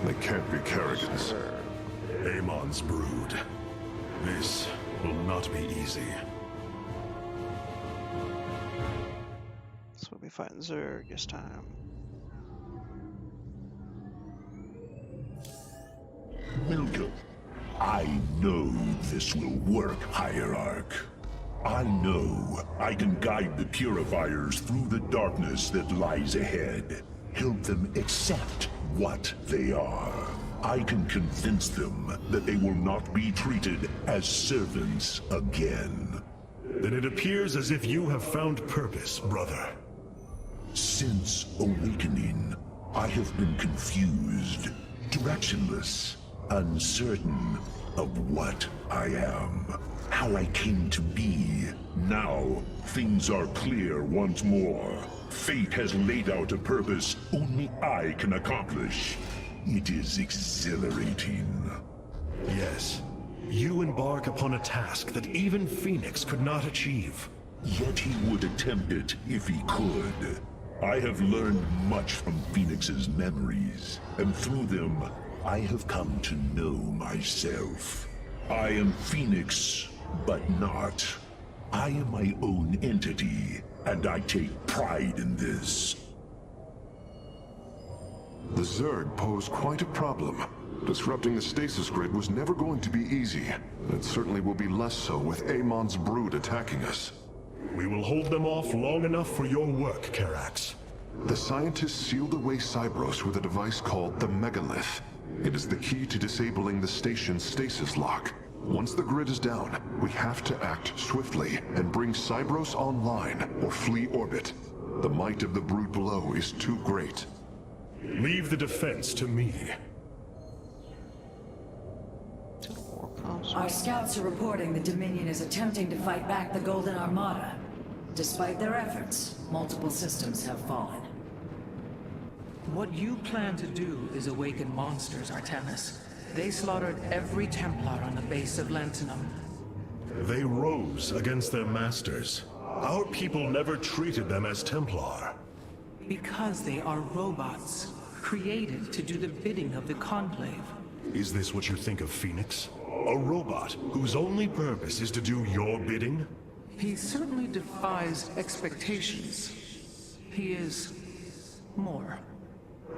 They can't be Kerrigans. Amon's brood. This will not be easy. So we'll be fighting Zerg this time. Welcome. I know this will work, Hierarch. I know I can guide the Purifiers through the darkness that lies ahead. Help them accept what they are. I can convince them that they will not be treated as servants again. Then it appears as if you have found purpose, brother. Since awakening, I have been confused, directionless, uncertain of what I am, how I came to be. Now, things are clear once more. Fate has laid out a purpose only I can accomplish. It is exhilarating. Yes, you embark upon a task that even Phoenix could not achieve. Yet he would attempt it if he could. I have learned much from Phoenix's memories, and through them, I have come to know myself. I am Phoenix, but not. I am my own entity, and I take pride in this. The Zerg pose quite a problem. Disrupting the stasis grid was never going to be easy. It certainly will be less so with Amon's brood attacking us. We will hold them off long enough for your work, Karax. The scientists sealed away Cybros with a device called the Megalith. It is the key to disabling the station's stasis lock. Once the grid is down, we have to act swiftly and bring Cybros online or flee orbit. The might of the brood below is too great. Leave the defense to me. Our scouts are reporting the Dominion is attempting to fight back the Golden Armada. Despite their efforts, multiple systems have fallen. What you plan to do is awaken monsters, Artanis. They slaughtered every Templar on the base of Lentinum. They rose against their masters. Our people never treated them as Templar. Because they are robots, created to do the bidding of the Conclave. Is this what you think of Phoenix? A robot whose only purpose is to do your bidding? He certainly defies expectations. He is more.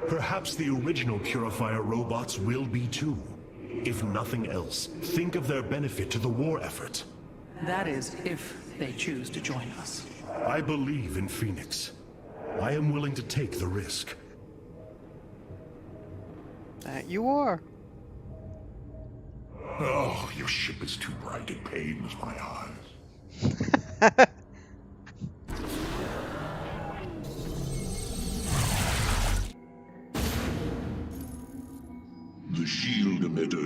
Perhaps the original Purifier robots will be too. If nothing else, think of their benefit to the war effort. That is, if they choose to join us. I believe in Phoenix. I am willing to take the risk. You are. Oh, your ship is too bright, it pains my eyes.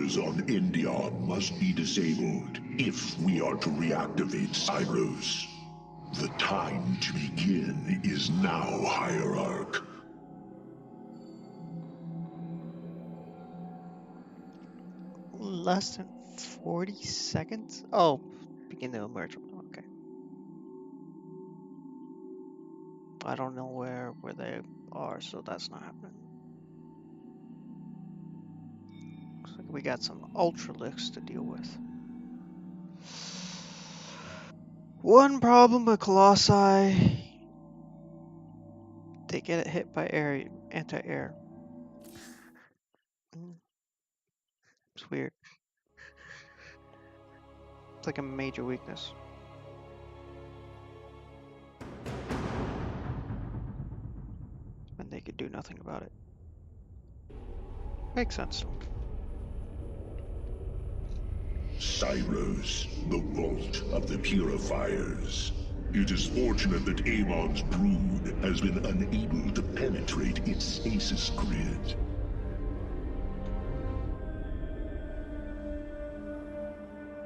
sensors on Endion must be disabled if we are to reactivate Cyros. The time to begin is now, Hierarch. Less than 40 seconds? Oh, begin to emerge. Okay. I don't know where they are, so that's not happening. Looks like we got some Ultralicks to deal with. One problem with Colossi. They get hit by anti-air. It's weird. It's like a major weakness. And they could do nothing about it. Makes sense. Cyros, the vault of the purifiers. It is fortunate that Amon's brood has been unable to penetrate its stasis grid.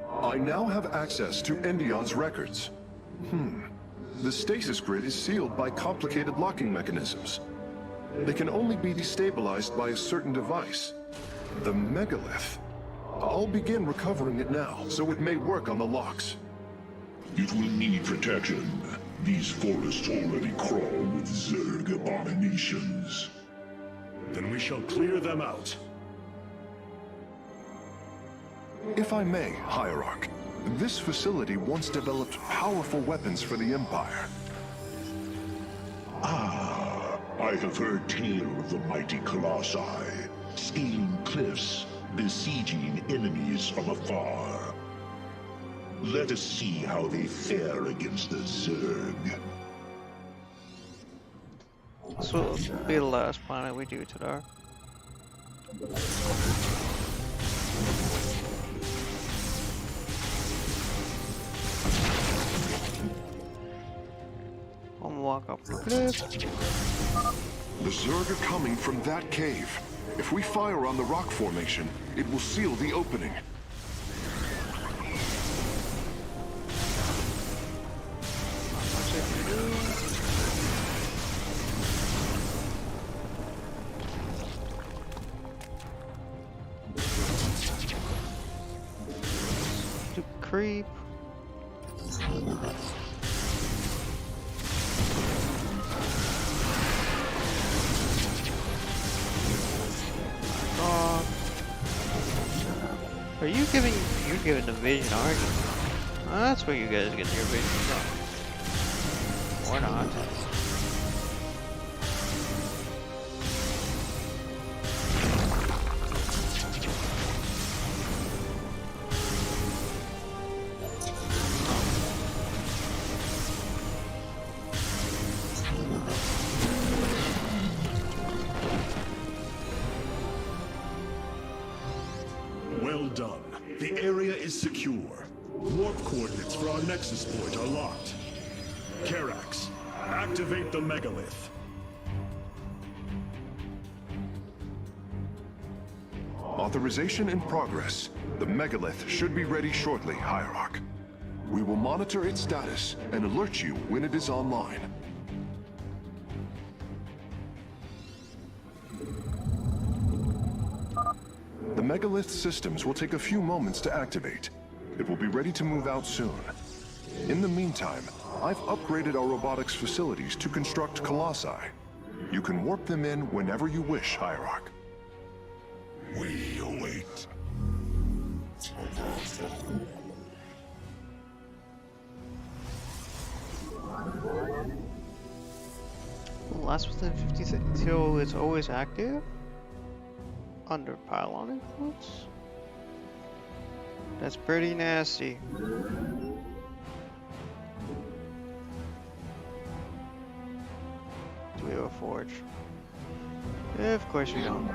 I now have access to Endion's records. The stasis grid is sealed by complicated locking mechanisms. They can only be destabilized by a certain device. The megalith. I'll begin recovering it now, so it may work on the locks. It will need protection. These forests already crawl with Zerg abominations. Then we shall clear them out. If I may, Hierarch, this facility once developed powerful weapons for the Empire. I have heard tale of the mighty Colossi, scaling cliffs, besieging enemies from afar. Let us see how they fare against the Zerg. This will be the last planet we do today. I'm gonna walk up the cliff. The Zerg are coming from that cave. If we fire on the rock formation, it will seal the opening. To creep. Are you giving? You're giving the vision, aren't you? That's where you guys get your vision from. Or not. Well done. The area is secure. Warp coordinates for our Nexus point are locked. Karax, activate the megalith. Authorization in progress. The megalith should be ready shortly, Hierarch. We will monitor its status and alert you when it is online. The megalith systems will take a few moments to activate. It will be ready to move out soon. In the meantime, I've upgraded our robotics facilities to construct colossi. You can warp them in whenever you wish, Hierarch. We await. Last within 50 seconds until it's always active? Under pylon influence? That's pretty nasty. Do we have a forge? Yeah, of course we don't.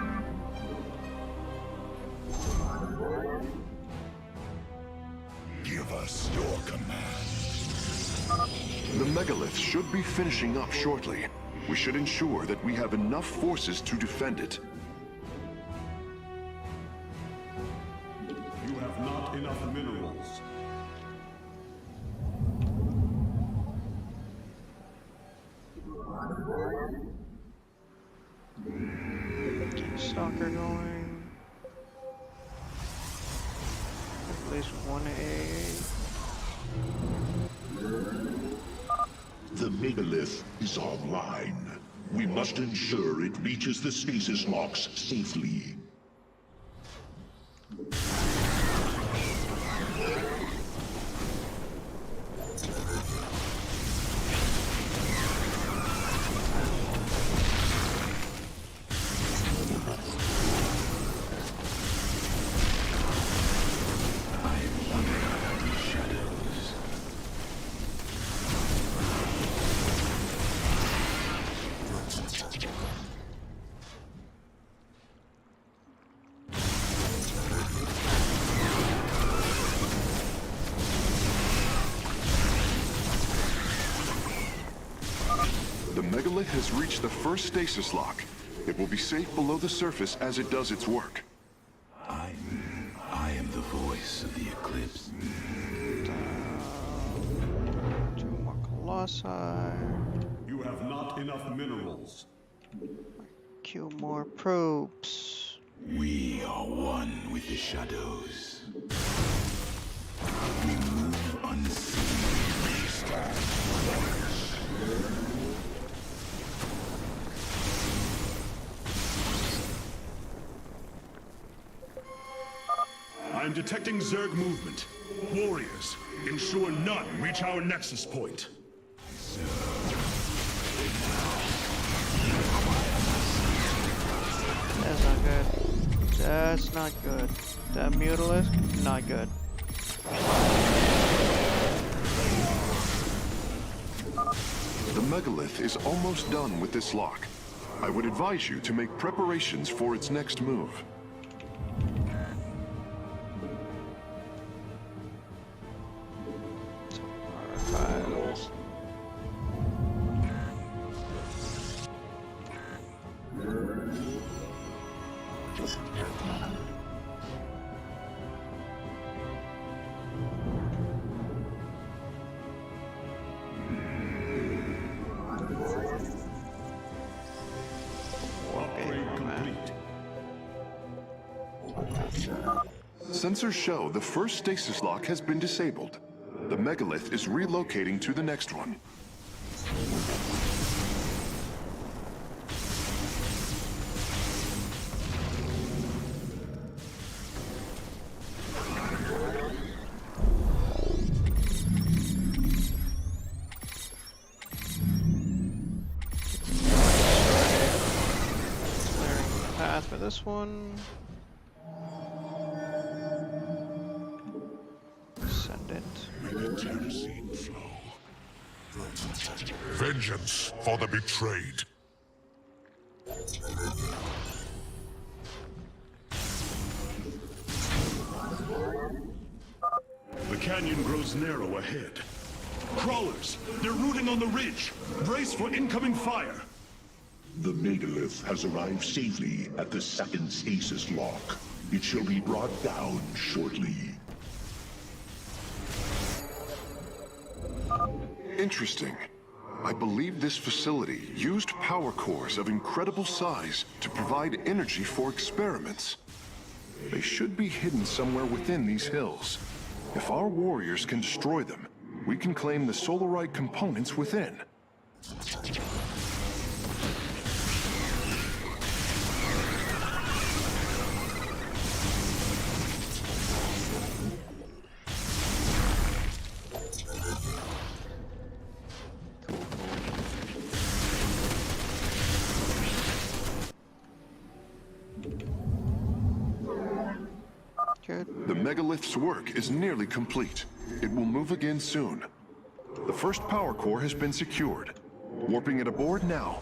Give us your command. The megalith should be finishing up shortly. We should ensure that we have enough forces to defend it. berserker going. At least one The megalith is online. We must ensure it reaches the stasis locks safely. The megalith has reached the first stasis lock. It will be safe below the surface as it does its work. I am the voice of the eclipse. Two more colossi. You have not enough minerals. Q more probes. We are one with the shadows. We move unseen. I'm detecting Zerg movement. Warriors, ensure none reach our nexus point. That's not good. That's not good. That Mutalisk, not good. The megalith is almost done with this lock. I would advise you to make preparations for its next move. Files. Upgrade complete. Sensors show the first stasis lock has been disabled. The megalith is relocating to the next one. Clearing the path for this one. Send it. Vengeance for the betrayed. The canyon grows narrow ahead. Crawlers, they're rooting on the ridge. Brace for incoming fire. The megalith has arrived safely at the second stasis lock. It shall be brought down shortly. Interesting. I believe this facility used power cores of incredible size to provide energy for experiments. They should be hidden somewhere within these hills. If our warriors can destroy them, we can claim the Solarite components within. Good. The megalith's work is nearly complete. It will move again soon. The first power core has been secured. Warping it aboard now.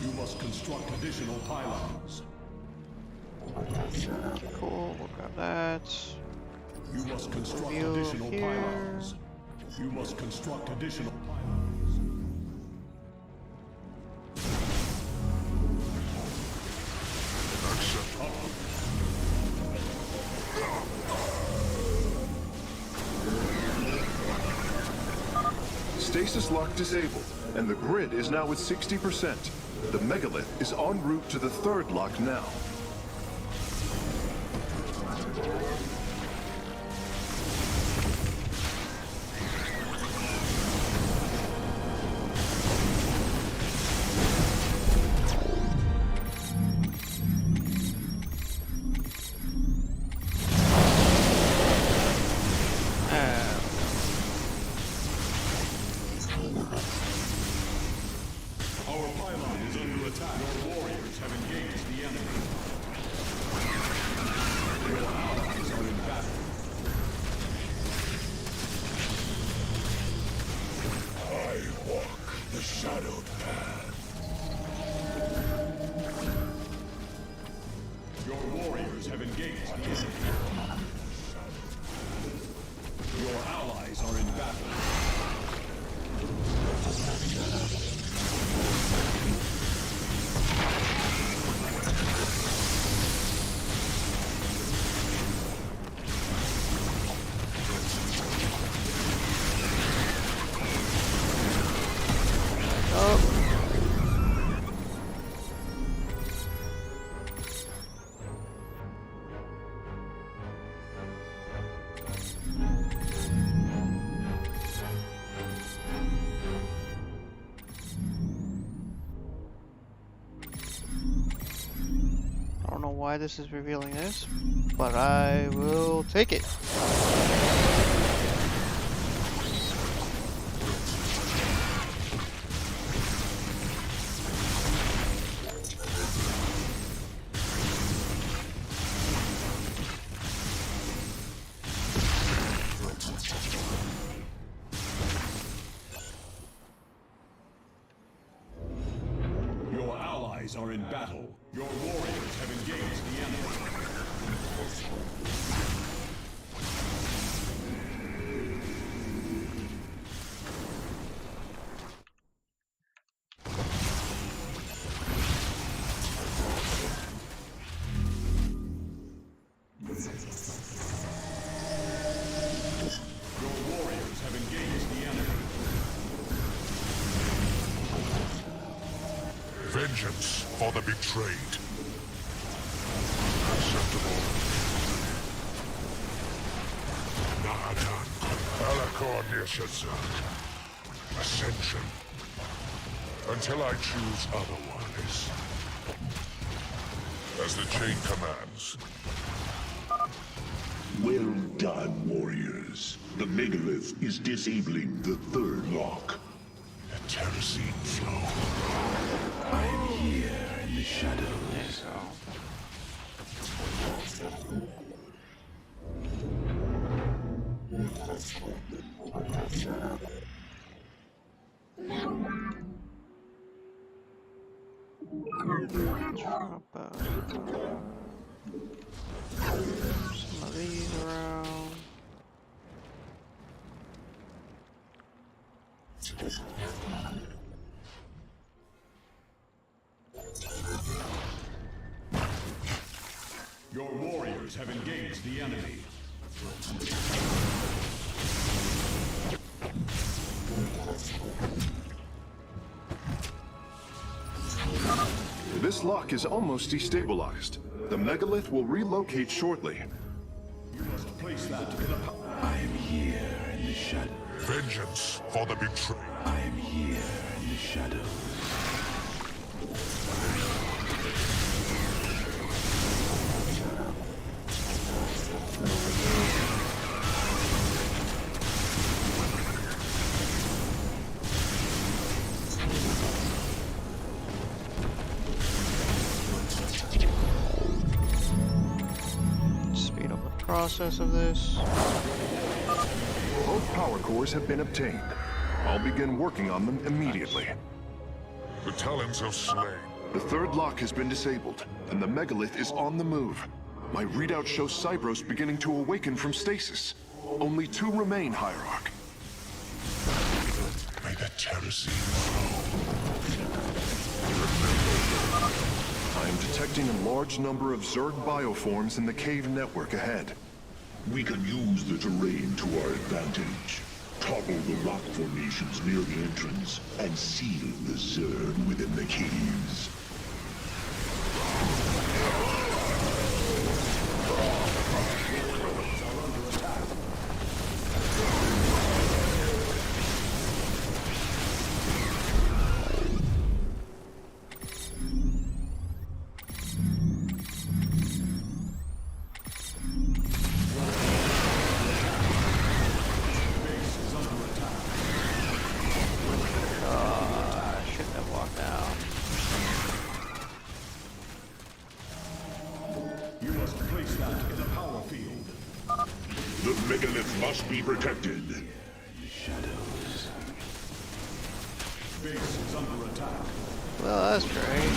You must construct additional pylons. Cool, we'll grab that. You must construct Move additional here. pylons. You must construct additional pylons. Stasis lock disabled. and the grid is now at 60%. The megalith is en route to the third lock now. I don't know why this is revealing this, but I will take it. Your allies are in battle. Your warriors have engaged the enemy. Your warriors have engaged the enemy. Vengeance for the betrayed. Acceptable. Nahatan. Alakor Nishazak. Ascension. Until I choose otherwise. As the chain commands. Well done, warriors. The megalith is disabling the third lock. The Terracine flow. I am here in the shadows. Drop some of these around. Your warriors have engaged the enemy. This lock is almost destabilized. The megalith will relocate shortly. You must place that in a... I am here in the shadows. Vengeance for the betrayed. I am here in the shadows. Speed up the process of this. Both power cores have been obtained. I'll begin working on them immediately. The talons have slain. The third lock has been disabled, and the megalith is on the move. My readout shows Cybros beginning to awaken from stasis. Only 2 remain, Hierarch. May the Terracine flow. I am detecting a large number of Zerg bioforms in the cave network ahead. We can use the terrain to our advantage. Topple the rock formations near the entrance and seal the Zerg within the caves. The megalith must be protected. Shadows. Base is under attack. Well, that's great.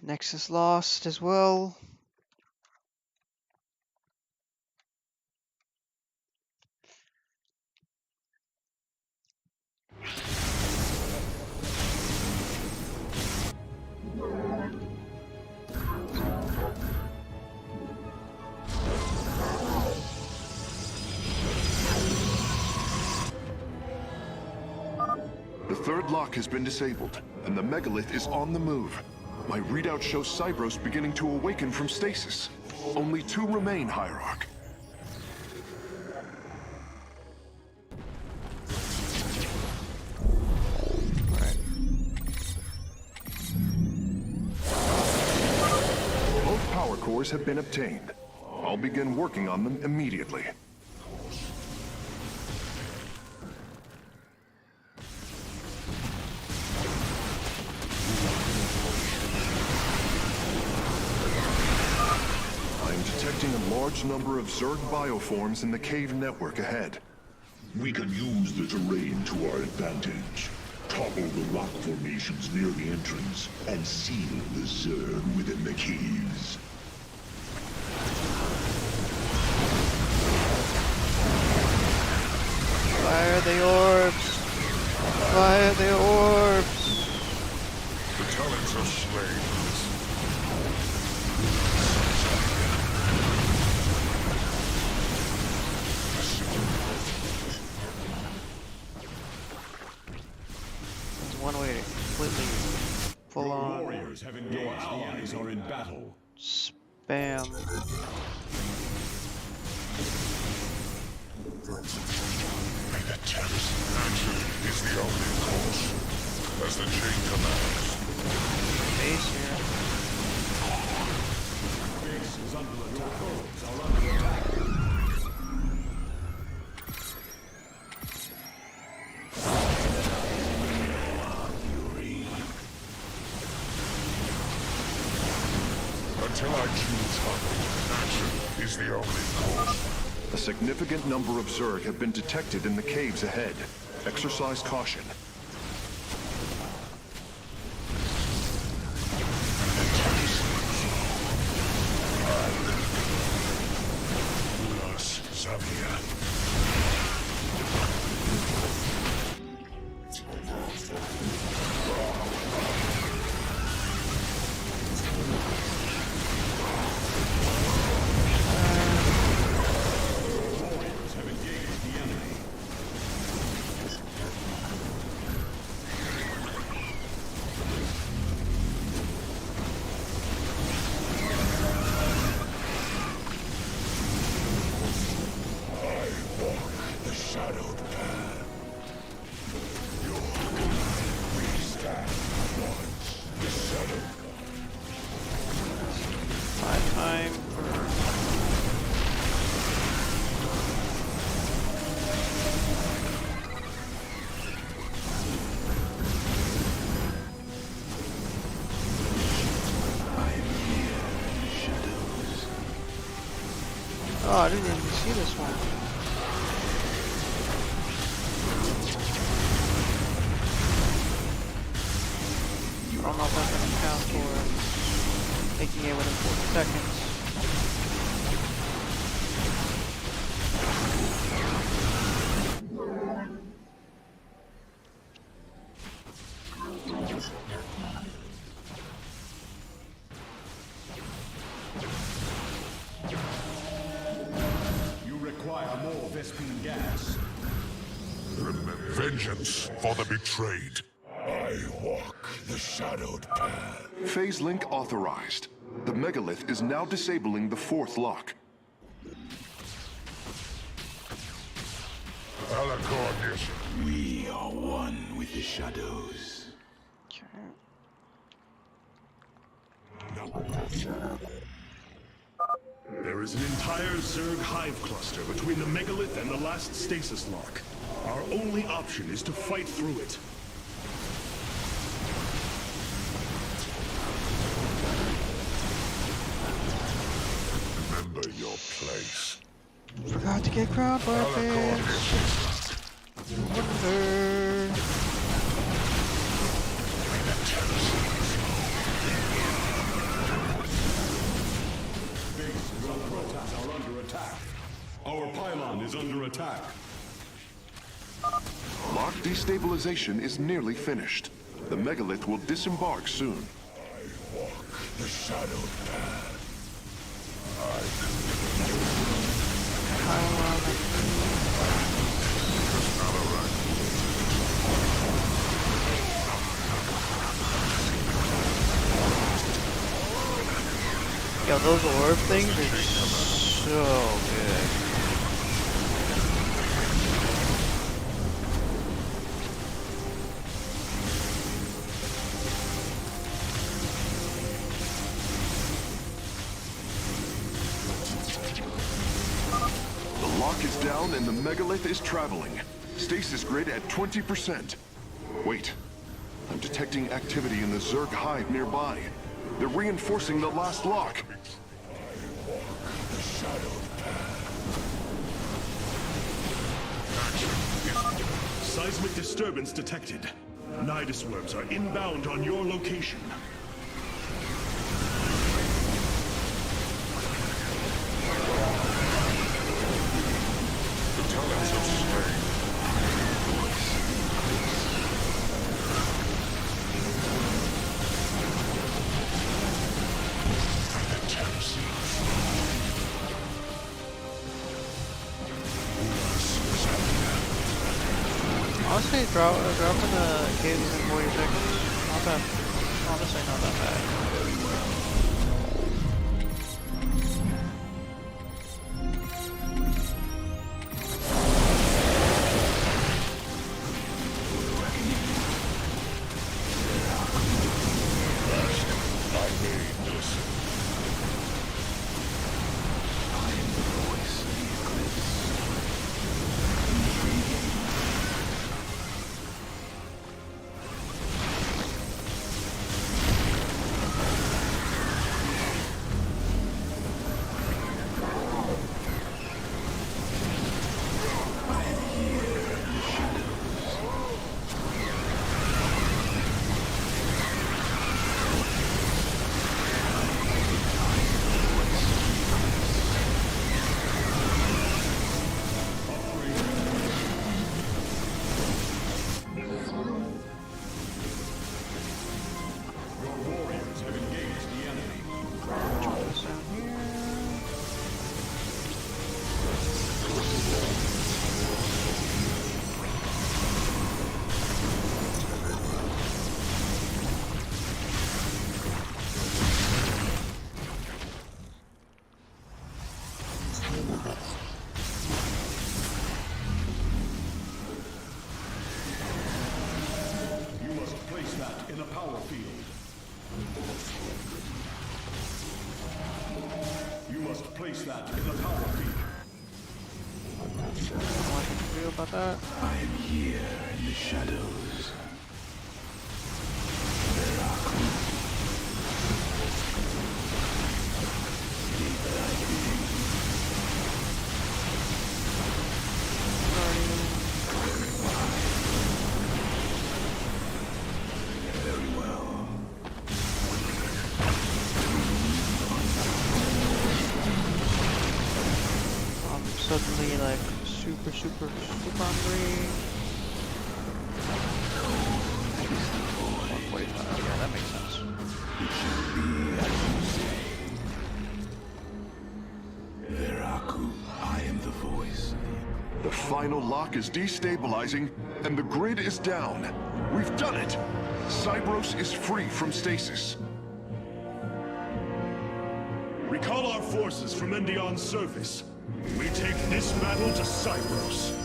Nexus lost as well. The third lock has been disabled, and the megalith is on the move. My readout shows Cybros beginning to awaken from stasis. Only 2 remain, Hierarch. Both power cores have been obtained. I'll begin working on them immediately. Detecting a large number of Zerg bioforms in the cave network ahead. We can use the terrain to our advantage. Topple the rock formations near the entrance and seal the Zerg within the caves. Fire the orbs! Fire the orbs! The talents are slaves. One way to completely full on Warriors have engaged. Your allies are in battle. spam. The terrorist action is the only course, as the chain commands. Base here. Base is under attack. Foes are under attack. Until I choose hunger, action is the only course. A significant number of Zerg have been detected in the caves ahead. Exercise caution. Los Xavier. Time for oh, I didn't even see this one. I don't know if that's going to count for making it within 40 seconds. Vespene gas. Vengeance for the betrayed. I walk the shadowed path. Phase link authorized. The megalith is now disabling the fourth lock. Alicorn We are one with the shadows. There is an entire Zerg hive cluster between the megalith and the last stasis lock. Our only option is to fight through it. Remember your place. Forgot to get ground weapons. Wonder. Are under attack. Our pylon is under attack. Lock destabilization is nearly finished. The megalith will disembark soon. I walk the shadowed path. Yo, those orb things are so good. The lock is down and the megalith is traveling. Stasis grid at 20%. Wait. I'm detecting activity in the Zerg hive nearby. They're reinforcing the last lock. Seismic disturbance detected. Nidus worms are inbound on your location. The talents of Slain. Honestly, dropping the caves in 40 seconds, not that, honestly not that bad. Place that in the power field. What can you do about that? I am here in the shadows. There are very well. Suddenly, like, super hungry. 145, yeah, that makes sense. Veraku, I am the voice. final lock is destabilizing, and the grid is down. We've done it! Cybros is free from stasis. Recall our forces from Endion's surface. We take this battle to Cybros.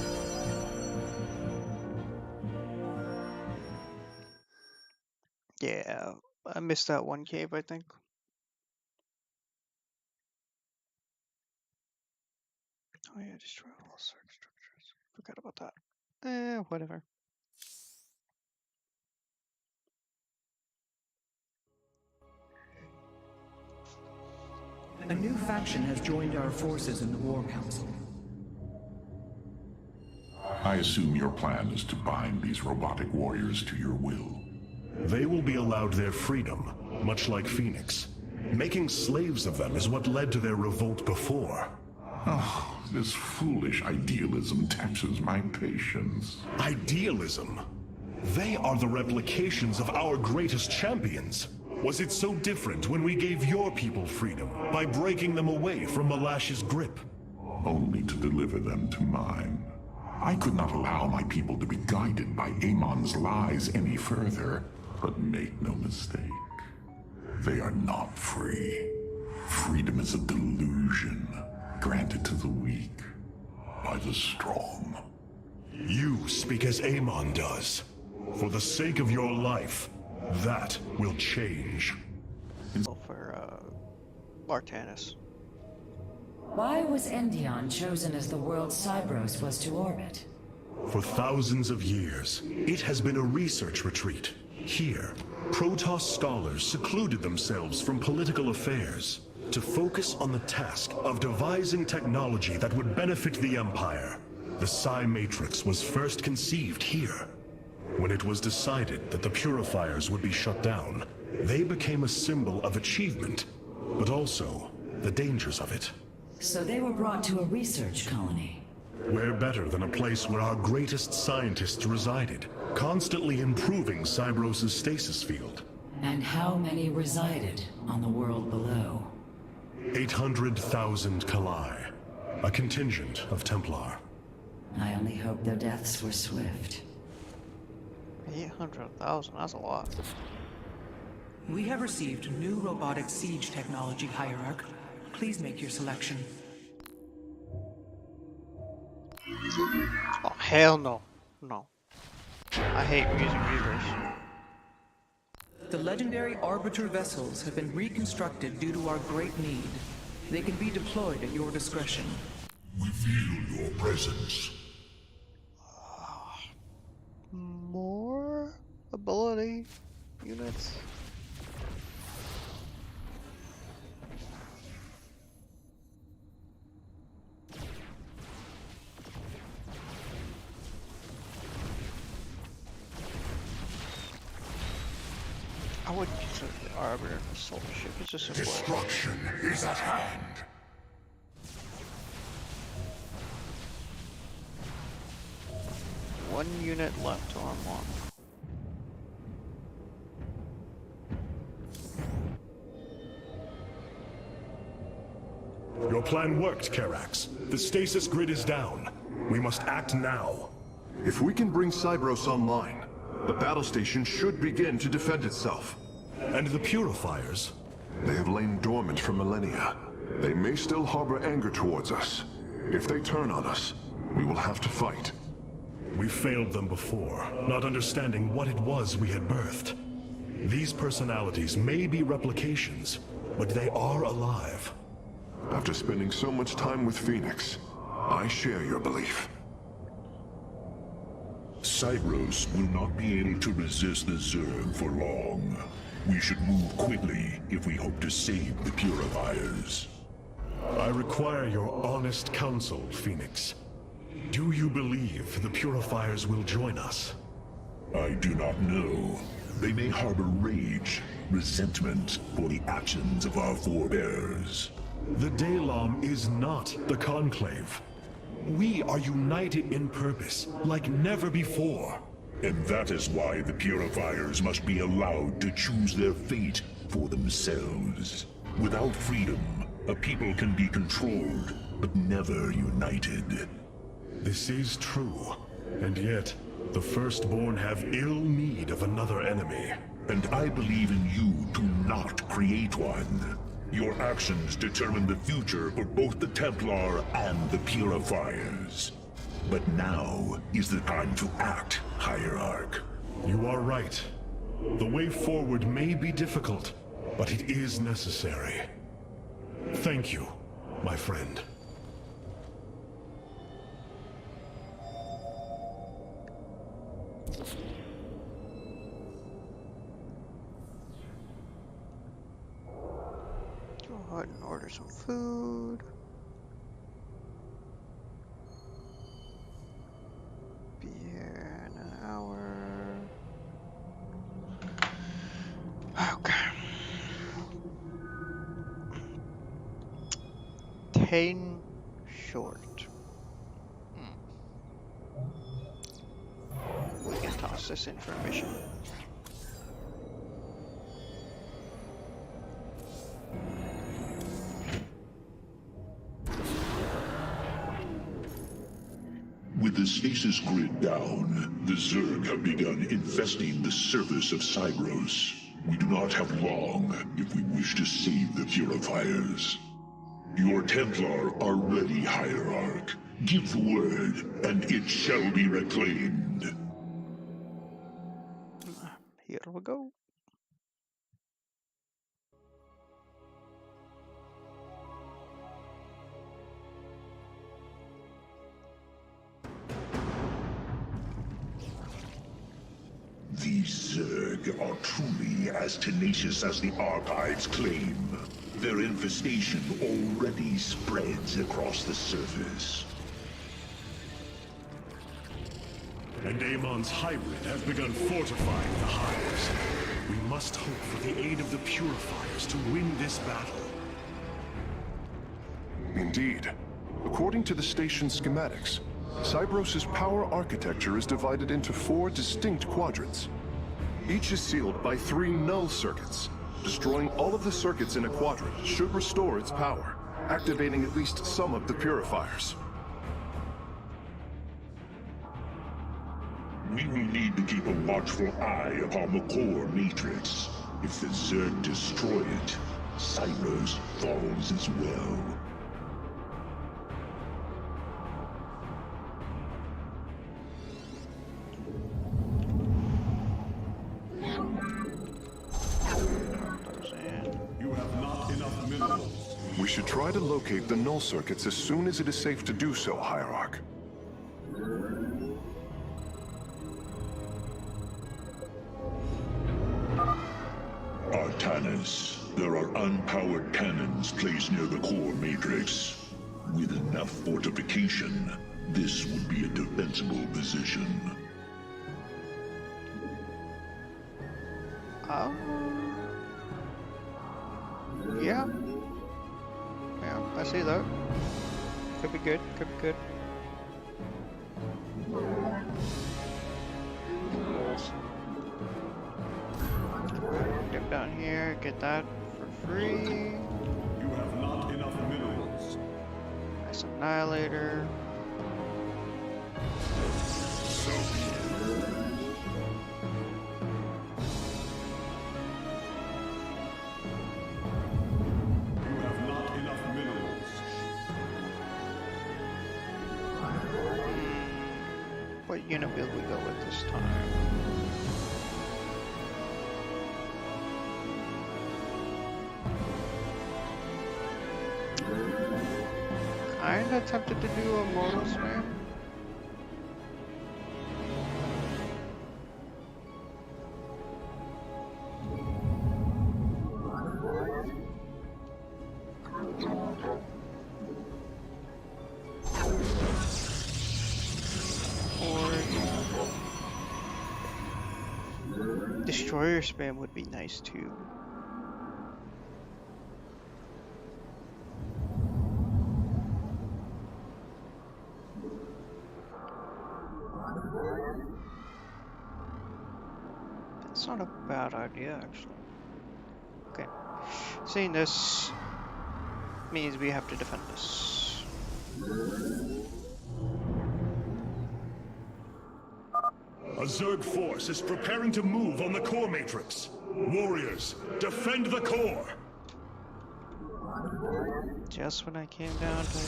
Yeah, I missed that one cave, I think. Oh yeah, destroy all circuit structures. Forgot about that. Whatever. A new faction has joined our forces in the War Council. I assume your plan is to bind these robotic warriors to your will. They will be allowed their freedom, much like Phoenix. Making slaves of them is what led to their revolt before. Oh, this foolish idealism taxes my patience. Idealism? They are the replications of our greatest champions. Was it so different when we gave your people freedom by breaking them away from Malash's grip? Only to deliver them to mine. I could not allow my people to be guided by Amon's lies any further, but make no mistake. They are not free. Freedom is a delusion, granted to the weak by the strong. You speak as Amon does. For the sake of your life, that will change. For Artanis. Why was Endion chosen as the world Cybros was to orbit? For thousands of years, it has been a research retreat. Here, Protoss scholars secluded themselves from political affairs to focus on the task of devising technology that would benefit the Empire. The Psi Matrix was first conceived here. When it was decided that the purifiers would be shut down, they became a symbol of achievement, but also the dangers of it. So they were brought to a research colony. Where better than a place where our greatest scientists resided, constantly improving Cybros' stasis field. And how many resided on the world below? 800,000 Kalai, a contingent of Templar. I only hope their deaths were swift. 800,000, that's a lot. We have received new robotic siege technology, Hierarch. Please make your selection. Oh, hell no. No. I hate using Reavers. The legendary Arbiter vessels have been reconstructed due to our great need. They can be deployed at your discretion. We feel your presence. More ability units. I wouldn't consider the Arbiter a soul ship, it's just a Destruction is at hand. one unit left to unlock. Your plan worked, Karax. The stasis grid is down. We must act now. If we can bring Cybros online, the battle station should begin to defend itself. And the purifiers? They have lain dormant for millennia. They may still harbor anger towards us. If they turn on us, we will have to fight. We failed them before, not understanding what it was we had birthed. These personalities may be replications, but they are alive. After spending so much time with Phoenix, I share your belief. Cybros will not be able to resist the Zerg for long. We should move quickly if we hope to save the Purifiers. I require your honest counsel, Phoenix. Do you believe the Purifiers will join us? I do not know. They may harbor rage, resentment for the actions of our forebears. The Daylom is not the Conclave. We are united in purpose, like never before. And that is why the Purifiers must be allowed to choose their fate for themselves. Without freedom, a people can be controlled, but never united. This is true, and yet the Firstborn have ill need of another enemy. And I believe in you to not create one. Your actions determine the future for both the Templar and the Purifiers. But now is the time to act, Hierarch. You are right. The way forward may be difficult, but it is necessary. Thank you, my friend. Go ahead and order some food. Be here in an hour. Okay. 10 short. We can toss this in for a mission. With the stasis grid down, the Zerg have begun infesting the surface of Cybros. We do not have long if we wish to save the Purifiers. Your Templar are ready, Hierarch. Give the word, and it shall be reclaimed. Here we go. These Zerg are truly as tenacious as the archives claim. Their infestation already spreads across the surface. And Amon's hybrid has begun fortifying the hives. We must hope for the aid of the Purifiers to win this battle. Indeed. According to the station schematics, Cybros' power architecture is divided into 4 distinct quadrants. Each is sealed by 3 null circuits. Destroying all of the circuits in a quadrant should restore its power, activating at least some of the Purifiers. We will need to keep a watchful eye upon the core matrix. If the Zerg destroy it, Cybros falls as well. You have not enough minerals. We should try to locate the null circuits as soon as it is safe to do so, Hierarch. Artanis, there are unpowered cannons placed near the core matrix. With enough fortification, this would be a defensible position. Yeah. Yeah, I see that. Could be good, could be good. Dip down here, get that for free. You have not enough minerals. Nice annihilator. You have not enough minerals. What unit build we go with this time? Kinda tempted to do a mortal spam. Or destroyer spam would be nice too. That's not a bad idea, actually. Okay. Seeing this means we have to defend this. A Zerg force is preparing to move on the core matrix. Warriors, defend the core! Just when I came down to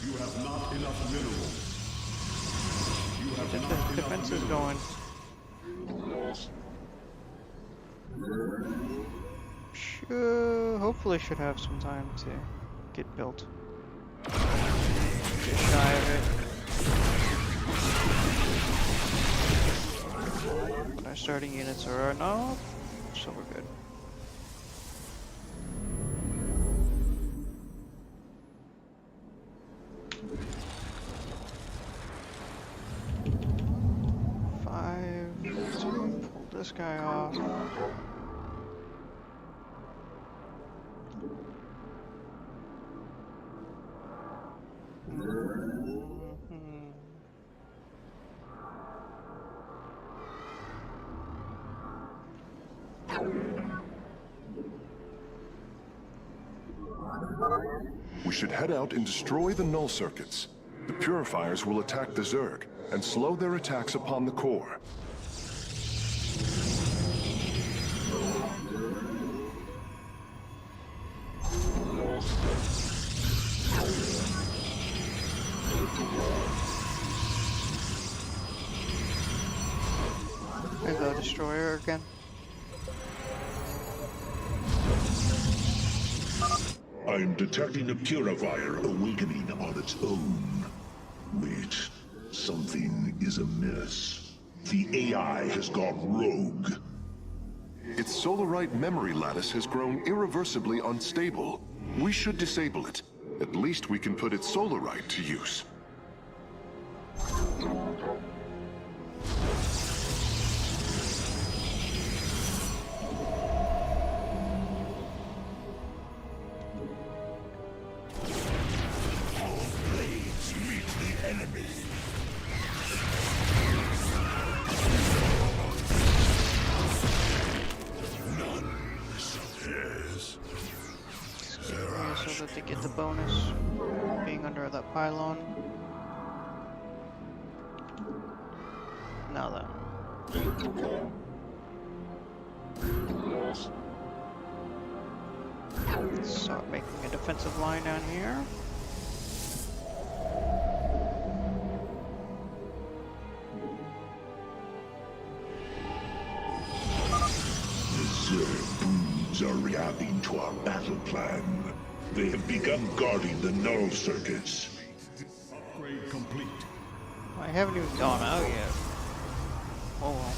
You have not enough minerals. You have the not defense is enough going. minerals. Hopefully should have some time to get built. Just shy of it. Our starting units are no, so we're good. Pull this guy off. We should head out and destroy the null circuits. The purifiers will attack the Zerg and slow their attacks upon the core. There's the destroyer again. I'm detecting a purifier awakening on its own. Wait, something is amiss. The AI has gone rogue. Its Solarite memory lattice has grown irreversibly unstable. We should disable it. At least we can put its Solarite to use. So that they get the bonus being under that pylon. Now then. Let's start making a defensive line down here. The Zerg broods are reacting to our battle plan. They have begun guarding the null circuits. Upgrade complete. I haven't even gone out yet. Oh well.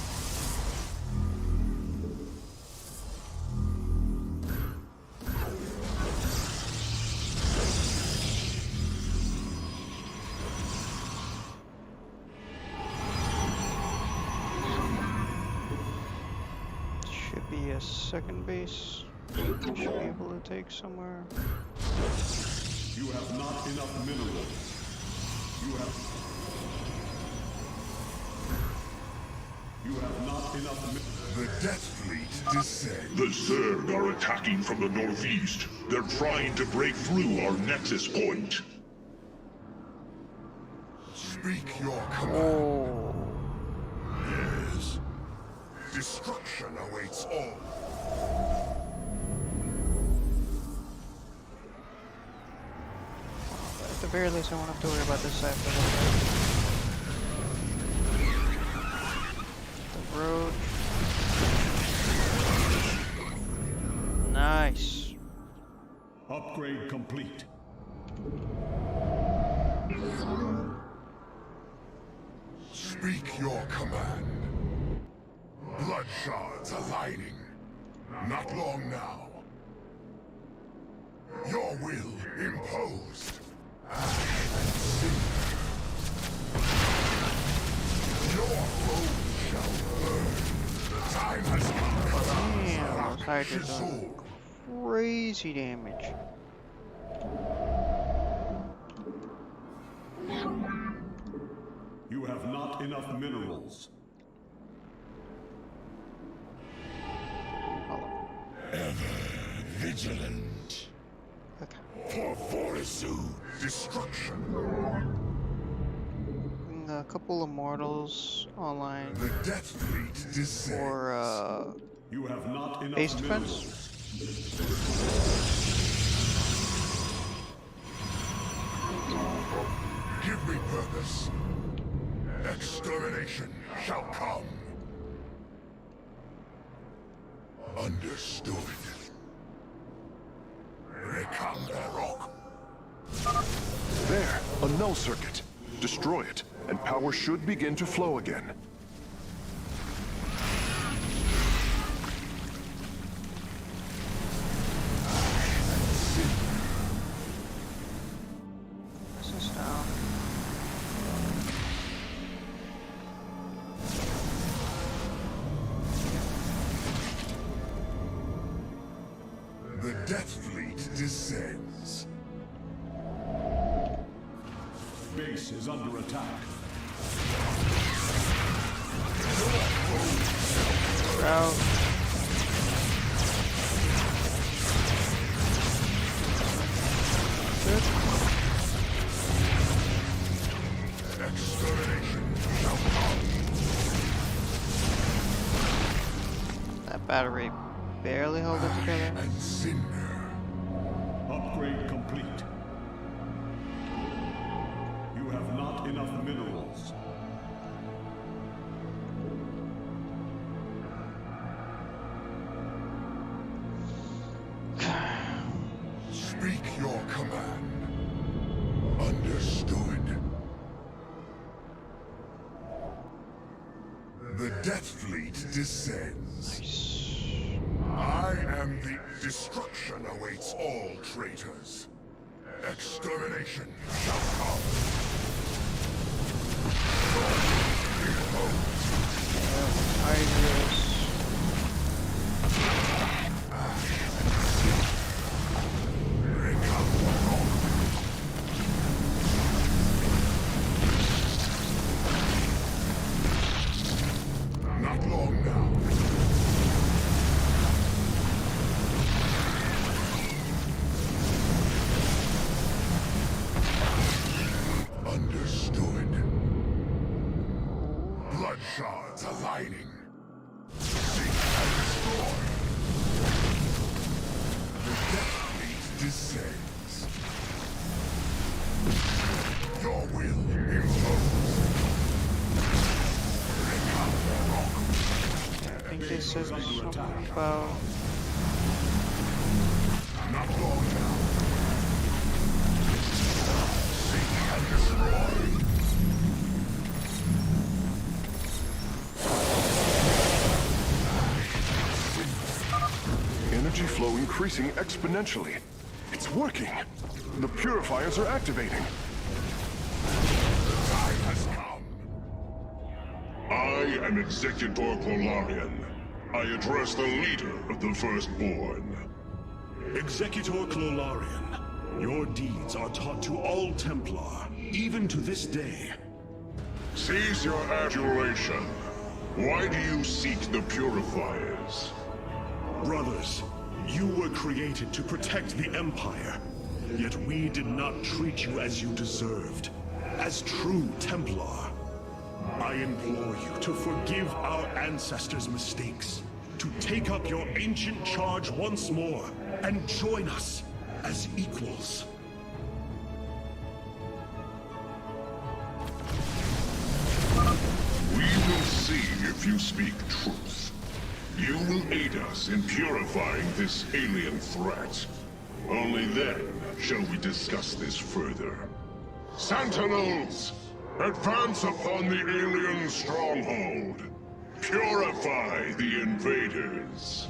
Should be a second base. Should be able to take somewhere. You have not enough minerals. You have not enough minerals. The Death Fleet descends. The Zerg are attacking from the northeast. They're trying to break through our nexus point. Speak your command. Oh. Yes. Destruction awaits all. At the very least, I won't have to worry about this side for a little bit. The road. Nice. Upgrade complete. Speak your command. Blood shards aligning. Not long now. Your will imposed. Ash and sin. Your foes shall burn. The time has come. Damn, those hydras are crazy damage. You have not enough minerals. Vigilant. Okay. For fortitude. Destruction. Bring the a couple immortals online The Death Fleet descends. for You have not enough base defense. minerals. Give me purpose. Extermination shall come. Understood. Reconquerok. There, a null circuit. Destroy it, and power should begin to flow again. This is down. The Death Fleet descends. Base is under attack. Route. Good. Extermination shall come. That battery barely held it together. And cinder. Upgrade complete. You have not enough minerals. Speak your command. Understood. The Death Fleet descends. I am the destruction awaits all traitors. Extermination shall come. Not long now. Understood. Blood shards aligning. Seek and destroy. The Death Fleet descends. Your will imposed. I think they said something about Not long now. Seek and destroy. Energy flow increasing exponentially. It's working. The purifiers are activating. Time has come. I am Executor Clolarian. I address the leader of the Firstborn. Executor Clolarian, your deeds are taught to all Templar, even to this day. Cease your adulation. Why do you seek the Purifiers? Brothers, you were created to protect the Empire. Yet we did not treat you as you deserved. As true Templar. I implore you to forgive our ancestors' mistakes. To take up your ancient charge once more, and join us as equals. We will see if you speak truth. You will aid us in purifying this alien threat. Only then shall we discuss this further. Sentinels! Advance upon the alien stronghold. Purify the invaders.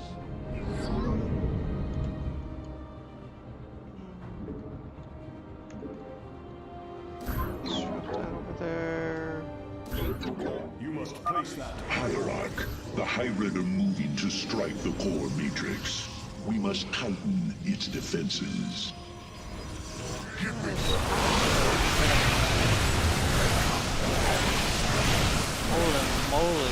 Swap that over there. You must place that. Hierarch, the Hybrid are moving to strike the core matrix. We must tighten its defenses. Holy moly.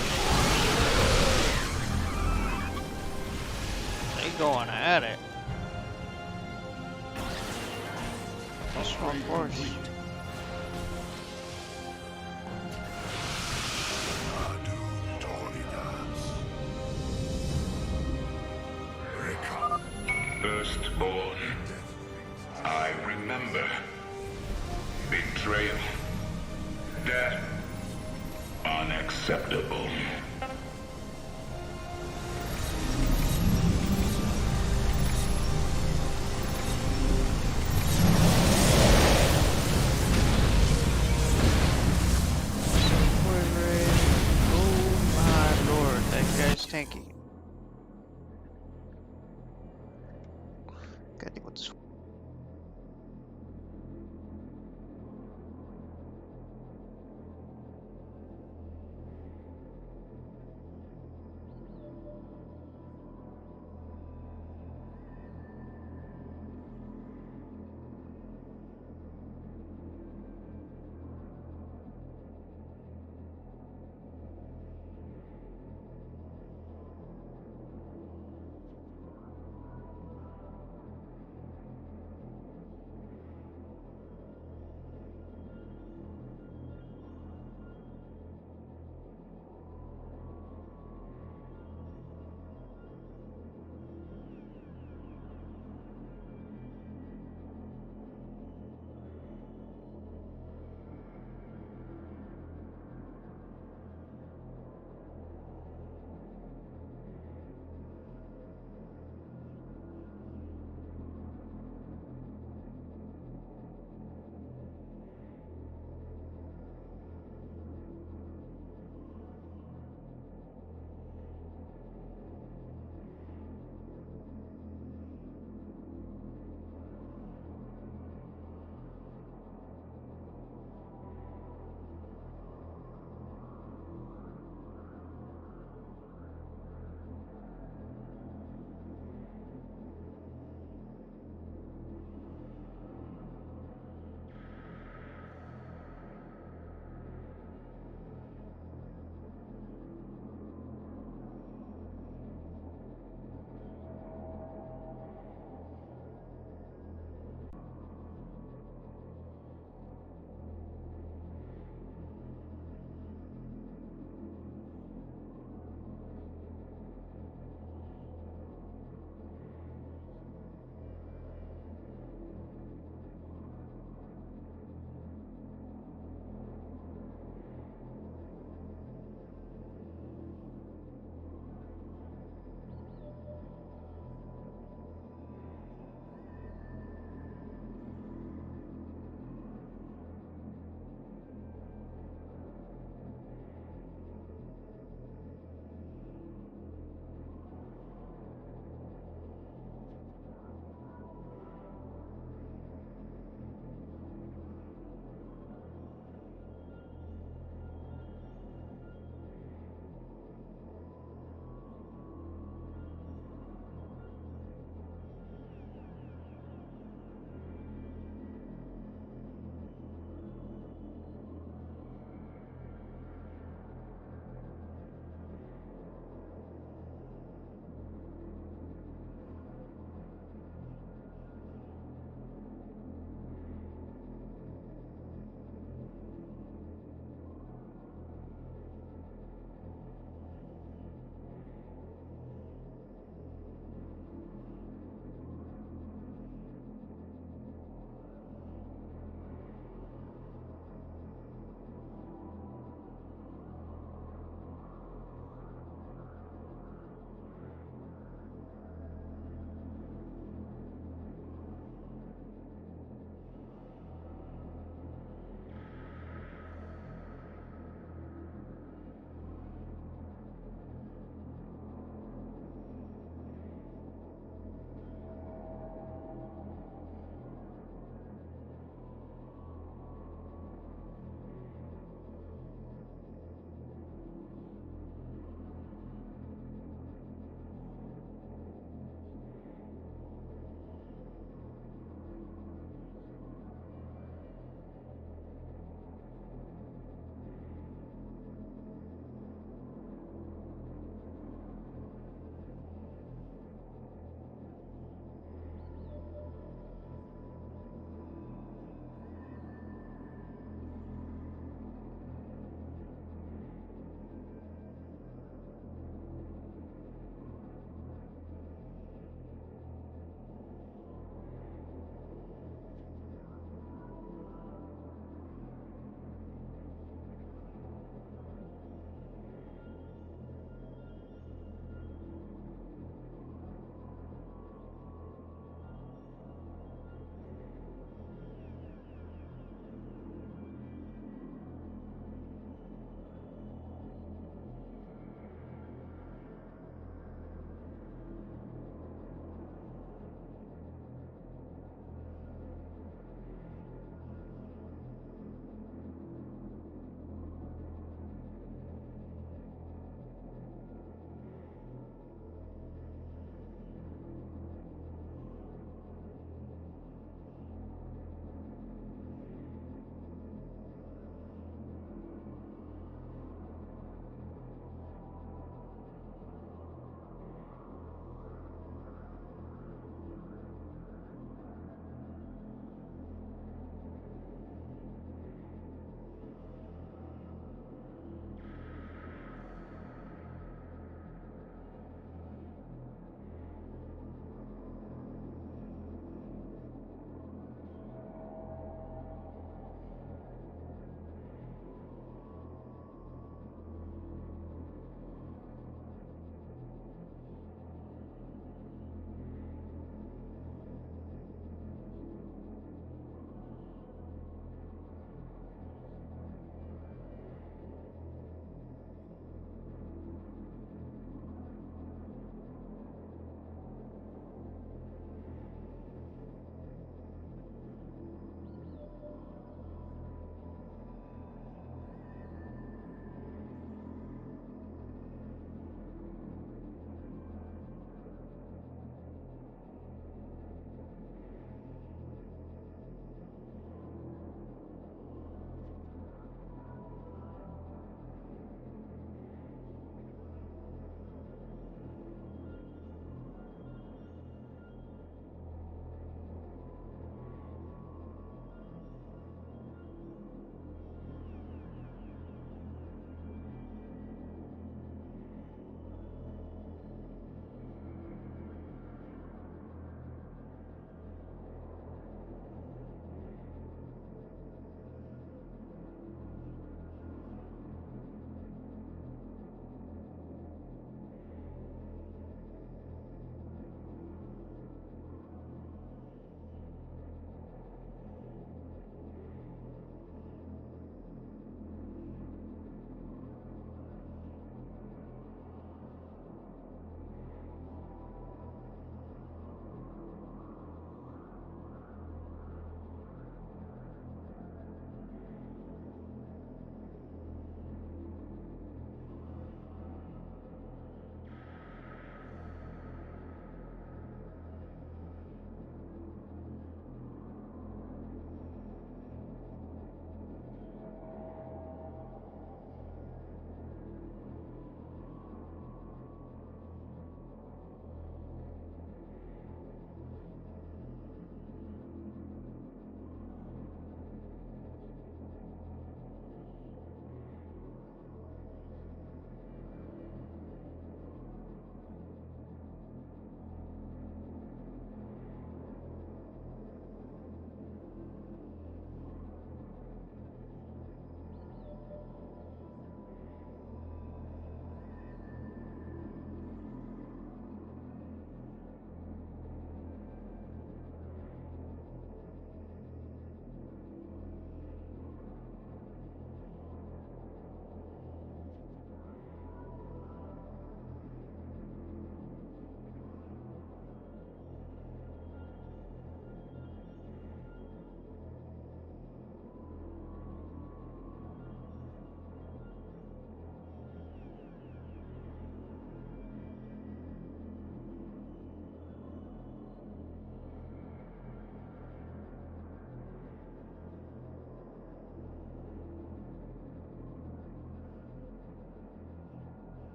They going at it. That's one force. remember. Betrayal. Death. Unacceptable. Oh my lord, that guy's tanky. Gotta think what this.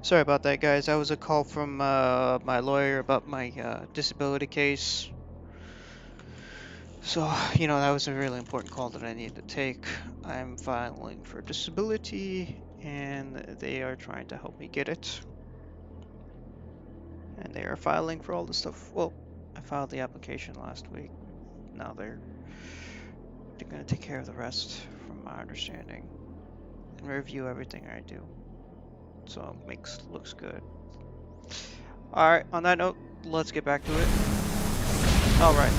Sorry about that, guys. That was a call from my lawyer about my disability case. So, you know, that was a really important call that I needed to take. I'm filing for disability, and they are trying to help me get it. And they are filing for all the stuff. Well, I filed the application last week. Now they're going to take care of the rest, from my understanding, and review everything I do. So looks good. All right. On that note, let's get back to it. All right.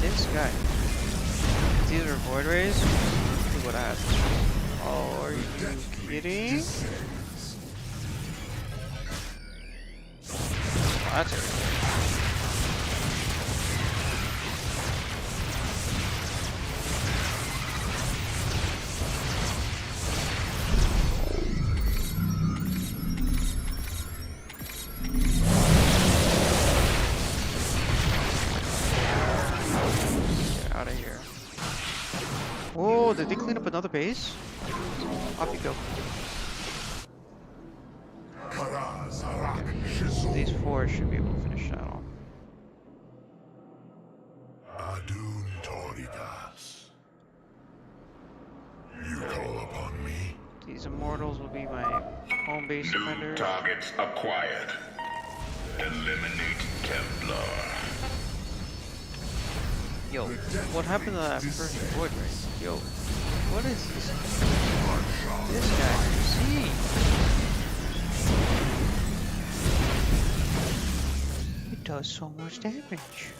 This guy. These are void rays. See what happens. Oh, are you kidding? Oh, that's it. Oh, did they clean up another base? Off you go. Okay. These four should be able to finish that off. Adun Toritas. You call upon me? These immortals will be my home base defenders. Targets acquired. Eliminate Templar. Yo, what happened to that first void ray? Yo, what is this? This guy, see? It does so much damage.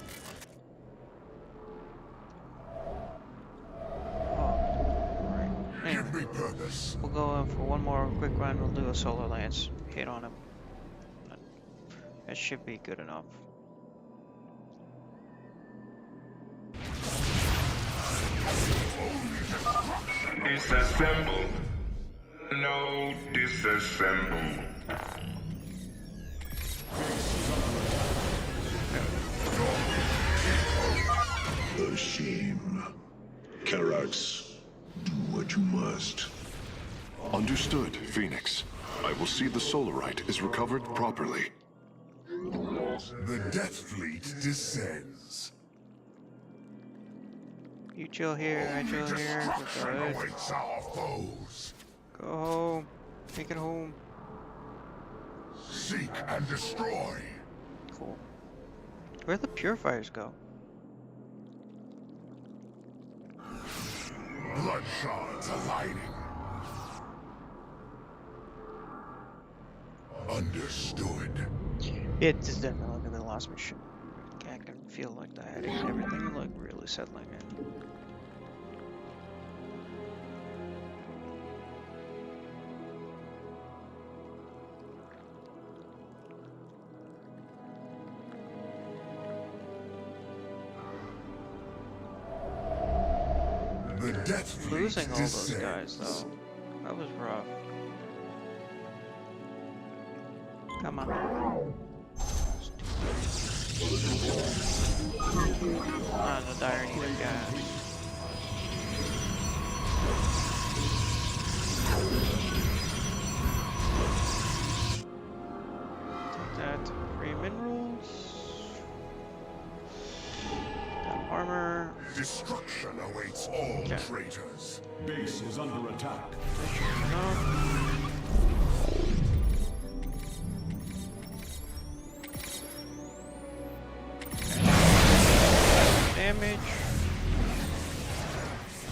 Oh, right. Anyway, Give me purpose. we'll go in for one more quick run. We'll do a solar lance hit on him. That should be good enough. Disassemble. No, disassemble. A shame. Karax, do what you must. Understood, Phoenix. I will see the Solarite is recovered properly. The Death Fleet descends. You chill here, I chill here. We're good. Awaits our foes. Go home. Take it home. Seek and destroy. Cool. Where'd the purifiers go? Blood shards aligning. Understood. It is definitely gonna be the last mission. I can feel like the headache and everything like really settling in. The Death Fleet Losing all those descends. guys though, that was rough. Come on. Not in the dire need of gas. Take that. Free minerals. That armor. Destruction awaits all Okay. traitors. Base is under attack. That should be enough. Damage.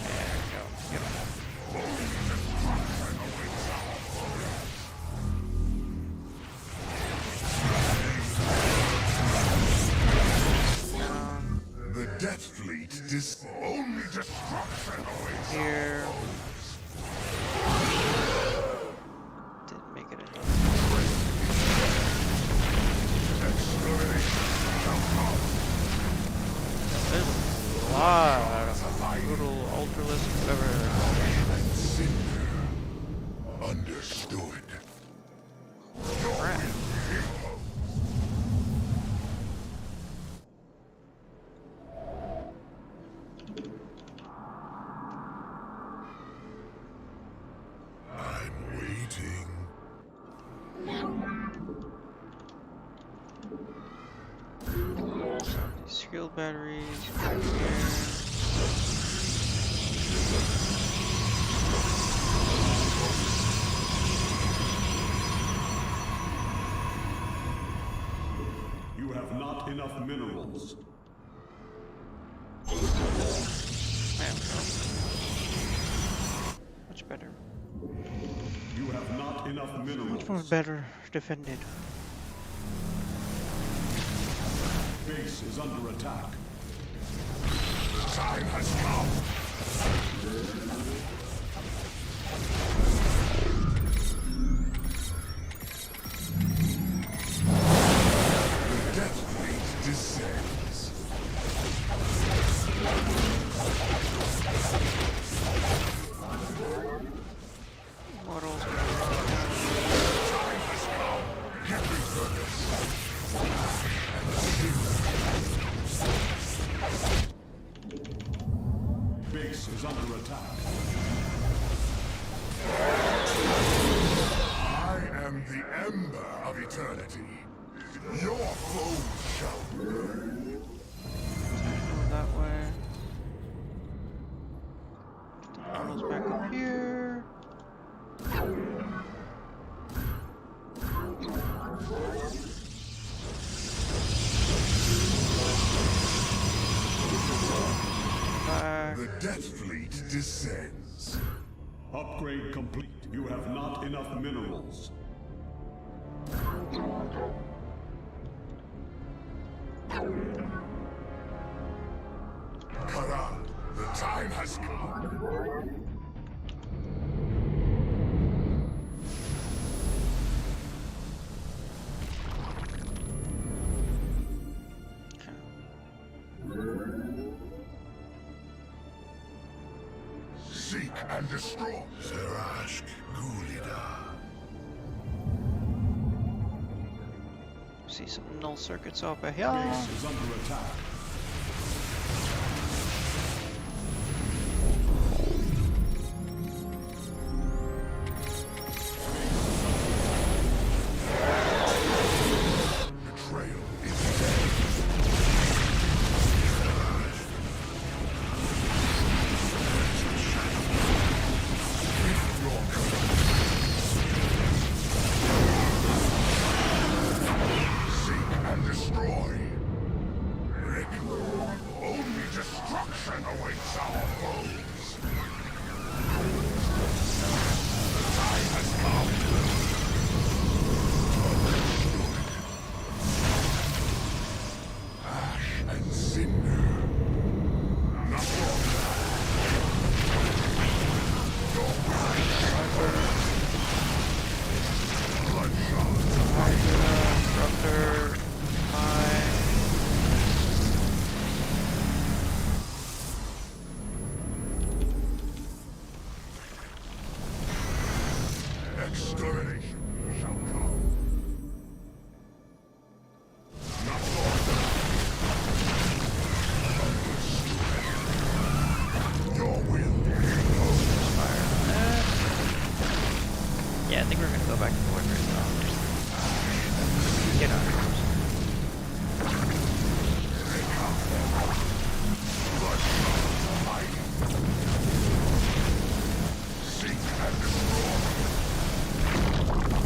There we go. Yep. The Death Fleet only destruction awaits. Here. Didn't make it in. There's a lot of little ultralisk, whatever. Understood. Crap. shield batteries back here. You have not enough minerals. There we go. Much better. You have not enough minerals. Much more better defended. Base is under attack. Time has come. The Death Fleet descends. Mortals. Time has come. Get refocused. Base is under attack. I am the Ember of Eternity. Your foes shall burn. Go that way. The portal's back up here. Back. The Death Fleet descends. Upgrade complete. You have not enough minerals. Karan, the time has come. Seek and destroy. Zerashk Gulida. See some null circuits over here. Base is under attack. Betrayal is dead. Your seek and destroy. Rick, only destruction awaits our foes. The time has come. Ash and cinder. Not longer. Your bloodshot. Disruptor. Fine. Extermination shall come. Not longer. Your will be imposed. Fire on that. Yeah, I think we're gonna go back to Fortress now. Get out of here. Seek and destroy.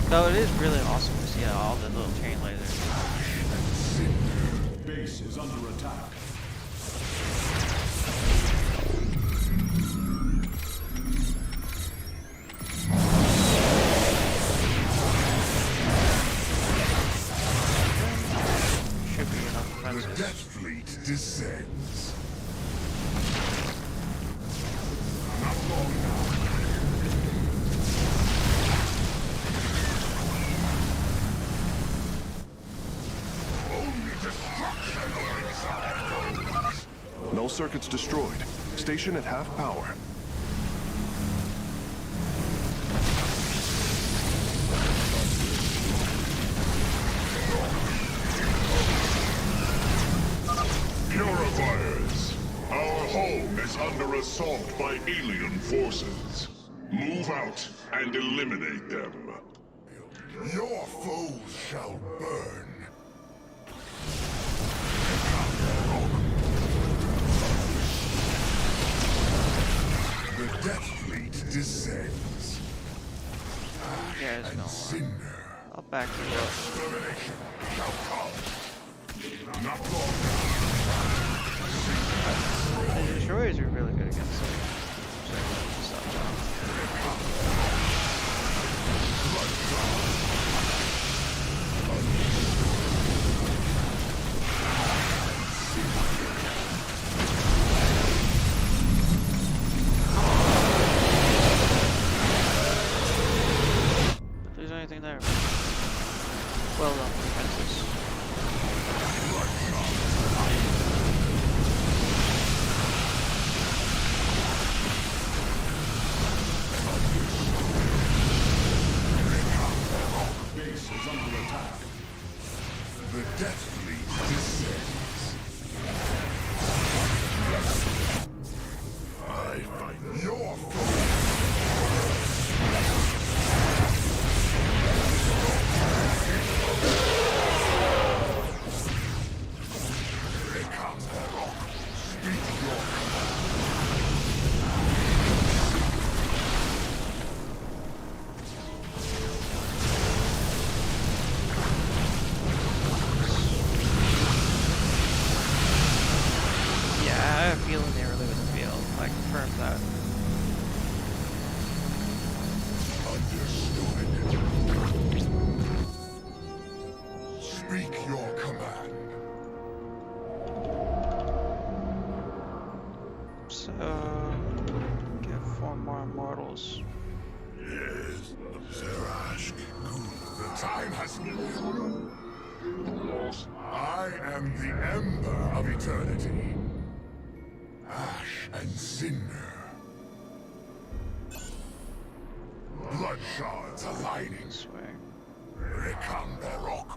Though it is really awesome to see all the little chain lasers. Base is under attack. Should be enough The defenses. Death Fleet descends. Not long now. Only destruction awaits our foes. Null circuits destroyed. Station at half power. Purifiers! Our home is under assault by alien forces. Move out and eliminate them. Your foes shall burn. descends. Yeah, it's going. Cinder. I'll back you up. Extermination shall come. Not long. The destroyers are really good against it. So, if there's anything there. Well done, defenses. Base is under attack. The Death Fleet descends. I fight your foe. Yeah, I have a feeling they were leaving the field. I confirmed that. Understood. Speak your command. So, get 4 more immortals. Yes, Zerash. The time has come. I am the Ember of Eternity. Ash and cinder. Blood shards aligning. This way. Rekamberok.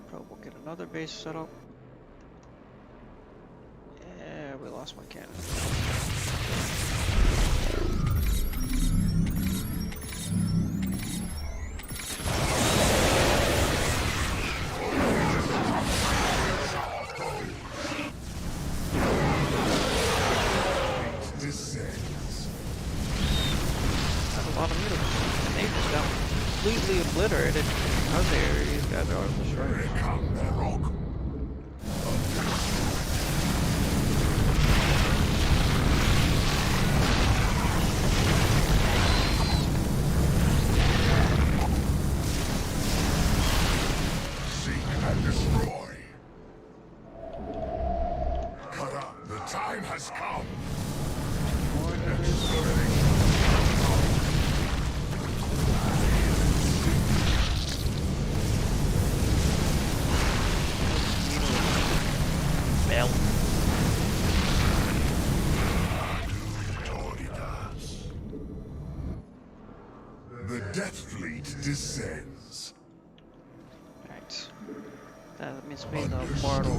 Probably we'll get another base set up. Yeah, we lost one cannon. Descends. That's a lot of mutants. And they just got completely obliterated because these guys are all destroyed. Rekamberok. Seek and destroy. Kara, the time has come. Bell. The Death Fleet descends. Right. That means we the mortal.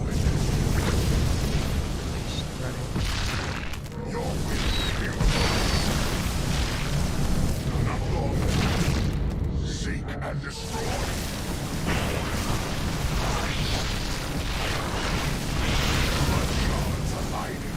Ready. Your will not long. Seek and destroy. Blood shards aligning.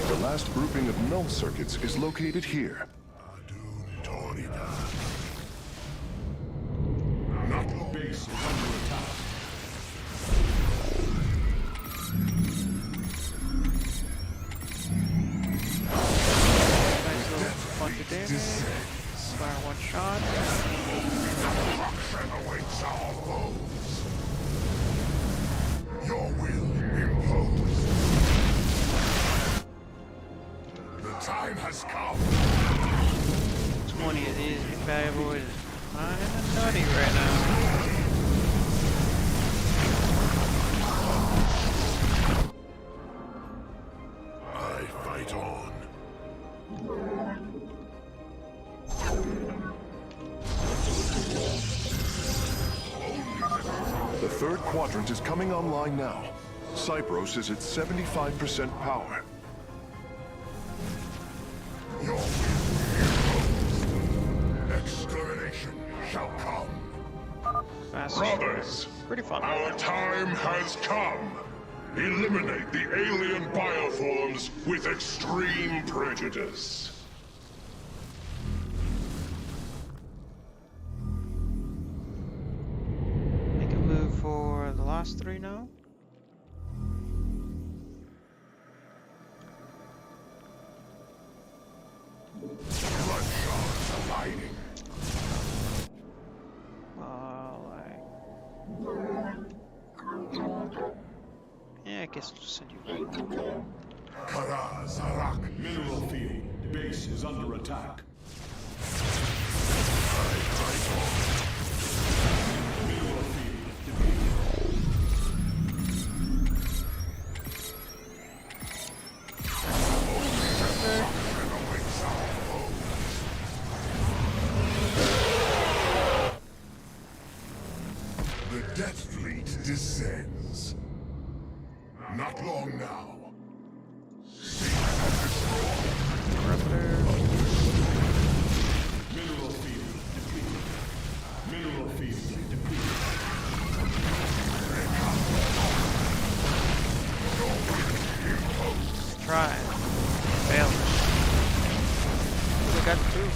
The last grouping of null circuits is located here. Not long. Base is under attack. Nice little bunch of damage. Fire one shot. Destruction awaits our foes. Your will imposed. The time has come. 20 of these bad boys is kinda nutty right now. I fight on. The third quadrant is coming online now. Cypros is at 75% power. Your extermination shall come. Fast. Brothers, Pretty fun. our time has come. Eliminate the alien bioforms with extreme prejudice. Make a move for the last three now. Bloodshot aligning. Yeah, I guess I'll just send you back. Karaz Arak. Mineral field. Base is under attack. Mineral field defeated. The Death Fleet descends. Not long now. Mineral field depleted. Mineral field depleted. Try. Fail. We got two.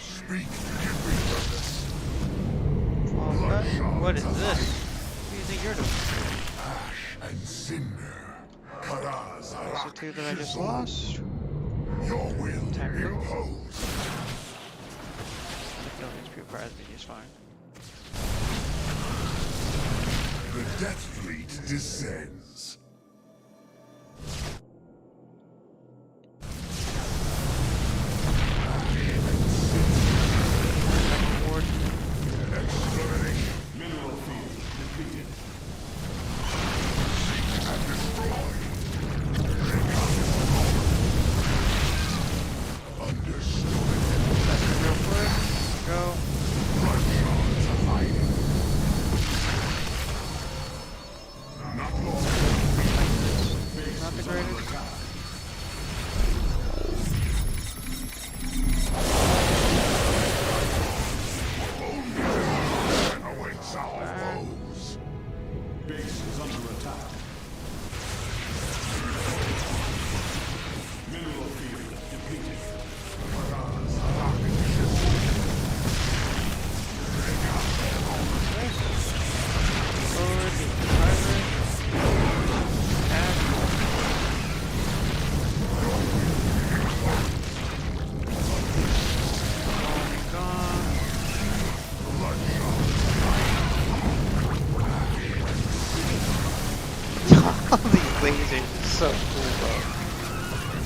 Speak, give me purpose. What is this? What do you think you're doing? Ash and cinder. Karaz Those are Arak. two that I just lost. Your will Attack roll. imposed. Killing HP requires me is fine. The Death Fleet descends. Forward. Extermination. Mineral field depleted. And destroy. Understood. Real quick. Go. Bloodshot aligning. Not long. Not the greatest. Awaits our foes. Base is under attack. Mineral field depleted. Forward. All these lasers are so cool, bro.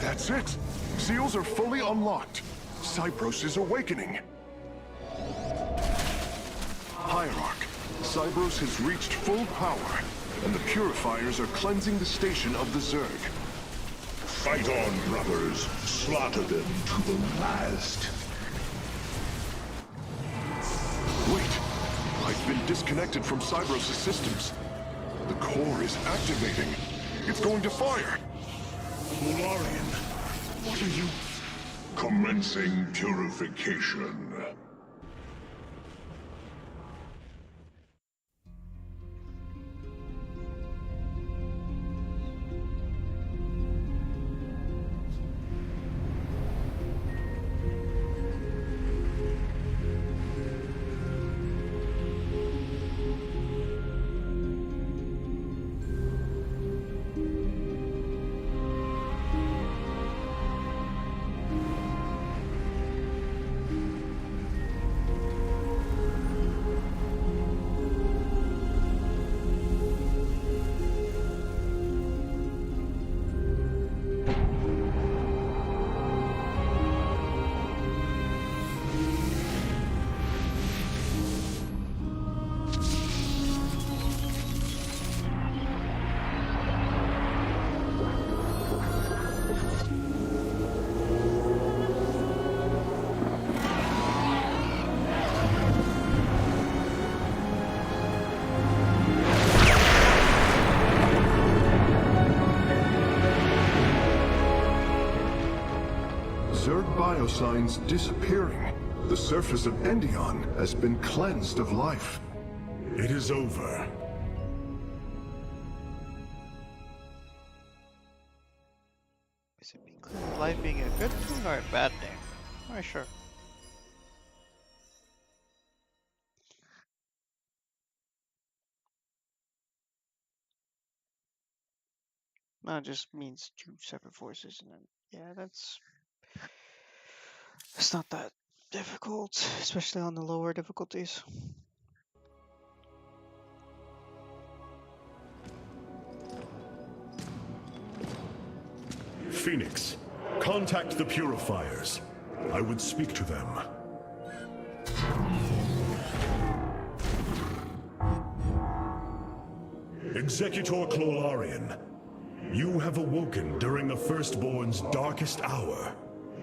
That's it! Seals are fully unlocked. Cypros is awakening. Hierarch, Cypros has reached full power, and the purifiers are cleansing the station of the Zerg. Fight on, brothers. Slaughter them to the last. Wait! I've been disconnected from Cypros' systems. The core is activating. It's going to fire! Solarian, what are you... Commencing purification. Zerg biosigns disappearing. The surface of Endion has been cleansed of life. It is over. Is it clean life being a good thing or a bad thing? I'm not sure. No, it just means two separate forces, and then yeah, it's not that difficult, especially on the lower difficulties. Phoenix, contact the Purifiers. I would speak to them. Executor Clolarian, you have awoken during the Firstborn's darkest hour.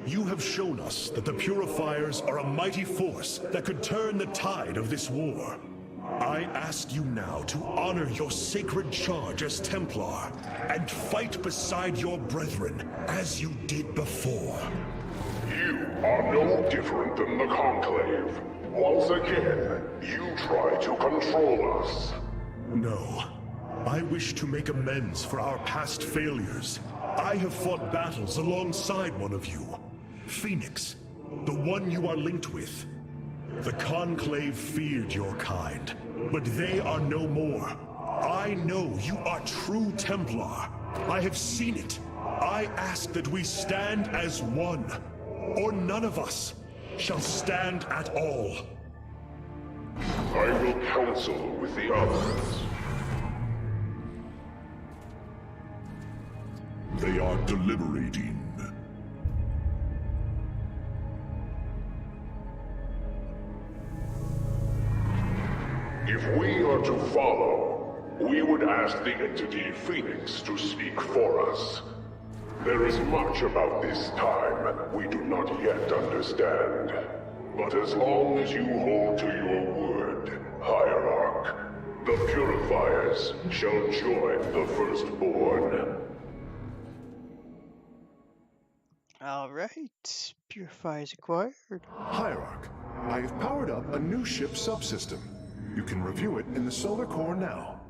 You have shown us that the Purifiers are a mighty force that could turn the tide of this war. I ask you now to honor your sacred charge as Templar and fight beside your brethren as you did before. You are no different than the Conclave. Once again, you try to control us. No. I wish to make amends for our past failures. I have fought battles alongside one of you. Phoenix, the one you are linked with. The Conclave feared your kind, but they are no more. I know you are true Templar. I have seen it. I ask that we stand as one, or none of us shall stand at all. I will counsel with the others. They are deliberating. If we are to follow, we would ask the entity Phoenix to speak for us. There is much about this time we do not yet understand. But as long as you hold to your word, Hierarch, the Purifiers shall join the Firstborn. Alright, Purifiers acquired. Hierarch, I have powered up a new ship subsystem. You can review it in the solar core now.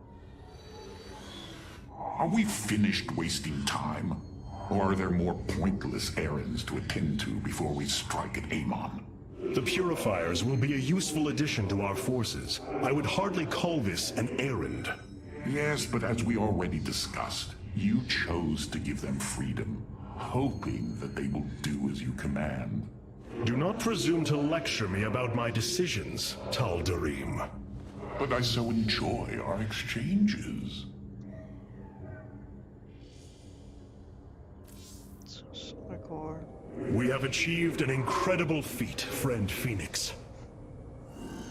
Are we finished wasting time? Or are there more pointless errands to attend to before we strike at Amon? The Purifiers will be a useful addition to our forces. I would hardly call this an errand. Yes, but as we already discussed, you chose to give them freedom, hoping that they will do as you command. Do not presume to lecture me about my decisions, Tal'Darim. But I so enjoy our exchanges. Solar core. We have achieved an incredible feat, friend Phoenix.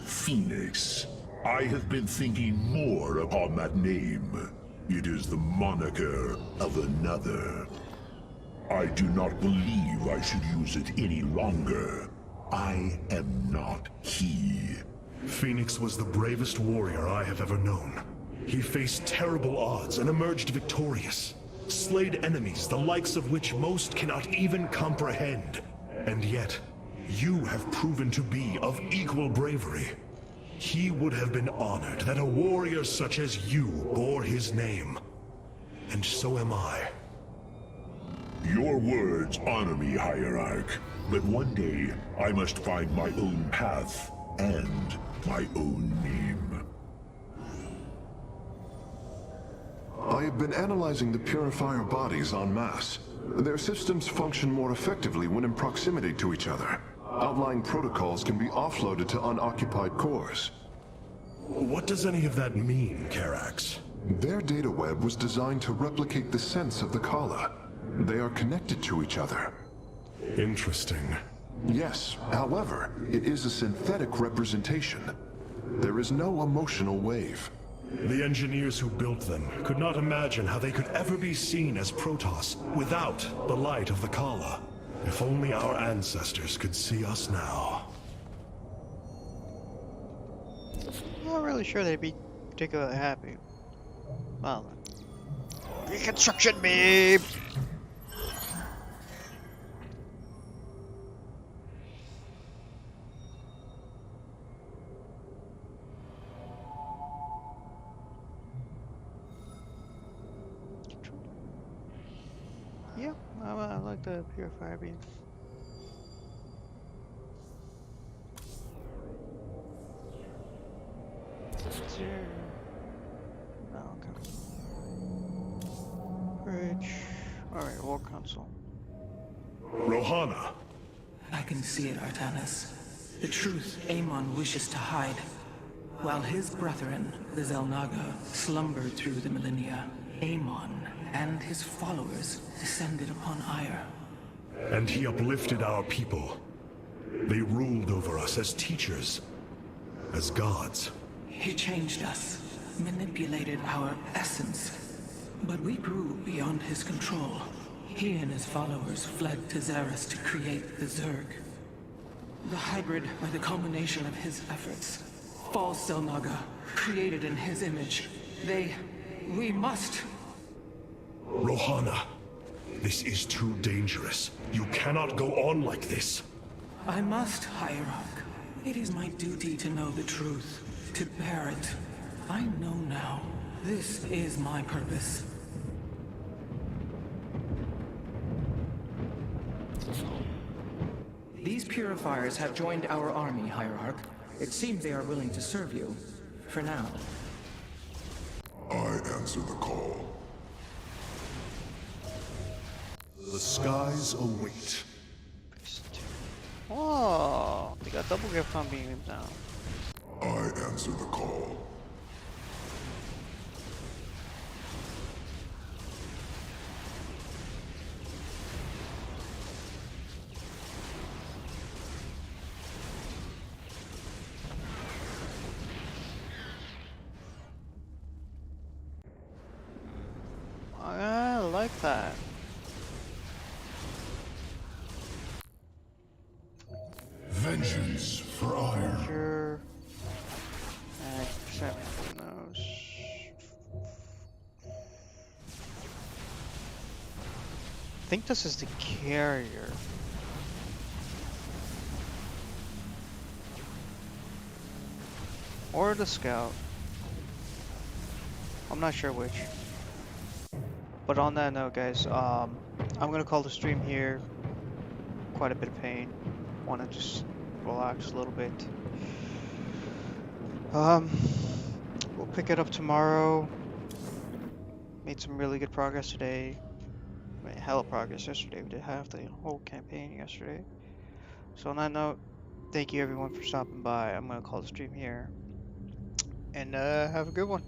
Phoenix. I have been thinking more upon that name. It is the moniker of another. I do not believe I should use it any longer. I am not he. Phoenix was the bravest warrior I have ever known. He faced terrible odds and emerged victorious. Slayed enemies the likes of which most cannot even comprehend. And yet, you have proven to be of equal bravery. He would have been honored that a warrior such as you bore his name. And so am I. Your words honor me, Hierarch. But one day, I must find my own path and my own name. I have been analyzing the Purifier bodies en masse. Their systems function more effectively when in proximity to each other. Outlying protocols can be offloaded to unoccupied cores. What does any of that mean, Karax? Their data web was designed to replicate the sense of the Kala. They are connected to each other. Interesting. Yes, however, it is a synthetic representation. There is no emotional wave. The engineers who built them could not imagine how they could ever be seen as Protoss without the light of the Kala. If only our ancestors could see us now. I'm not really sure they'd be particularly happy. Well, reconstruction beam! I like the purifier beam. Zero. Oh, okay. Bridge. Alright, war console. Rohana! I can see it, Artanis. The truth Amon wishes to hide. While his brethren, the Xel'Naga, slumbered through the millennia, Amon and his followers descended upon Ire. And he uplifted our people. They ruled over us as teachers, as gods. He changed us, manipulated our essence. But we grew beyond his control. He and his followers fled to Xeris to create the Zerg. The hybrid are the culmination of his efforts. False Xel'Naga, created in his image. We must... Rohana, this is too dangerous. You cannot go on like this. I must, Hierarch. It is my duty to know the truth, to bear it. I know now. This is my purpose. These purifiers have joined our army, Hierarch. It seems they are willing to serve you. For now. I answer the call. The skies await. Oh, they got double gift on beams now. I answer the call. I like that. Vengeance for Ire. Sure. And percent from those. I think this is the carrier. Or the scout. I'm not sure which. But on that note, guys, I'm gonna call the stream here. Quite a bit of pain. Want to just relax a little bit. We'll pick it up tomorrow. Made some really good progress today. Made hella progress yesterday. We did half the whole campaign yesterday. So on that note, thank you everyone for stopping by. I'm gonna call the stream here. And have a good one.